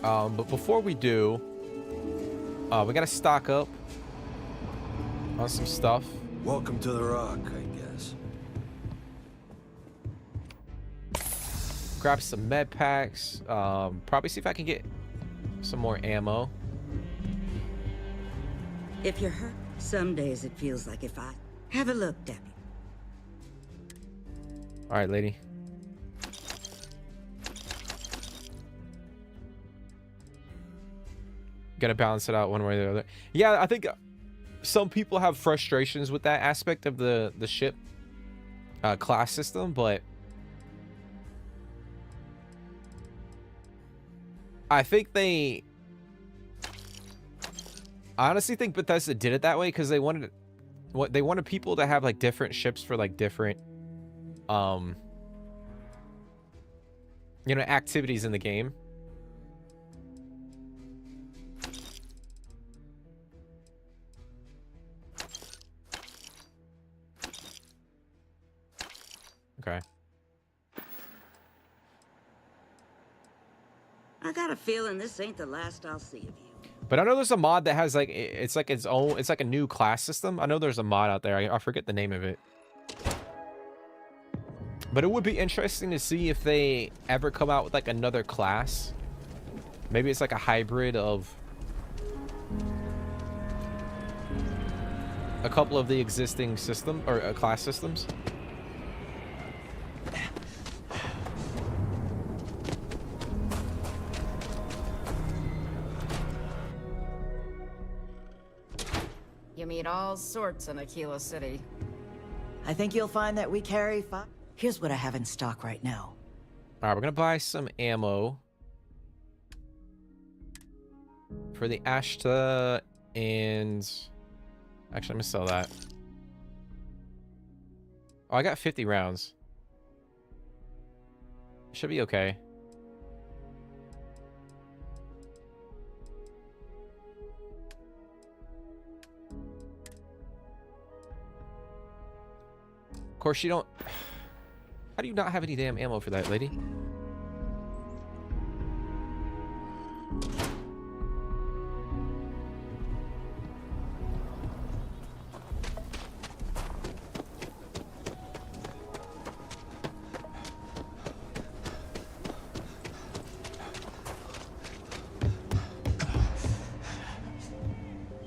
But before we do, we gotta stock up on some stuff.
Welcome to the Rock, I guess.
Grab some med packs. Probably see if I can get some more ammo.
If you're hurt, some days it feels like if I... Have a look, Debbie.
All right, lady. Gotta balance it out one way or the other. Yeah, I think some people have frustrations with that aspect of the ship class system, but I honestly think Bethesda did it that way because they wanted people to have like different ships for like different activities in the game. Okay.
I got a feeling this ain't the last I'll see of you.
But I know there's a mod that has like it's like its own, it's like a new class system. I know there's a mod out there. I forget the name of it. But it would be interesting to see if they ever come out with like another class. Maybe it's like a hybrid of a couple of the existing system or class systems.
You meet all sorts in Aquila City.
I think you'll find that we carry five. Here's what I have in stock right now.
All right, we're gonna buy some ammo for the Ashta, and actually, I'm gonna sell that. Oh, I got 50 rounds. Should be okay. Of course, you don't... How do you not have any damn ammo for that, lady?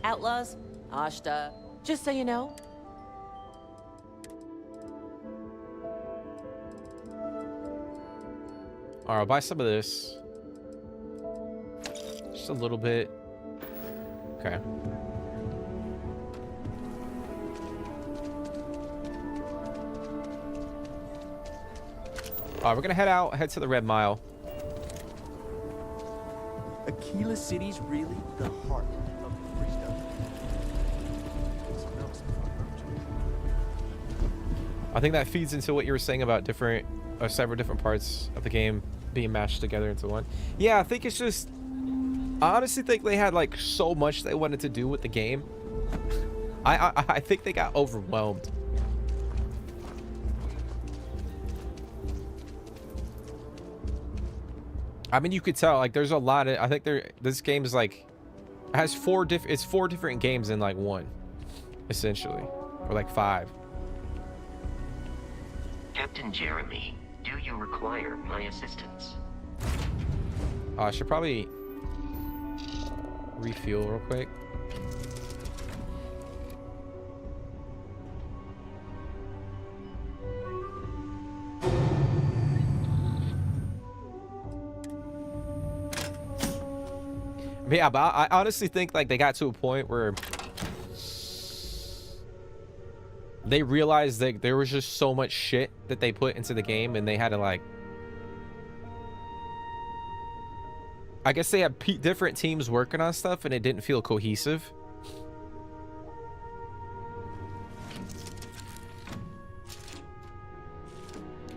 Outlaws, Ashta, just so you know.
Alright, I'll buy some of this. Just a little bit. Okay. Alright, we're gonna head to the Red Mile.
Aquila City's really the heart of the Free Star.
I think that feeds into what you were saying about several different parts of the game being mashed together into one. Yeah, I think it's just... I honestly think they had like so much they wanted to do with the game. I think they got overwhelmed. I mean, you could tell like there's a lot of... I think this game is like... It has it's four different games in like one, essentially, or like 5.
Captain Jeremy, do you require my assistance?
I should probably refuel real quick. Yeah, but I honestly think like they got to a point where they realized that there was just so much shit that they put into the game, and they had to like... I guess they had different teams working on stuff, and it didn't feel cohesive.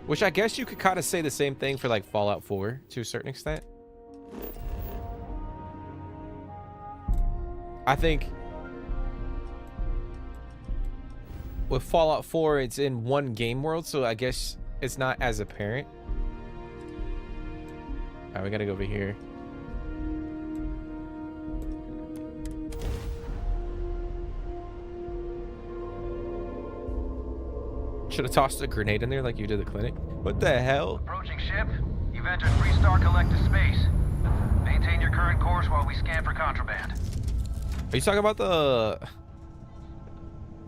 Which I guess you could kind of say the same thing for like Fallout 4 to a certain extent. I think with Fallout 4, it's in one game world, so I guess it's not as apparent. All right, we gotta go over here. Should have tossed a grenade in there like you did at the clinic. What the hell?
Approaching ship. You've entered Freestar Collective space. Maintain your current course while we scan for contraband.
Are you talking about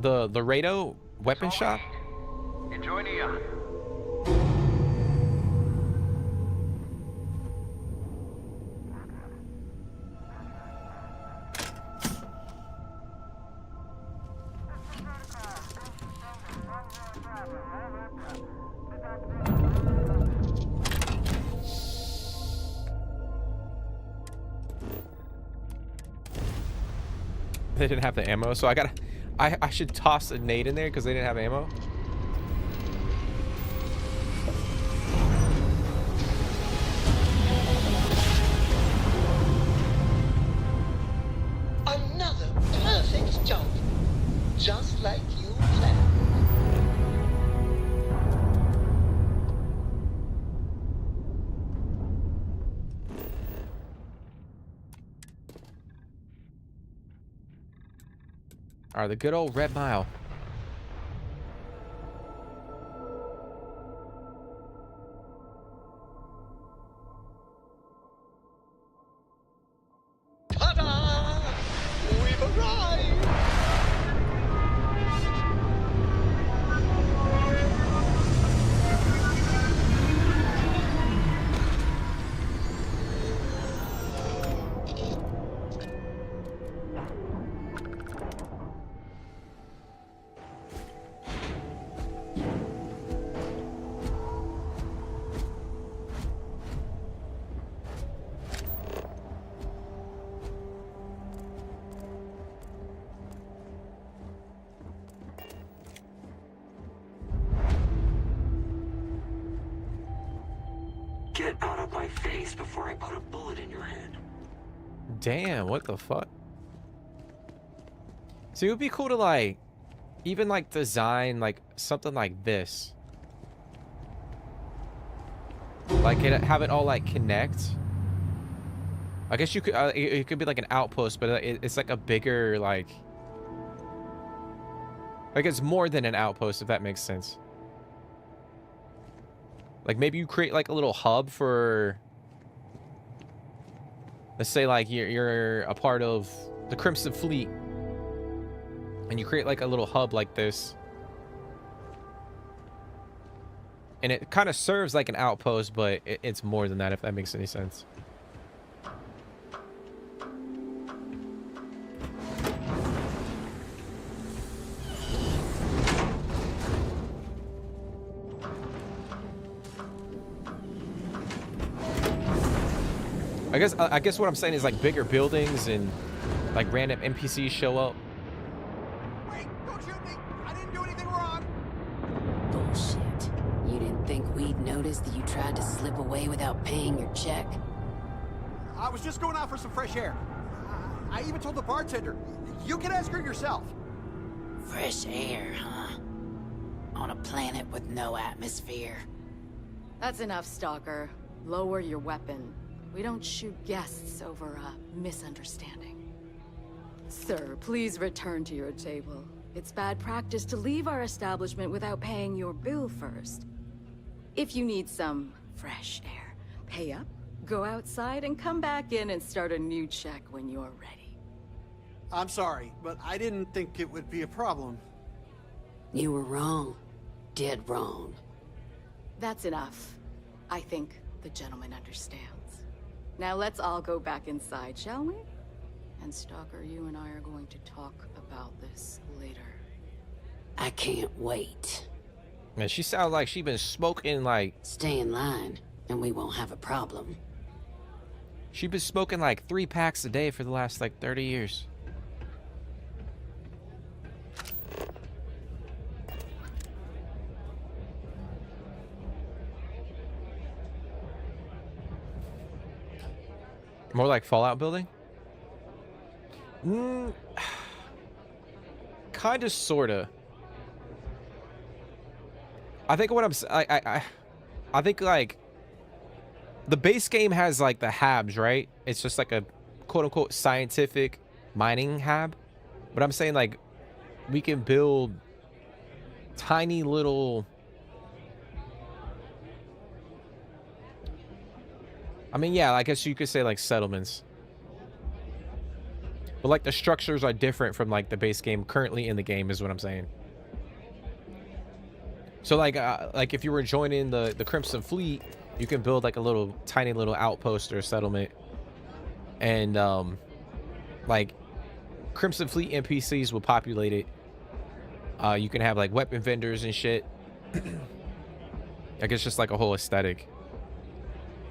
the Laredo weapon shop?
Enjoy Neon.
They didn't have the ammo, so I should toss a nade in there because they didn't have ammo.
Another perfect jump, just like you planned.
All right, the good old Red Mile.
Ta-da! We've arrived!
Get out of my face before I put a bullet in your head.
Damn, what the fuck? So it would be cool to like, even like design like something like this. Like have it all like connect. I guess you could, it could be like an outpost, but it's like a bigger like it's more than an outpost, if that makes sense. Like maybe you create like a little hub for, let's say like you're a part of the Crimson Fleet, and you create like a little hub like this, and it kind of serves like an outpost, but it's more than that, if that makes any sense. I guess what I'm saying is like bigger buildings and like random NPCs show up.
Wait, don't shoot me! I didn't do anything wrong!
Bullshit. You didn't think we'd notice that you tried to slip away without paying your check?
I was just going out for some fresh air. I even told the bartender. You can ask her yourself.
Fresh air, huh? On a planet with no atmosphere.
That's enough, Stalker. Lower your weapon. We don't shoot guests over a misunderstanding. Sir, please return to your table. It's bad practice to leave our establishment without paying your bill first. If you need some fresh air, pay up, go outside, and come back in and start a new check when you're ready.
I'm sorry, but I didn't think it would be a problem.
You were wrong. Dead wrong.
That's enough. I think the gentleman understands. Now let's all go back inside, shall we? And Stalker, you and I are going to talk about this later.
I can't wait.
Man, she sounds like she been smoking like...
Stay in line, and we won't have a problem.
She been smoking like 3 packs a day for the last like 30 years. More like Fallout building? Kind of, sorta. I think what I think like the base game has like the habs, right? It's just like a quote unquote scientific mining hab. But I'm saying like we can build tiny little... I mean, yeah, I guess you could say like settlements. But like the structures are different from like the base game currently in the game is what I'm saying. So like if you were joining the Crimson Fleet, you can build like a little tiny little outpost or settlement. And like Crimson Fleet NPCs will populate it. You can have like weapon vendors and shit. Like it's just like a whole aesthetic.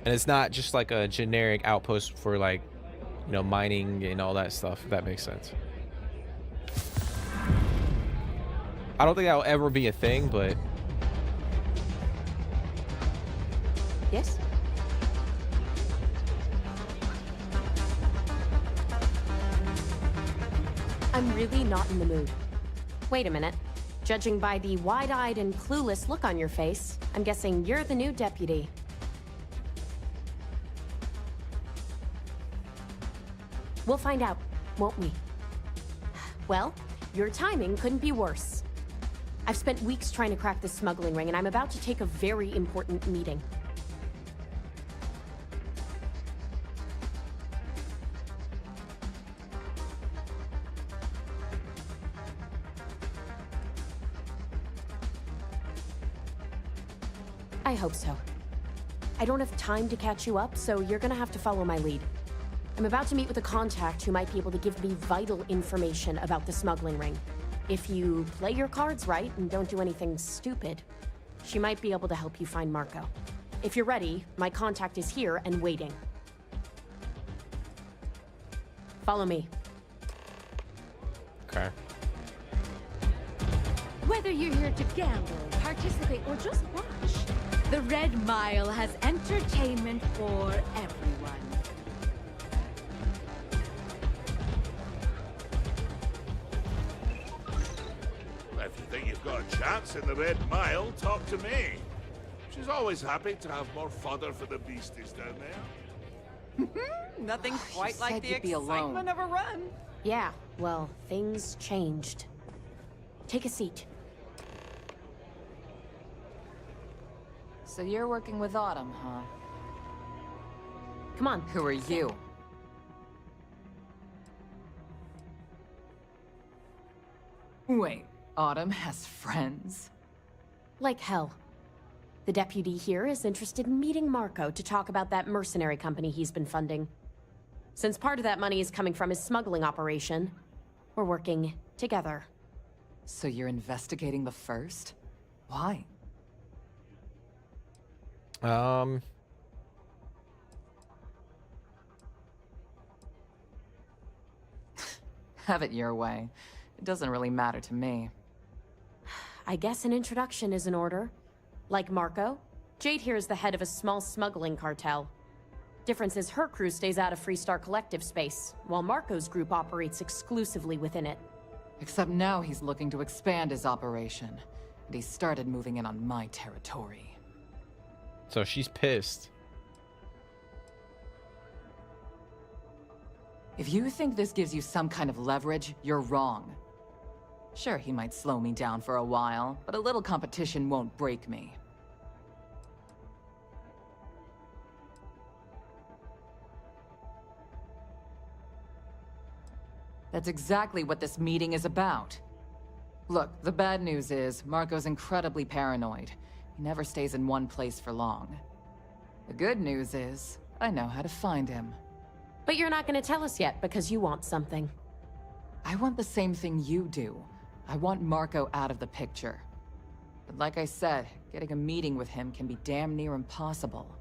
And it's not just like a generic outpost for like, you know, mining and all that stuff, if that makes sense. I don't think that'll ever be a thing, but...
Yes? I'm really not in the mood. Wait a minute. Judging by the wide-eyed and clueless look on your face, I'm guessing you're the new deputy. We'll find out, won't we? Well, your timing couldn't be worse. I've spent weeks trying to crack this smuggling ring, and I'm about to take a very important meeting. I hope so. I don't have time to catch you up, so you're gonna have to follow my lead. I'm about to meet with a contact who might be able to give me vital information about the smuggling ring. If you play your cards right and don't do anything stupid, she might be able to help you find Marco. If you're ready, my contact is here and waiting. Follow me.
Okay.
Whether you're here to gamble, participate, or just watch, the Red Mile has entertainment for everyone.
If you think you've got a chance in the Red Mile, talk to me. She's always happy to have more fodder for the beasties down there.
Nothing quite like the excitement of a run.
Yeah, well, things changed. Take a seat.
So you're working with Autumn, huh?
Come on.
Who are you? Wait, Autumn has friends?
Like hell. The deputy here is interested in meeting Marco to talk about that mercenary company he's been funding. Since part of that money is coming from his smuggling operation, we're working together.
So you're investigating the first? Why? Have it your way. It doesn't really matter to me.
I guess an introduction is in order. Like Marco, Jade here is the head of a small smuggling cartel. Difference is her crew stays out of Freestar Collective space, while Marco's group operates exclusively within it.
Except now he's looking to expand his operation, and he started moving in on my territory.
So she's pissed.
If you think this gives you some kind of leverage, you're wrong. Sure, he might slow me down for a while, but a little competition won't break me. That's exactly what this meeting is about. Look, the bad news is, Marco's incredibly paranoid. He never stays in one place for long. The good news is, I know how to find him.
But you're not going to tell us yet because you want something.
I want the same thing you do. I want Marco out of the picture. But like I said, getting a meeting with him can be damn near impossible.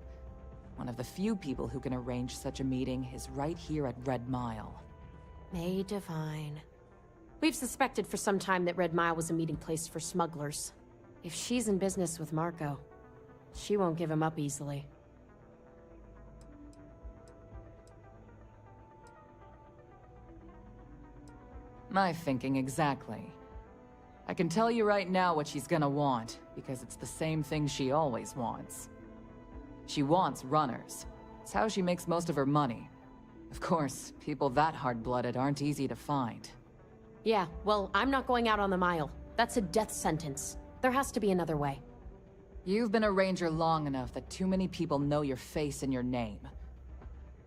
One of the few people who can arrange such a meeting is right here at Red Mile.
May divine. We've suspected for some time that Red Mile was a meeting place for smugglers. If she's in business with Marco, she won't give him up easily.
My thinking exactly. I can tell you right now what she's gonna want, because it's the same thing she always wants. She wants runners. It's how she makes most of her money. Of course, people that hard-blooded aren't easy to find.
Yeah, well, I'm not going out on the mile. That's a death sentence.
There has to be another way.
You've been a ranger long enough that too many people know your face and your name.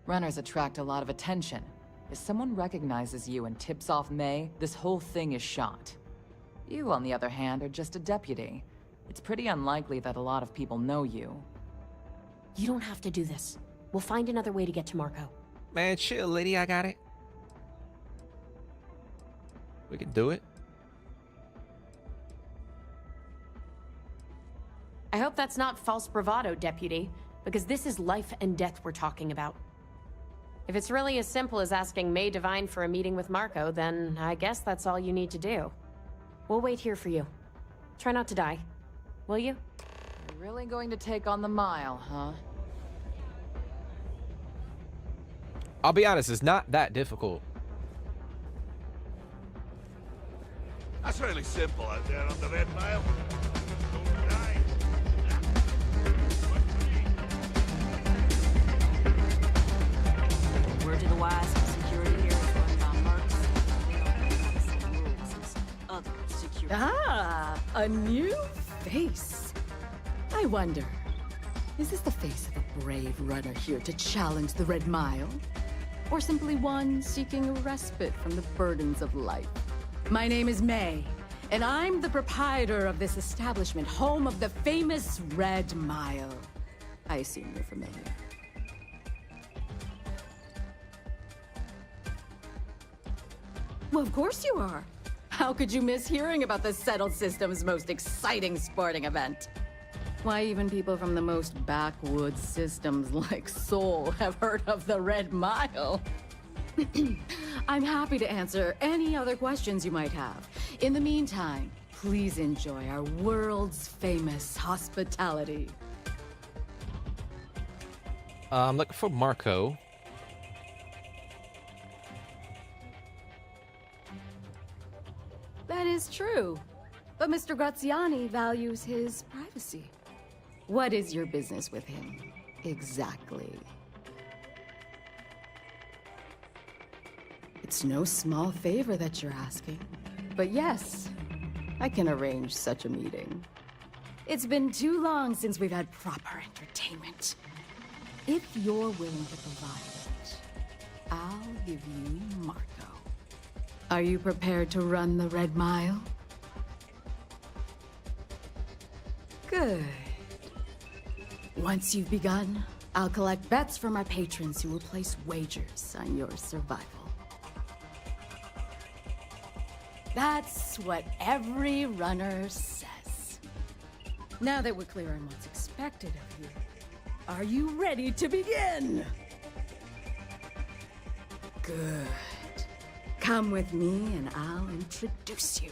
Runners attract a lot of attention. If someone recognizes you and tips off May, this whole thing is shot. You, on the other hand, are just a deputy. It's pretty unlikely that a lot of people know you.
You don't have to do this. We'll find another way to get to Marco.
Man, chill, lady. I got it. We can do it.
I hope that's not false bravado, Deputy, because this is life and death we're talking about. If it's really as simple as asking May Divine for a meeting with Marco, then I guess that's all you need to do. We'll wait here for you. Try not to die. Will you?
You're really going to take on the mile, huh?
I'll be honest, it's not that difficult.
That's really simple out there on the Red Mile. Don't die.
Word to the wise, security here is run by mercs. We don't have the same rules as other security.
Ah, a new face. I wonder, is this the face of a brave runner here to challenge the Red Mile? Or simply one seeking a respite from the burdens of life? My name is May, and I'm the proprietor of this establishment, home of the famous Red Mile. I assume you're familiar. Well, of course you are. How could you miss hearing about the Settled System's most exciting sporting event? Why, even people from the most backwoods systems like Sol have heard of the Red Mile. I'm happy to answer any other questions you might have. In the meantime, please enjoy our world's famous hospitality.
I'm looking for Marco.
That is true. But Mr. Graziani values his privacy. What is your business with him, exactly? It's no small favor that you're asking. But yes, I can arrange such a meeting. It's been too long since we've had proper entertainment. If you're willing to provide it, I'll give you Marco. Are you prepared to run the Red Mile? Good. Once you've begun, I'll collect bets from our patrons who will place wagers on your survival. That's what every runner says. Now that we're clear on what's expected of you, are you ready to begin? Good. Come with me and I'll introduce you.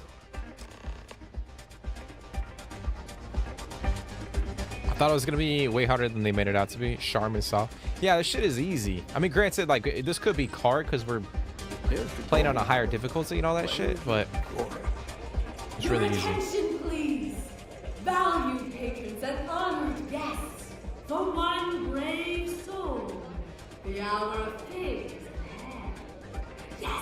I thought it was gonna be way harder than they made it out to be. Charm and soft. Yeah, this shit is easy. I mean, granted, like this could be hard because we're playing on a higher difficulty and all that shit, but it's really easy.
Your attention, please, valued patrons and honored guests. For one brave soul, the hour of fate is at hand. Yes,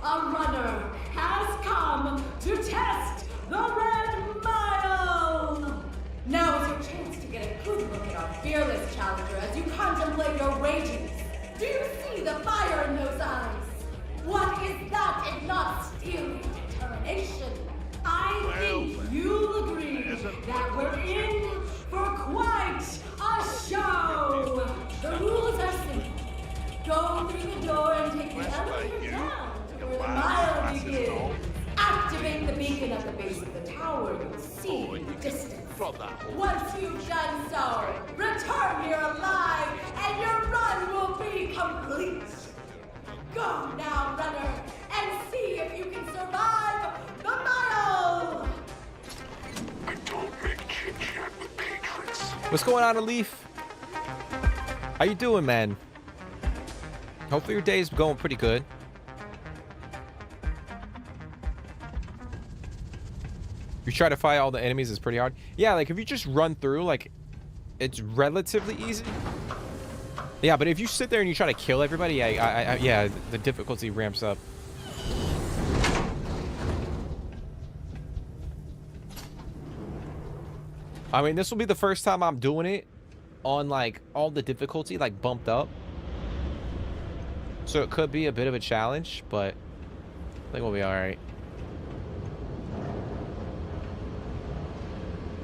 a runner has come to test the Red Mile. Now is your chance to get a good look at our fearless challenger as you contemplate your wages. Do you see the fire in those eyes? What is that if not steely determination? I think you'll agree that we're in for quite a show. The rules are simple. Go through the door and take the elevator down to where the mile begins. Activate the beacon at the base of the tower. You'll see in the distance. Once you've done so, return here alive, and your run will be complete. Go now, runner, and see if you can survive the mile!
I don't make chit-chat with patrons.
What's going on, Alif? How you doing, man? Hopefully your day's going pretty good. You try to fight all the enemies is pretty hard. Yeah, like if you just run through, like it's relatively easy. Yeah, but if you sit there and you try to kill everybody, yeah, the difficulty ramps up. I mean, this will be the first time I'm doing it on like all the difficulty like bumped up. So it could be a bit of a challenge, but I think we'll be all right.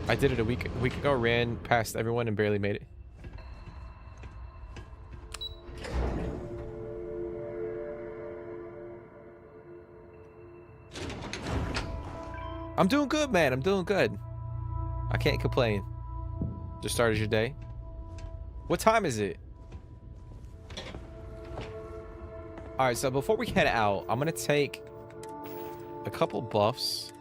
I did it a week ago, ran past everyone and barely made it. I'm doing good, man. I'm doing good. I can't complain. Just started your day. What time is it? All right, so before we head out, I'm gonna take a couple buffs.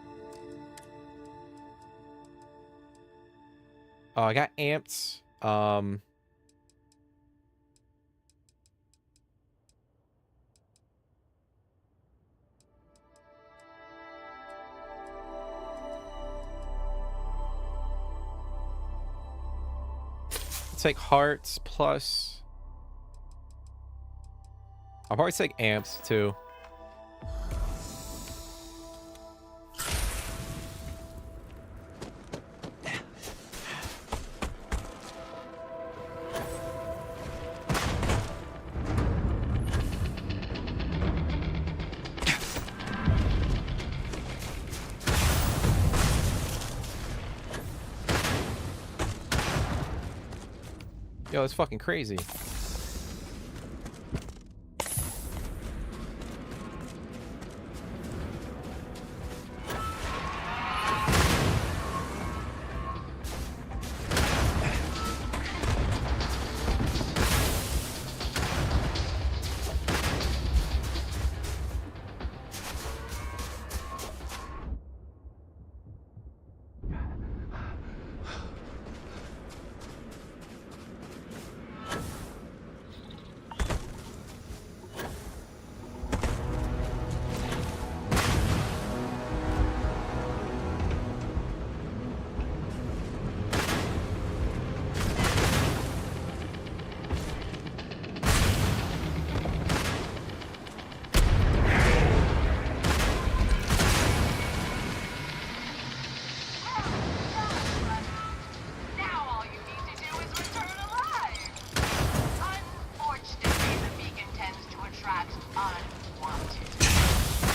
Oh, I got amped. Take hearts plus. I'll probably take amps too. Yo, it's fucking crazy.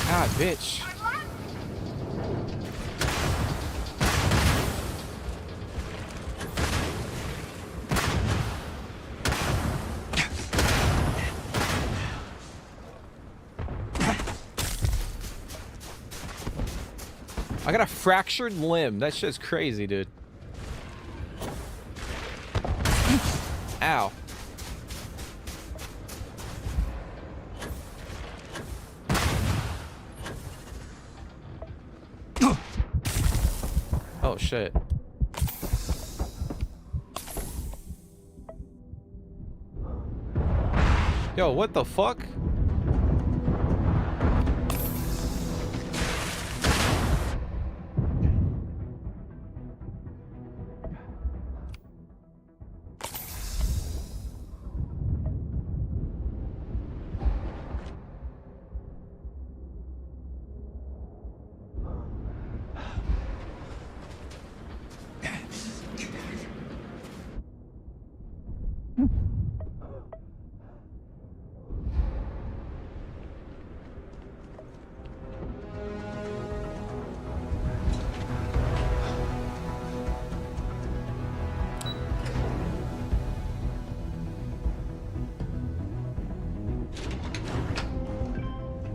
God, bitch. I got a fractured limb. That shit's crazy, dude. Ow. Oh, shit. Yo, what the fuck?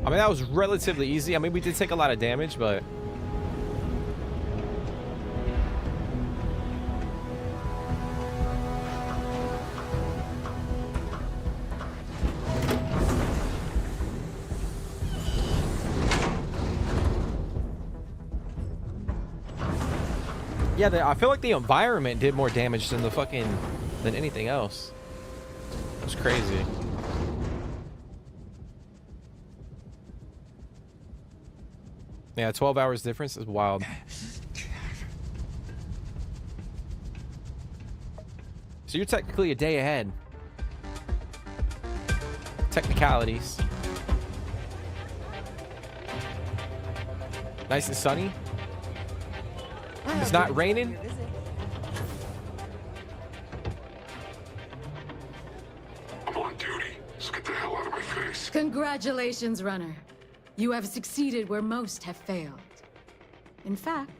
I mean, that was relatively easy. I mean, we did take a lot of damage, but... Yeah, I feel like the environment did more damage than than anything else. It was crazy. Yeah, 12 hours difference is wild. So you're technically a day ahead. Technicalities. Nice and sunny. It's not raining.
Congratulations, runner. You have succeeded where most have failed. In fact,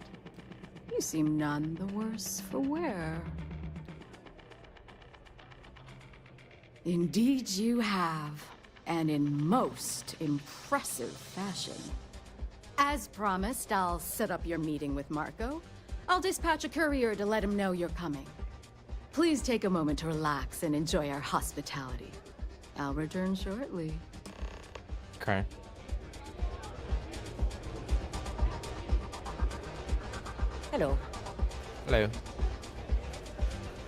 you seem none the worse for wear. Indeed you have, and in most impressive fashion. As promised, I'll set up your meeting with Marco. I'll dispatch a courier to let him know you're coming. Please take a moment to relax and enjoy our hospitality. I'll return shortly.
Okay.
Hello.
Hello.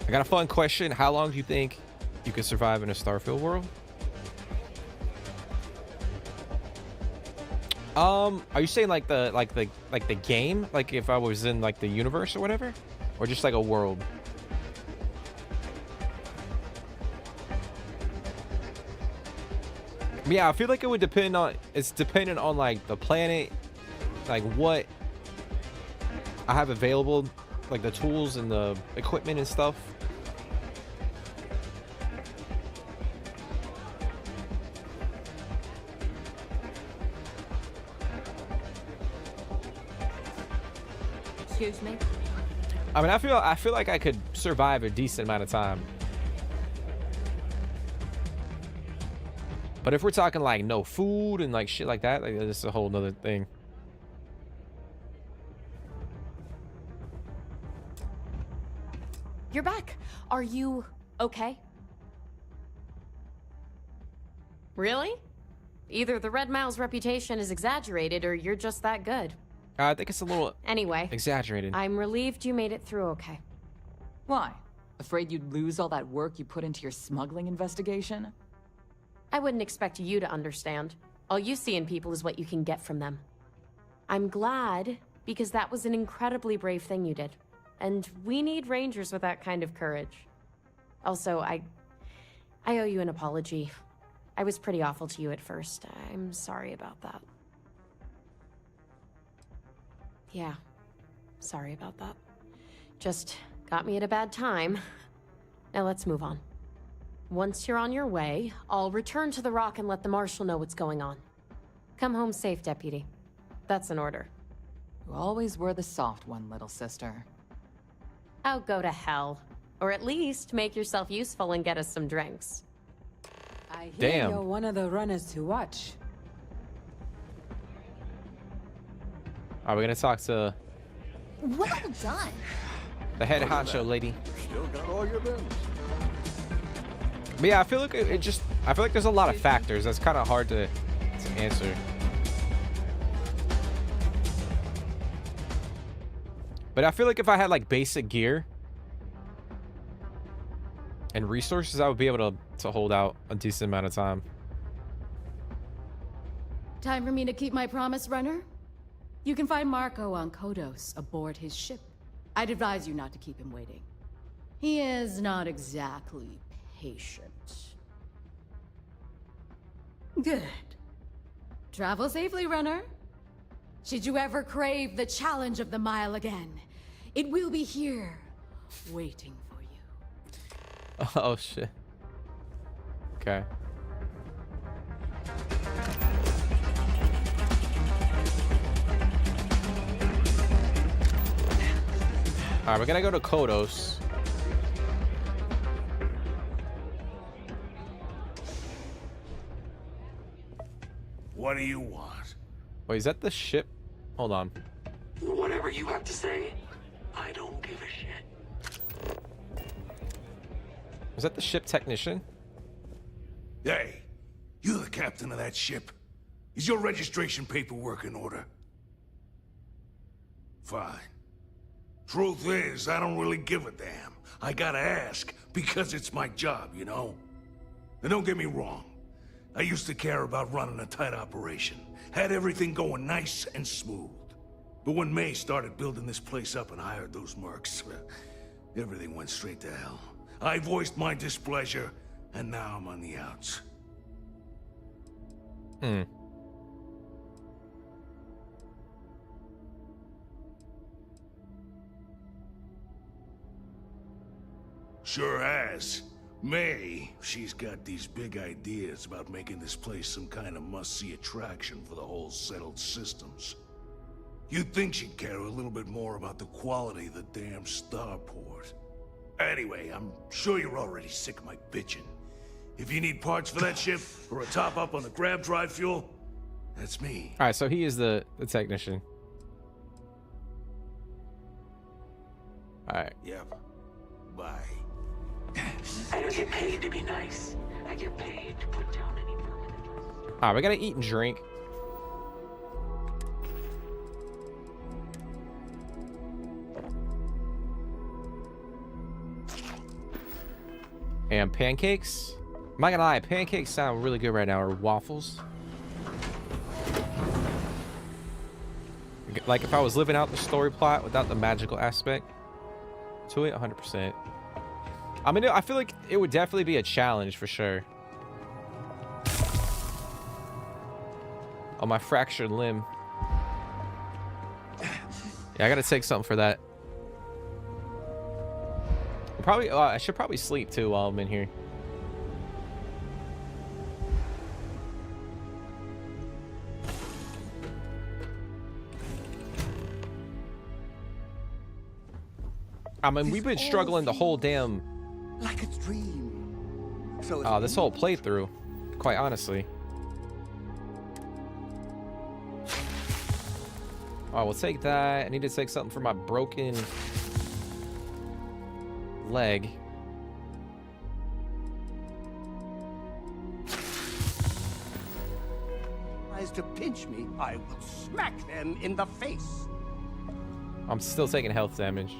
I got a fun question. How long do you think you could survive in a Starfield world? Are you saying like the game? Like if I was in like the universe or whatever? Or just like a world? Yeah, I feel like it would depend on, it's dependent on like the planet, like what I have available, like the tools and the equipment and stuff.
Excuse me?
I mean, I feel like I could survive a decent amount of time. But if we're talking like no food and like shit like that, like that's a whole nother thing.
You're back. Are you okay? Really? Either the Red Mile's reputation is exaggerated or you're just that good.
I think it's a little
Anyway,
exaggerated.
I'm relieved you made it through okay.
Why? Afraid you'd lose all that work you put into your smuggling investigation?
I wouldn't expect you to understand. All you see in people is what you can get from them. I'm glad, because that was an incredibly brave thing you did. And we need rangers with that kind of courage. Also, I owe you an apology. I was pretty awful to you at first. I'm sorry about that. Yeah, sorry about that. Just got me at a bad time. Now let's move on. Once you're on your way, I'll return to the Rock and let the Marshal know what's going on. Come home safe, Deputy. That's an order.
You always were the soft one, little sister.
Oh, go to hell. Or at least make yourself useful and get us some drinks.
I hear
Damn.
you're one of the runners to watch.
Are we gonna talk to
Well done.
the head honcho lady?
Still got all your business.
But yeah, I feel like I feel like there's a lot of factors that's kind of hard to answer. But I feel like if I had like basic gear and resources, I would be able to hold out a decent amount of time.
Time for me to keep my promise, runner? You can find Marco on Kodos aboard his ship. I'd advise you not to keep him waiting. He is not exactly patient. Good. Travel safely, runner. Should you ever crave the challenge of the mile again, it will be here, waiting for you.
Oh shit. Okay. All right, we're gonna go to Kodos.
What do you want?
Wait, is that the ship? Hold on.
Whatever you have to say, I don't give a shit.
Is that the ship technician?
Hey, you're the captain of that ship. Is your registration paperwork in order? Fine. Truth is, I don't really give a damn. I gotta ask, because it's my job, you know? And don't get me wrong. I used to care about running a tight operation. Had everything going nice and smooth. But when May started building this place up and hired those mercs, everything went straight to hell. I voiced my displeasure, and now I'm on the outs. Sure has. May, she's got these big ideas about making this place some kind of must-see attraction for the whole settled systems. You'd think she'd care a little bit more about the quality of the damn starport. Anyway, I'm sure you're already sick of my bitching. If you need parts for that ship, or a top-up on the grab drive fuel, that's me.
All right, so he is the technician. All right.
Yep. Bye.
I don't get paid to be nice. I get paid to put down any permanent.
All right, we gotta eat and drink. And pancakes. I'm not gonna lie, pancakes sound really good right now, or waffles. Like if I was living out the story plot without the magical aspect to it, 100%. I mean, I feel like it would definitely be a challenge for sure. Oh, my fractured limb. Yeah, I gotta take something for that. Probably, I should probably sleep too while I'm in here. I mean, we've been struggling the whole damn...
Like a dream. So
this whole playthrough, quite honestly. All right, we'll take that. I need to take something for my broken leg.
Tries to pinch me, I will smack them in the face.
I'm still taking health damage.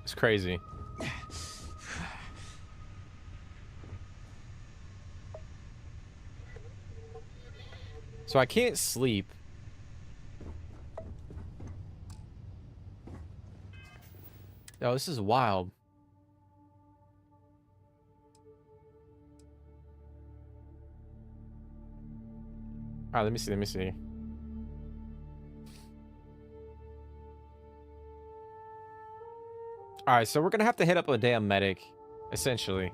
It's crazy. So I can't sleep. Oh, this is wild. All right, let me see. Let me see. All right, so we're gonna have to hit up a damn medic, essentially.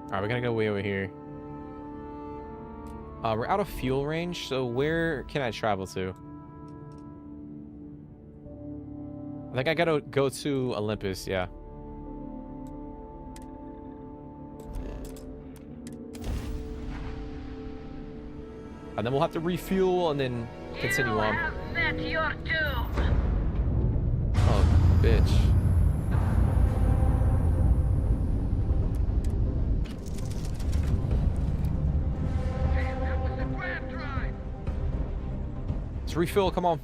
All right, we're gonna go way over here. We're out of fuel range, so where can I travel to? I think I gotta go to Olympus, yeah. And then we'll have to refuel and then continue on. Oh, bitch. Let's refill, come on.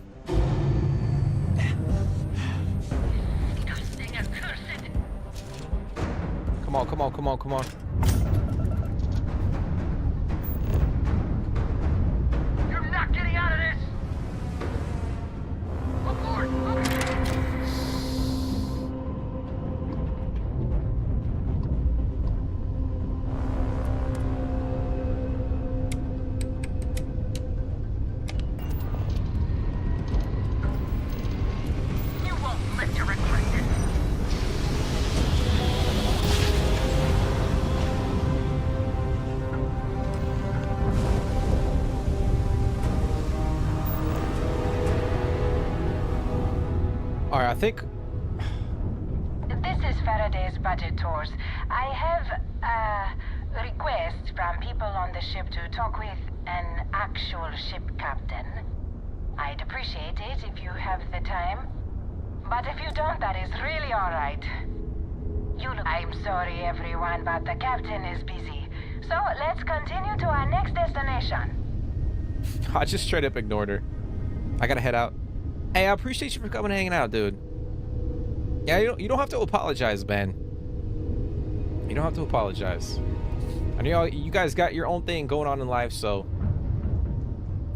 Come on, come on, come on, come on.
You're not getting out of this! Aboard! You won't lift your retreat.
All right, I think.
This is Faraday's budget tours. I have a request from people on the ship to talk with an actual ship captain. I'd appreciate it if you have the time. But if you don't, that is really all right. I'm sorry, everyone, but the captain is busy. So let's continue to our next destination.
I just straight up ignored her. I gotta head out. Hey, I appreciate you for coming and hanging out, dude. Yeah, you don't have to apologize, man. You don't have to apologize. I know you guys got your own thing going on in life, so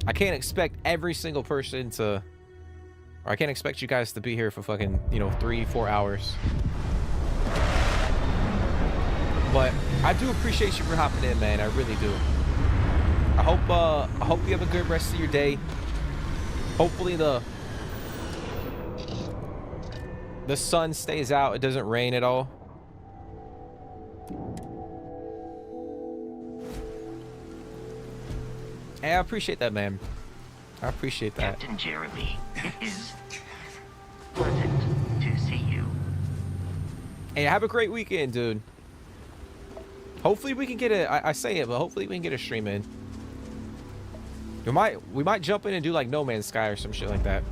I can't expect every single person to, or I can't expect you guys to be here for fucking, 3-4 hours. But I do appreciate you for hopping in, man. I really do. I hope you have a good rest of your day. Hopefully the sun stays out. It doesn't rain at all. Hey, I appreciate that, man. I appreciate that.
Captain Jeremy, it is pleasant to see you.
Hey, have a great weekend, dude. Hopefully we can get a, I say it, but hopefully we can get a stream in. We might jump in and do like No Man's Sky or some shit like that.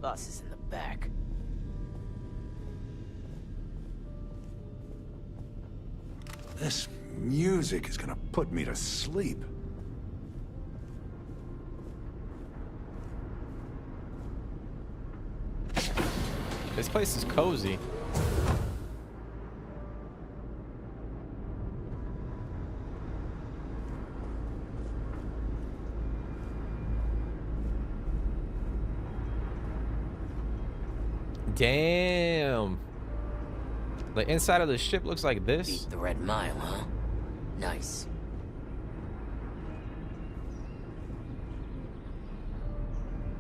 Boss is in the back.
This music is gonna put me to sleep.
This place is cozy. Damn. The inside of the ship looks like this.
Beat the Red Mile, huh? Nice.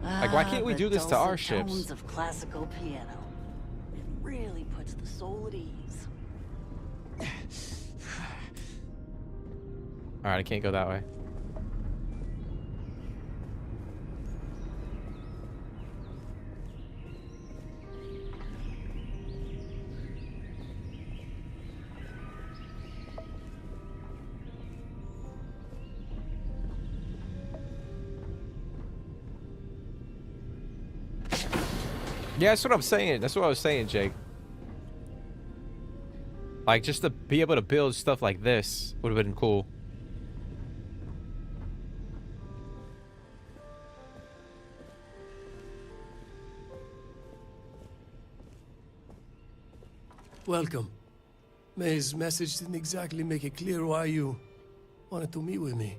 Like, why can't we do this to our ships?
Tones of classical piano. It really puts the soul at ease.
All right, I can't go that way. Yeah, that's what I'm saying. That's what I was saying, Jake. Like, just to be able to build stuff like this would have been cool.
Welcome. May's message didn't exactly make it clear why you wanted to meet with me.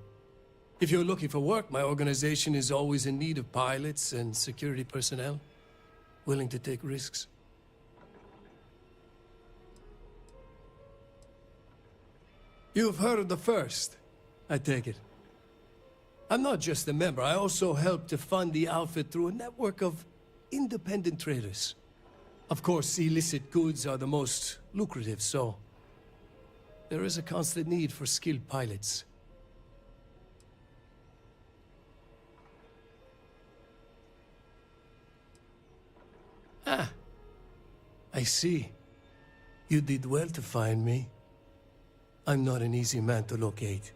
If you're looking for work, my organization is always in need of pilots and security personnel, willing to take risks. You've heard of the First, I take it. I'm not just a member, I also help to fund the outfit through a network of independent traders. Of course, illicit goods are the most lucrative, so there is a constant need for skilled pilots. Ah, I see. You did well to find me. I'm not an easy man to locate.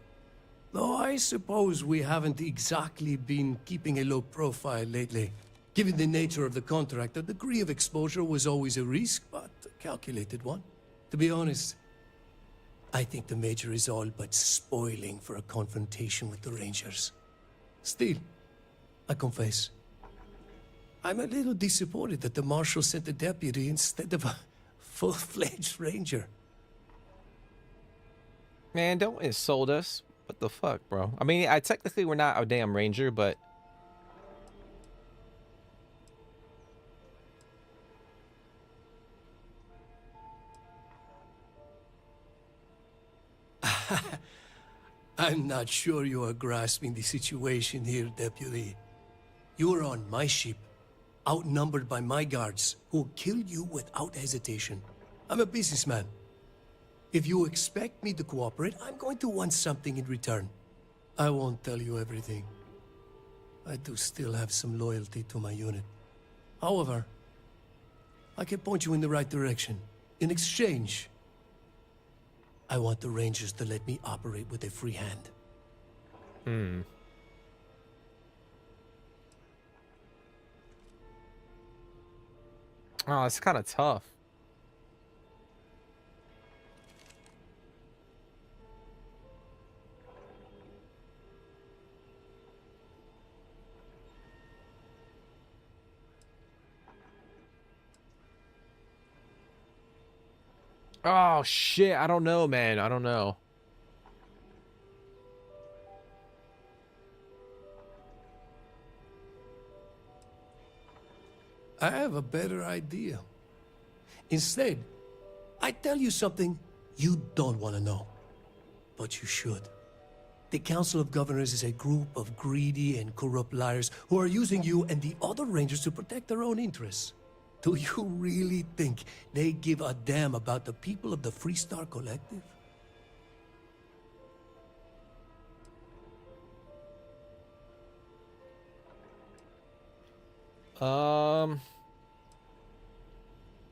Though I suppose we haven't exactly been keeping a low profile lately. Given the nature of the contract, a degree of exposure was always a risk, but a calculated one. To be honest, I think the Major is all but spoiling for a confrontation with the Rangers. Still, I confess, I'm a little disappointed that the Marshal sent a deputy instead of a full-fledged Ranger.
Man, don't insult us. What the fuck, bro? I mean, technically we're not a damn Ranger, but...
I'm not sure you are grasping the situation here, Deputy. You are on my ship, outnumbered by my guards, who'll kill you without hesitation. I'm a businessman. If you expect me to cooperate, I'm going to want something in return. I won't tell you everything. I do still have some loyalty to my unit. However, I can point you in the right direction. In exchange, I want the Rangers to let me operate with a free hand.
Oh, it's kind of tough. Oh shit, I don't know, man. I don't know.
I have a better idea. Instead, I tell you something you don't want to know. But you should. The Council of Governors is a group of greedy and corrupt liars who are using you and the other Rangers to protect their own interests. Do you really think they give a damn about the people of the Freestar Collective?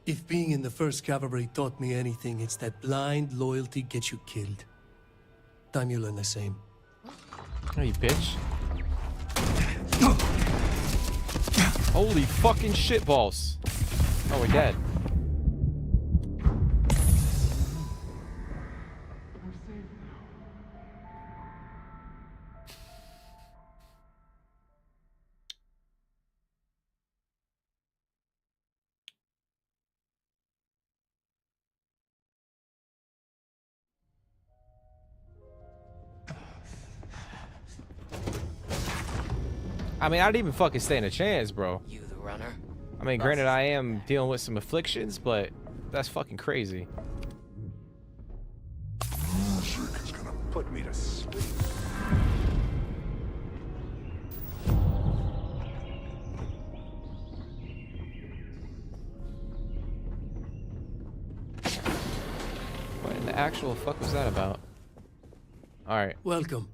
If being in the 1st Cavalry taught me anything, it's that blind loyalty gets you killed. Time you learn the same.
Oh, you bitch. Holy fucking shitballs. Oh, we're dead. I mean, I didn't even fucking stand a chance, bro.
You the runner?
I mean, granted, I am dealing with some afflictions, but that's fucking crazy.
Music is gonna put me to sleep.
What in the actual fuck was that about? Alright.
Welcome.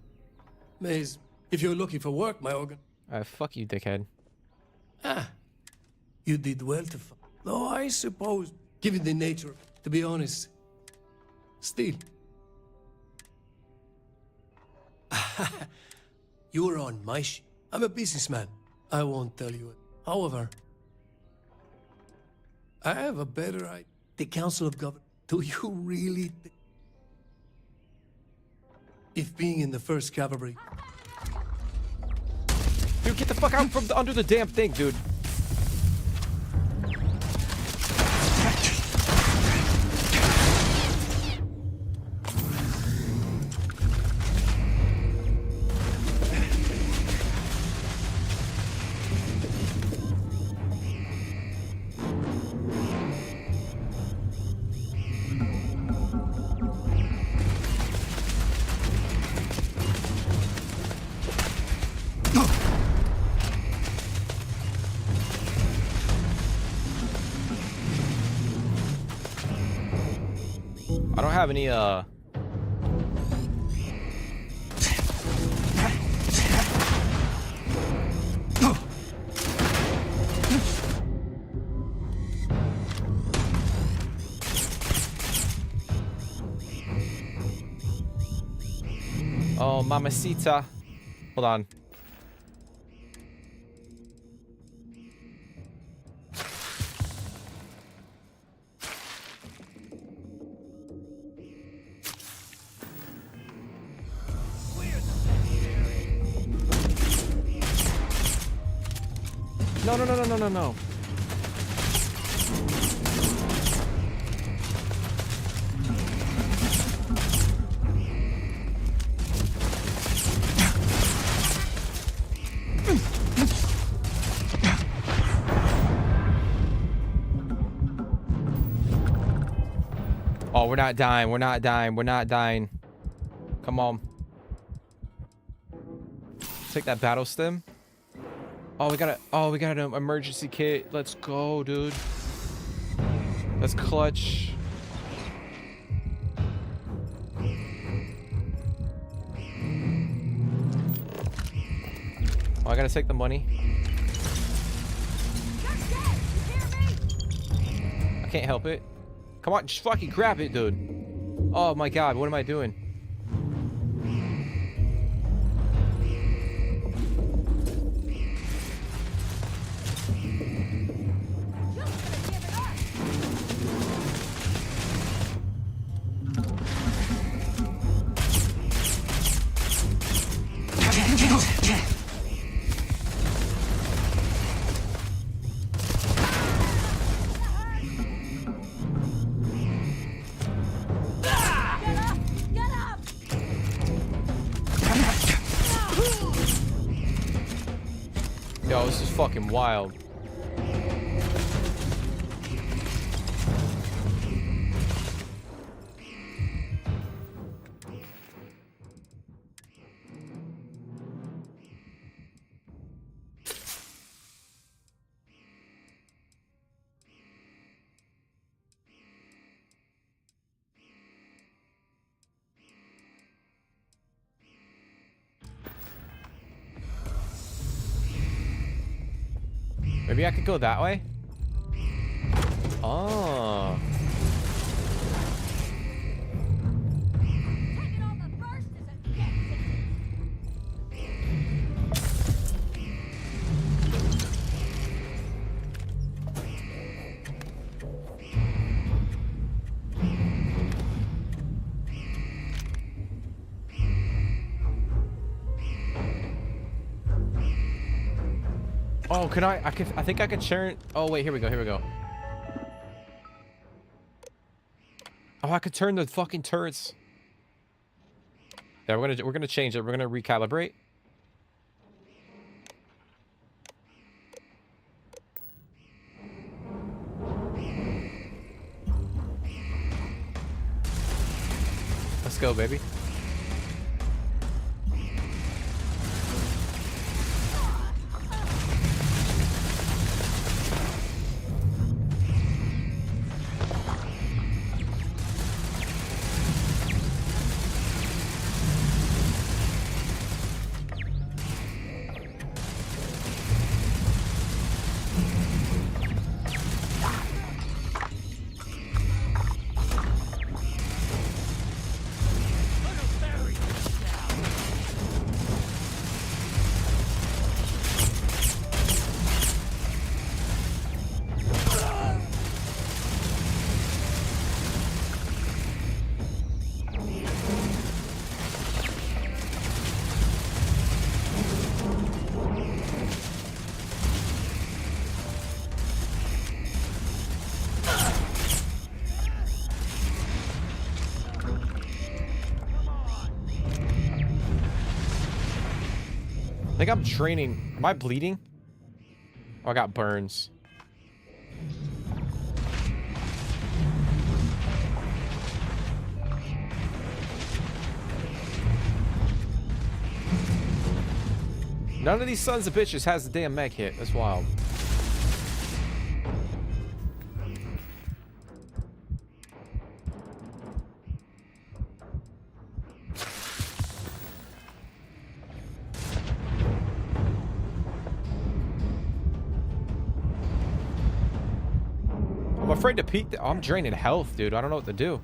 Maze, if you're looking for work, my organ...
Fuck you, dickhead.
Ah, you did well to though I suppose, given the nature, to be honest, still. You're on my I'm a businessman. I won't tell you it. However, I have a better idea. The Council of Governors. Do you really think... If being in the 1st Cavalry...
Dude, get the fuck out from under the damn thing, dude. I don't have any, Oh, mamacita. Hold on. No. Oh, we're not dying. We're not dying. Come on. Take that battle stem. Oh, we got an emergency kit. Let's go, dude. That's clutch. Oh, I gotta take the money. I can't help it. Come on, just fucking grab it, dude. Oh my god, what am I doing? Yo, this is fucking wild. Maybe I could go that way? Oh. Oh, can I think I can turn. Oh wait, here we go. Oh, I could turn the fucking turrets. Yeah, we're gonna change it. We're gonna recalibrate. Let's go, baby. I think I'm training. Am I bleeding? Oh, I got burns. None of these sons of bitches has the damn mech hit. That's wild. I'm afraid to peek. I'm draining health, dude. I don't know what to do.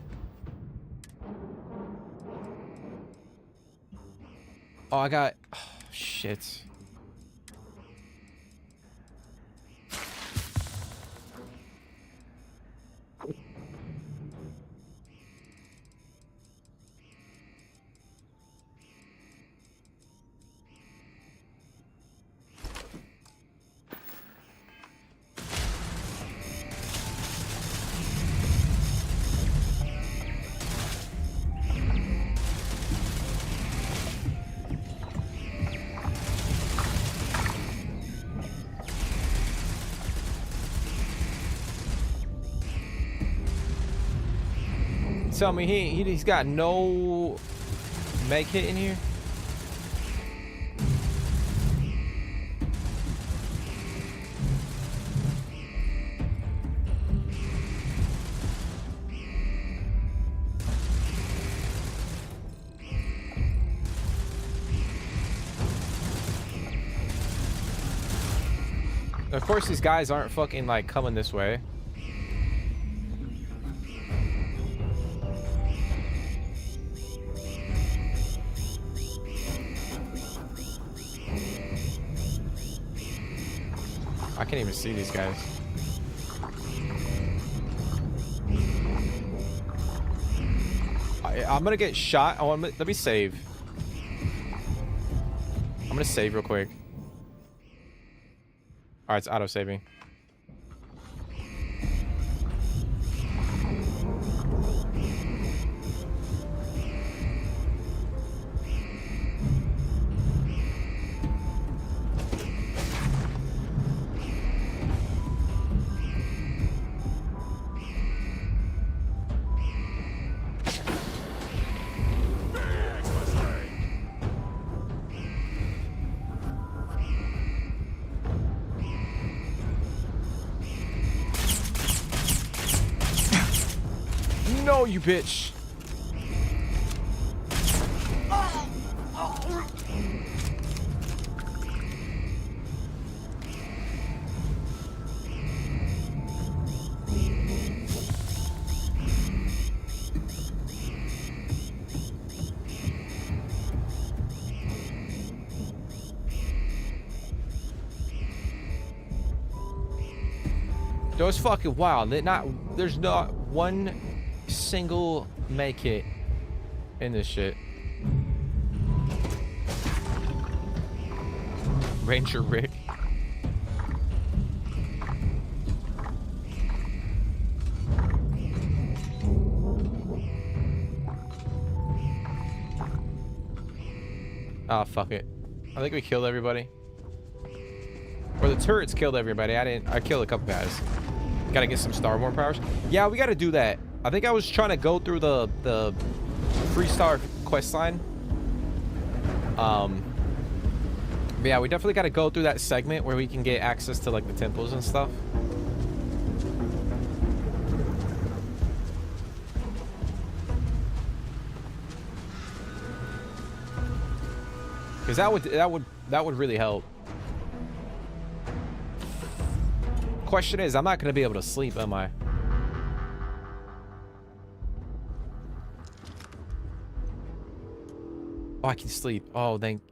Oh, I got... Oh, shit. Tell me he's got no meg hit in here. Of course, these guys aren't fucking like coming this way. I can't even see these guys. I'm gonna get shot. Oh, let me save. I'm gonna save real quick. All right, it's auto saving. No, you bitch. That was fucking wild. There's not one single make it in this shit. Ranger Rick. Oh, fuck it. I think we killed everybody. Or the turrets killed everybody. I killed a couple guys. Gotta get some Starborn powers. Yeah, we gotta do that. I think I was trying to go through the Freestar quest line. But yeah, we definitely gotta go through that segment where we can get access to like the temples and stuff. Because that would really help. Question is, I'm not gonna be able to sleep, am I? Oh, I can sleep. Oh, thank...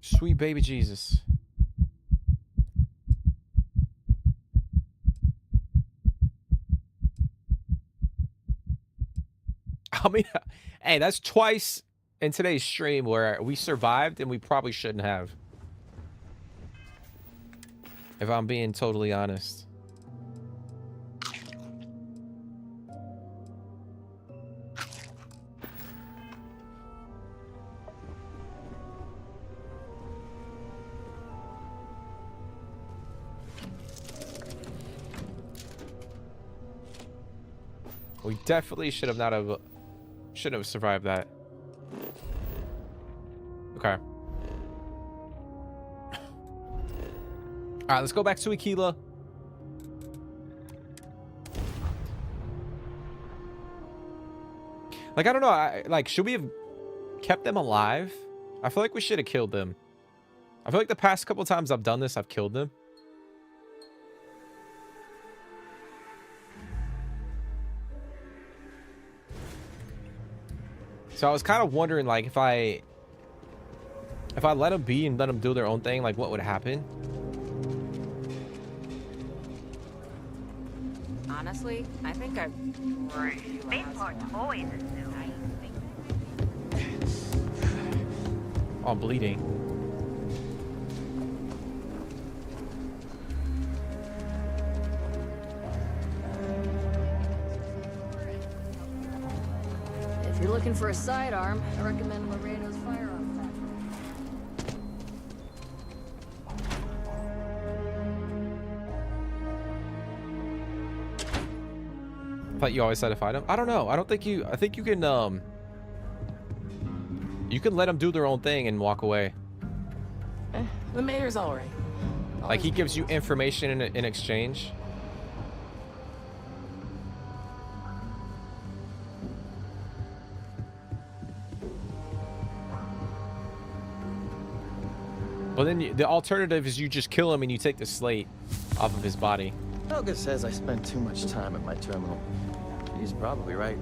Sweet baby Jesus. I mean, hey, that's twice in today's stream where we survived and we probably shouldn't have. If I'm being totally honest. We definitely should have survived that. Okay. All right, let's go back to Aquila. Like, I don't know. Like, should we have kept them alive? I feel like we should have killed them. I feel like the past couple times I've done this, I've killed them. So I was kind of wondering, like, if I let them be and let them do their own thing, like, what would happen?
Honestly, I think I really
Spaceport's always a zoo.
Oh, I'm bleeding.
If you're looking for a sidearm, I recommend Laredo's firearm factory.
I thought you always said to fight them. I don't know. I don't think you... I think you can, you can let them do their own thing and walk away.
The mayor's all right.
Like, he gives you information in exchange. Well, then the alternative is you just kill him and you take the slate off of his body.
Helga says I spend too much time at my terminal. He's probably right.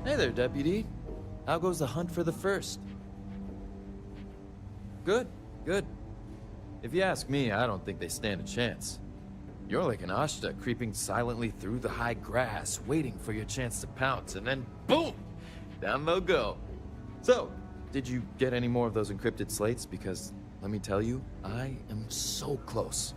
Hey there, Deputy. How goes the hunt for the first? Good, good. If you ask me, I don't think they stand a chance. You're like an Ashta creeping silently through the high grass, waiting for your chance to pounce, and then boom! Down they'll go. So, did you get any more of those encrypted slates? Because, let me tell you, I am so close.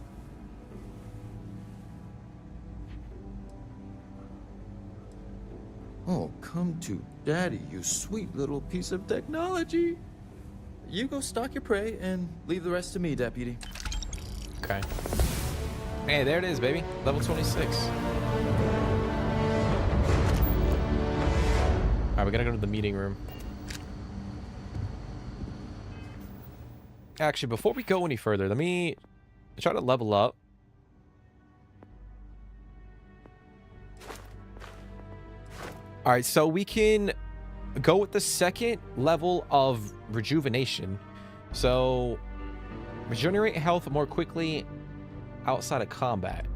Oh, come to Daddy, you sweet little piece of technology. You go stalk your prey and leave the rest to me, Deputy.
Okay. Hey, there it is, baby. Level 26. All right, we gotta go to the meeting room. Actually, before we go any further, let me try to level up. All right, so we can go with the second level of rejuvenation. So regenerate health more quickly outside of combat.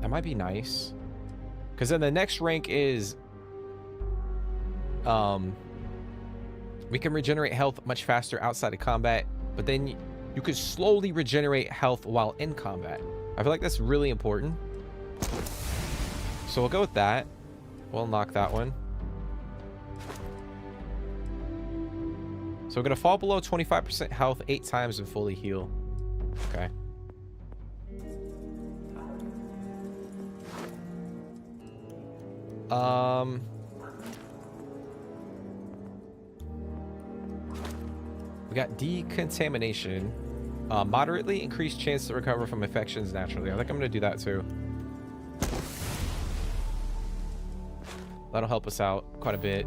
That might be nice. Because then the next rank is we can regenerate health much faster outside of combat, but then you could slowly regenerate health while in combat. I feel like that's really important. So we'll go with that. We'll unlock that one. So we're gonna fall below 25% health 8 times and fully heal. Okay. We got decontamination. Moderately increased chance to recover from infections naturally. I think I'm gonna do that too. That'll help us out quite a bit.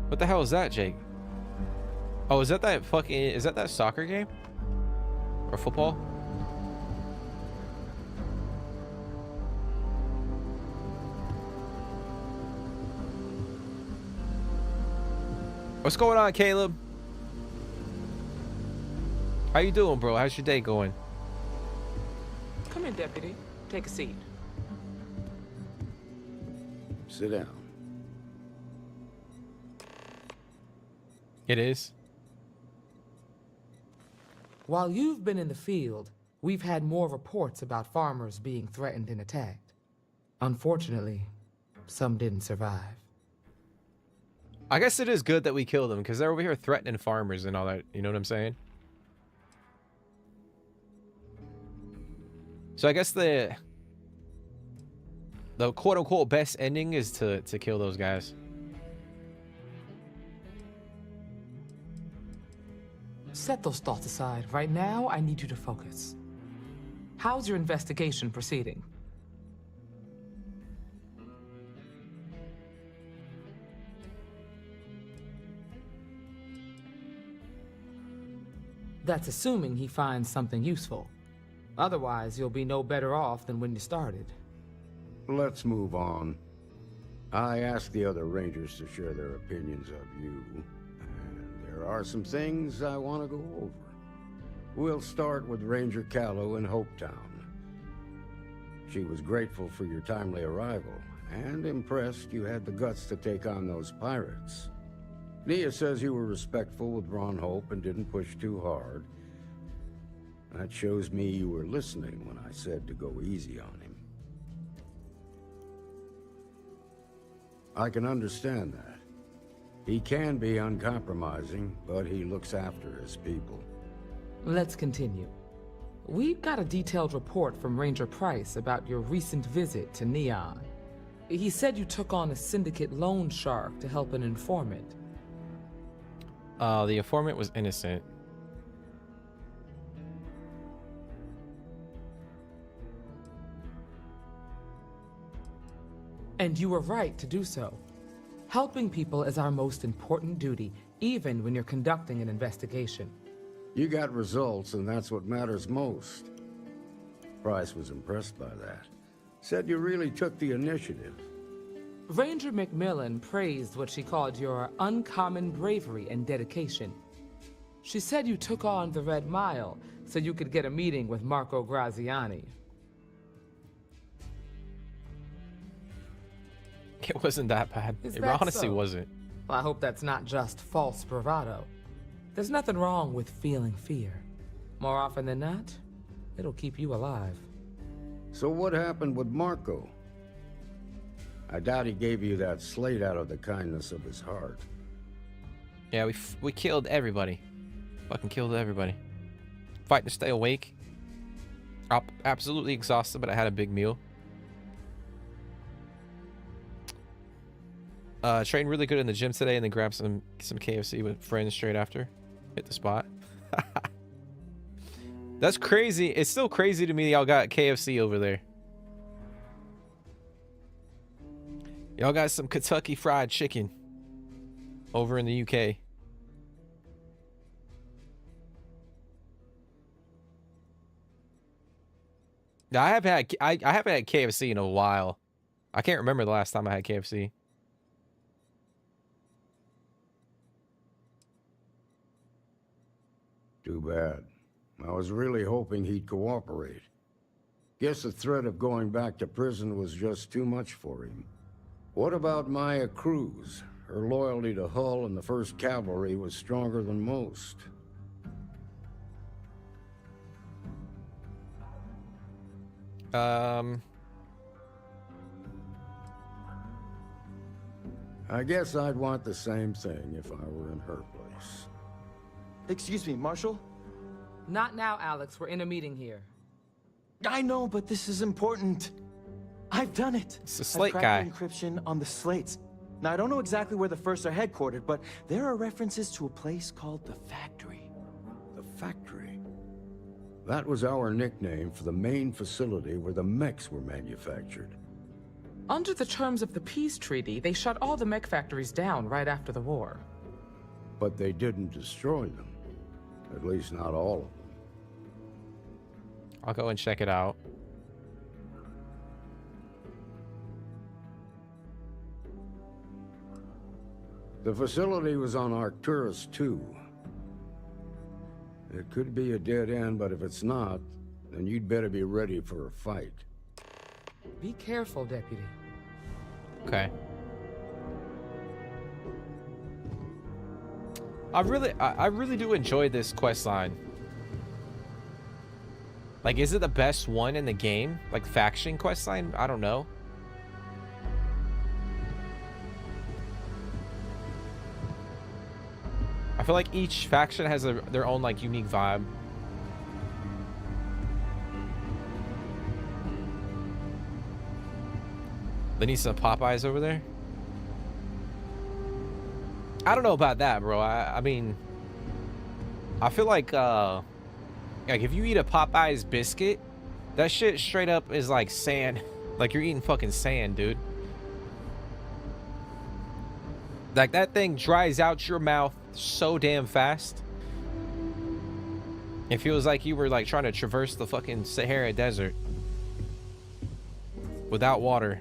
What the hell is that, Jake? Oh, is that that soccer game? Or football? What's going on, Caleb? How you doing, bro? How's your day going?
Come in, Deputy. Take a seat.
Sit down.
It is.
While you've been in the field, we've had more reports about farmers being threatened and attacked. Unfortunately, some didn't survive.
I guess it is good that we killed them because they're over here threatening farmers and all that. You know what I'm saying? So I guess the quote-unquote best ending is to kill those guys.
Set those thoughts aside. Right now, I need you to focus. How's your investigation proceeding? That's assuming he finds something useful. Otherwise, you'll be no better off than when you started.
Let's move on. I asked the other Rangers to share their opinions of you. There are some things I want to go over. We'll start with Ranger Callow in Hopetown. She was grateful for your timely arrival, and impressed you had the guts to take on those pirates. Nia says you were respectful with Ron Hope and didn't push too hard. That shows me you were listening when I said to go easy on him. I can understand that. He can be uncompromising, but he looks after his people.
Let's continue. We've got a detailed report from Ranger Price about your recent visit to Neon. He said you took on a syndicate loan shark to help an informant.
The informant was innocent.
And you were right to do so. Helping people is our most important duty, even when you're conducting an investigation.
You got results, and that's what matters most. Price was impressed by that. Said you really took the initiative.
Ranger McMillan praised what she called your uncommon bravery and dedication. She said you took on the Red Mile so you could get a meeting with Marco Graziani.
It wasn't that bad.
Is
It
that
honestly
so?
wasn't.
Well, I hope that's not just false bravado. There's nothing wrong with feeling fear. More often than not, it'll keep you alive.
So what happened with Marco? I doubt he gave you that slate out of the kindness of his heart.
Yeah, we killed everybody. Fucking killed everybody. Fighting to stay awake. Absolutely exhausted, but I had a big meal. Trained really good in the gym today, and then grabbed some KFC with friends straight after. Hit the spot. That's crazy. It's still crazy to me y'all got KFC over there. Y'all got some Kentucky Fried Chicken over in the UK. I haven't had KFC in a while. I can't remember the last time I had KFC.
Too bad. I was really hoping he'd cooperate. Guess the threat of going back to prison was just too much for him. What about Maya Cruz? Her loyalty to Hull and the 1st Cavalry was stronger than most. I guess I'd want the same thing if I were in her place.
Excuse me, Marshal?
Not now, Alex. We're in a meeting here.
I know, but this is important. I've done it.
It's the slate
I've
guy.
cracked the encryption on the slates. Now, I don't know exactly where the First are headquartered, but there are references to a place called the Factory.
The Factory? That was our nickname for the main facility where the mechs were manufactured.
Under the terms of the peace treaty, they shut all the mech factories down right after the war.
But they didn't destroy them. At least not all of them.
I'll go and check it out.
The facility was on Arcturus 2. It could be a dead end, but if it's not, then you'd better be ready for a fight.
Be careful, Deputy.
Okay. I really do enjoy this quest line. Like, is it the best one in the game? Like, faction quest line? I don't know. I feel like each faction has their own, like, unique vibe. They need some Popeyes over there. I don't know about that, bro. I mean, I feel like if you eat a Popeyes biscuit, that shit straight up is like sand. Like you're eating fucking sand, dude. Like that thing dries out your mouth so damn fast. It feels like you were like trying to traverse the fucking Sahara Desert without water.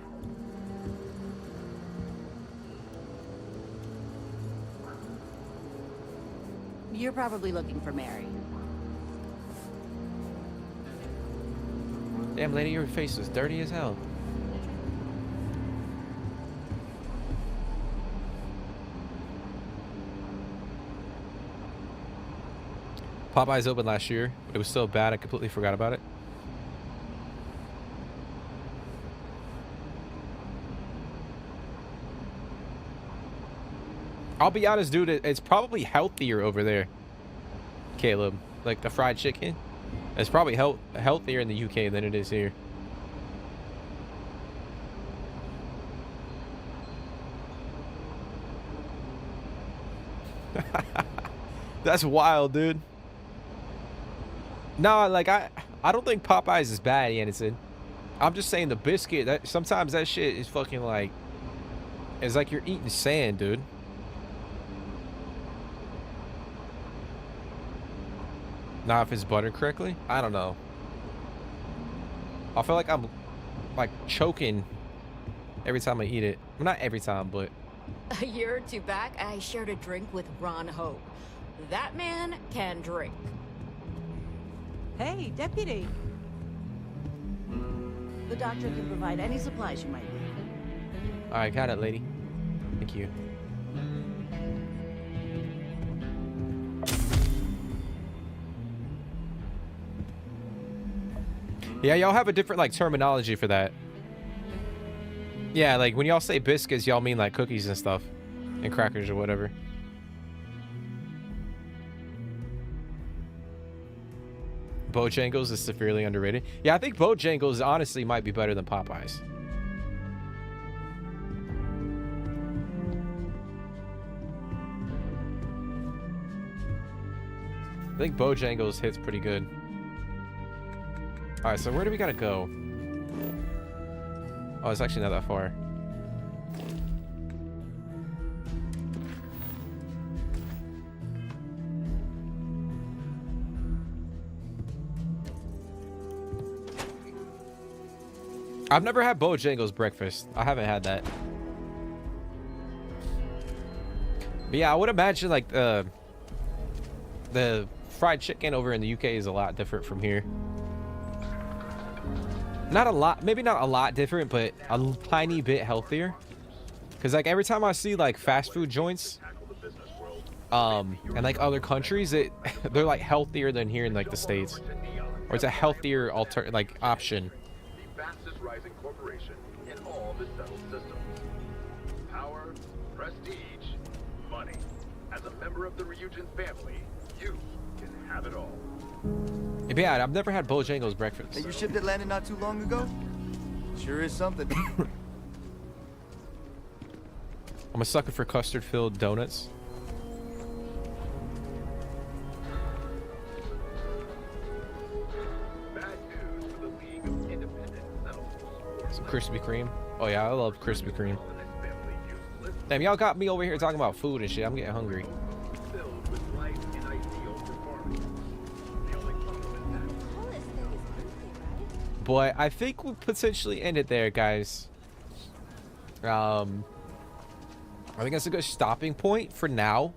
You're probably looking for Mary.
Damn, lady, your face is dirty as hell. Popeyes opened last year, but it was so bad I completely forgot about it. I'll be honest, dude, it's probably healthier over there, Caleb. Like the fried chicken, it's probably healthier in the UK than it is here. That's wild, dude. No, like I don't think Popeyes is bad, Yanison. I'm just saying the biscuit, that sometimes that shit is fucking like, it's like you're eating sand, dude. Not if it's buttered correctly. I don't know. I feel like I'm like choking every time I eat it. Well, not every time, but
A year or two back, I shared a drink with Ron Hope. That man can drink.
Hey, deputy. The doctor can provide any supplies you might need.
all right, got it, lady. Thank you. Yeah, y'all have a different like terminology for that. Yeah, like when y'all say biscuits, y'all mean like cookies and stuff and crackers or whatever. Bojangles is severely underrated. Yeah, I think Bojangles honestly might be better than Popeyes. I think Bojangles hits pretty good. All right, so where do we gotta go? Oh, it's actually not that far. I've never had Bojangles breakfast. I haven't had that. But yeah, I would imagine like the fried chicken over in the UK is a lot different from here. Not a lot, maybe not a lot different, but a tiny bit healthier. Because like every time I see like fast food joints, and like other countries, they're like healthier than here in like the States, or it's a healthier option.
The fastest rising corporation in all the settled systems. Power, prestige, money. As a member of the Ryujin family, you can have it all.
Yeah, I've never had Bojangles breakfast.
Hey, your ship that landed not too long ago? Sure is something.
I'm a sucker for custard-filled donuts.
Bad news for the League of Independent Settlements.
Some Krispy Kreme. Oh yeah, I love Krispy Kreme. Damn, y'all got me over here talking about food and shit. I'm getting hungry.
Filled with light and ideal performance. The only problem is that
But I think we'll potentially end it there, guys. I think that's a good stopping point for now.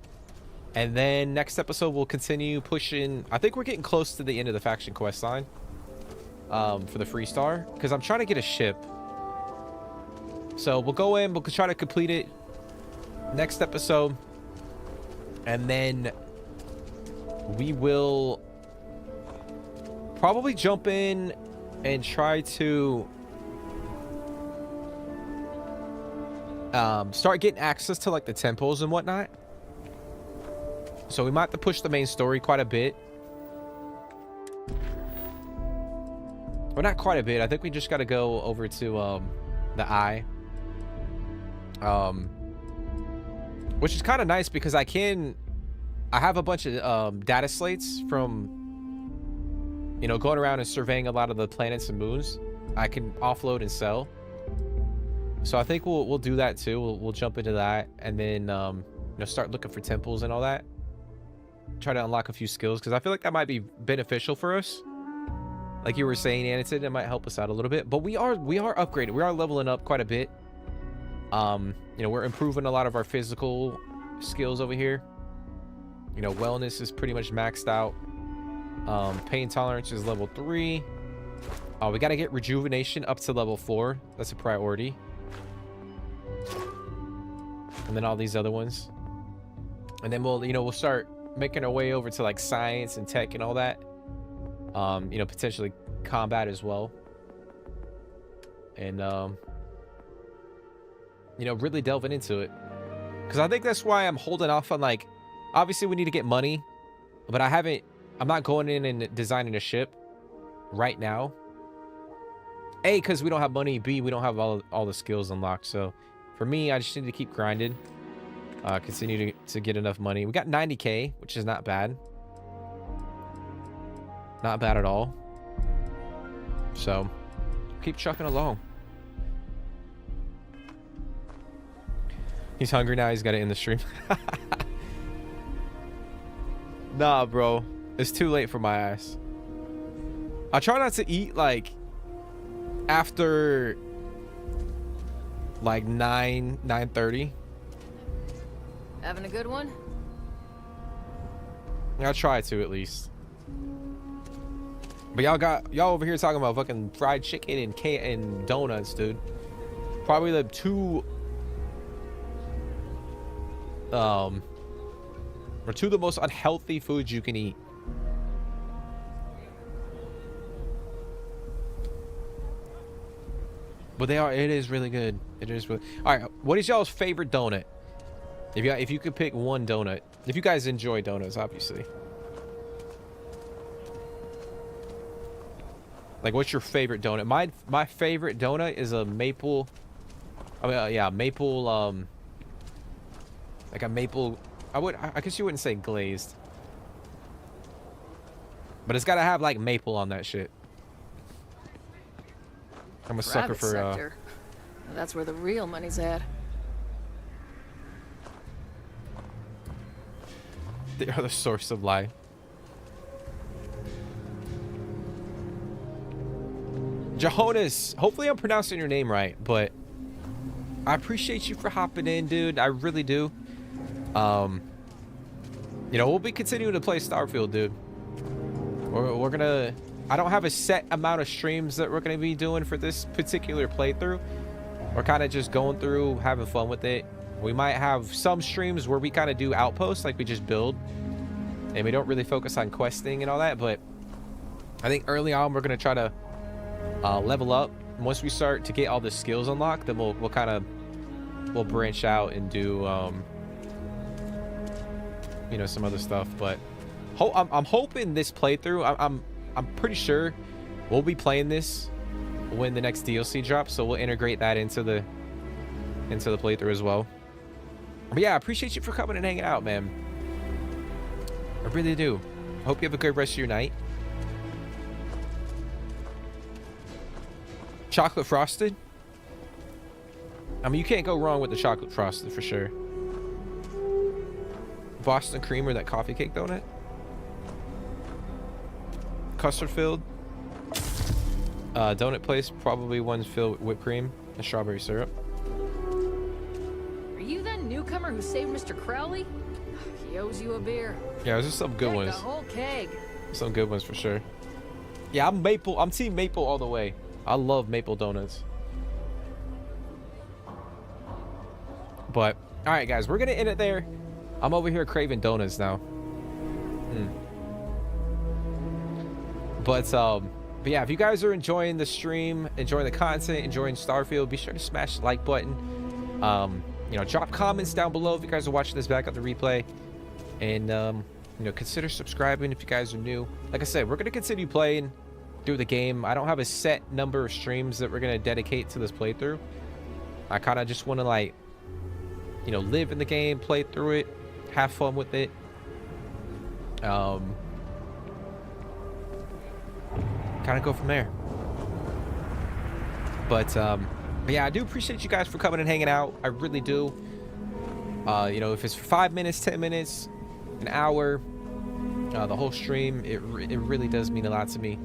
And then next episode, we'll continue pushing. I think we're getting close to the end of the faction quest line for the Freestar, because I'm trying to get a ship. So we'll go in, we'll try to complete it next episode. And then we will probably jump in and try to start getting access to like the temples and whatnot. So we might have to push the main story quite a bit. Well, not quite a bit. I think we just got to go over to the Eye. Which is kind of nice because I have a bunch of data slates from, you know, going around and surveying a lot of the planets and moons. I can offload and sell. So I think we'll do that too. We'll jump into that, and then you know, start looking for temples and all that. Try to unlock a few skills, because I feel like that might be beneficial for us. Like you were saying, Anton, it might help us out a little bit. But we are upgraded. We are leveling up quite a bit. You know, we're improving a lot of our physical skills over here. You know, wellness is pretty much maxed out. Pain tolerance is level 3. We got to get rejuvenation up to level 4. That's a priority. And then all these other ones. And then we'll start making our way over to like science and tech and all that. You know, potentially combat as well. And you know, really delving into it, because I think that's why I'm holding off on, like, obviously we need to get money, but I'm not going in and designing a ship right now. A, because we don't have money. B, we don't have all the skills unlocked. So for me, I just need to keep grinding, continue to get enough money. We got 90k, which is not bad. Not bad at all. So keep trucking along. He's hungry now. He's got it in the stream. Nah, bro. It's too late for my ass. I try not to eat, like, after like 9:30.
Having a good one?
I'll try to at least. But y'all over here talking about fucking fried chicken and donuts, dude. Probably the two or two of the most unhealthy foods you can eat. But it is really good. It is really. All right, what is y'all's favorite donut? If you could pick one donut. If you guys enjoy donuts, obviously. Like, what's your favorite donut? My favorite donut is a maple. I mean, yeah, maple. Like a maple. I guess you wouldn't say glazed, but it's got to have like maple on that shit. I'm a sucker
Private
for.
sector. That's where the real money's at.
They are the source of life. Johannes, hopefully I'm pronouncing your name right, but I appreciate you for hopping in, dude. I really do. You know, we'll be continuing to play Starfield, dude. We're gonna. I don't have a set amount of streams that we're gonna be doing for this particular playthrough. We're kind of just going through, having fun with it. We might have some streams where we kind of do outposts, like we just build, and we don't really focus on questing and all that. But I think early on we're gonna try to level up. And once we start to get all the skills unlocked, then we'll branch out and do you know, some other stuff. But I'm hoping this playthrough, I'm pretty sure we'll be playing this when the next DLC drops, so we'll integrate that into the playthrough as well. But yeah, I appreciate you for coming and hanging out, man. I really do. Hope you have a good rest of your night. Chocolate frosted? I mean, you can't go wrong with the chocolate frosted for sure. Boston cream or that coffee cake donut? Custard filled? Donut place, probably one's filled with whipped cream and strawberry syrup.
Are you that newcomer who saved Mr. Crowley? He owes you a beer.
Yeah, there's just some good ones.
The whole keg.
Some good ones for sure. Yeah, I'm team maple all the way. I love maple donuts. But all right, guys, we're gonna end it there. I'm over here craving donuts now. But yeah, if you guys are enjoying the stream, enjoying the content, enjoying Starfield, be sure to smash the like button. You know, drop comments down below if you guys are watching this back on the replay, and you know, consider subscribing if you guys are new. Like I said, we're gonna continue playing through the game. I don't have a set number of streams that we're gonna dedicate to this playthrough. I kind of just want to, like, you know, live in the game, play through it, have fun with it. Kind of go from there. But yeah, I do appreciate you guys for coming and hanging out. I really do. You know, if it's for 5 minutes, 10 minutes, an hour, the whole stream, it really does mean a lot to me.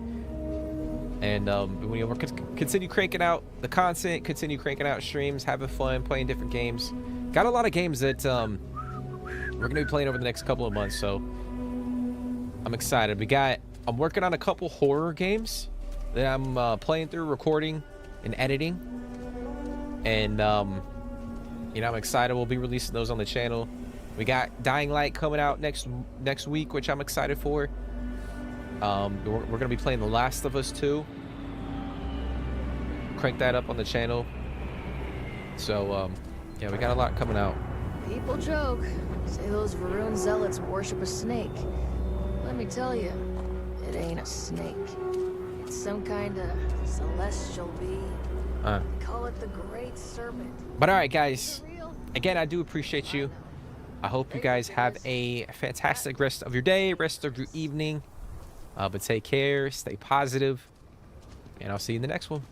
And we're gonna continue cranking out the content, continue cranking out streams, having fun, playing different games. Got a lot of games that we're gonna be playing over the next couple of months, so I'm excited. I'm working on a couple horror games that I'm playing through, recording and editing, and you know, I'm excited. We'll be releasing those on the channel. We got Dying Light coming out next week, which I'm excited for. We're gonna be playing The Last of Us 2. Crank that up on the channel. So yeah, we got a lot coming out.
People joke, say those Varun zealots worship a snake. Let me tell you, it ain't a snake. It's some kind of celestial being. They call it the Great Serpent.
But all right, guys. Again, I do appreciate you. I hope you guys have a fantastic rest of your day, rest of your evening. But take care, stay positive, and I'll see you in the next one.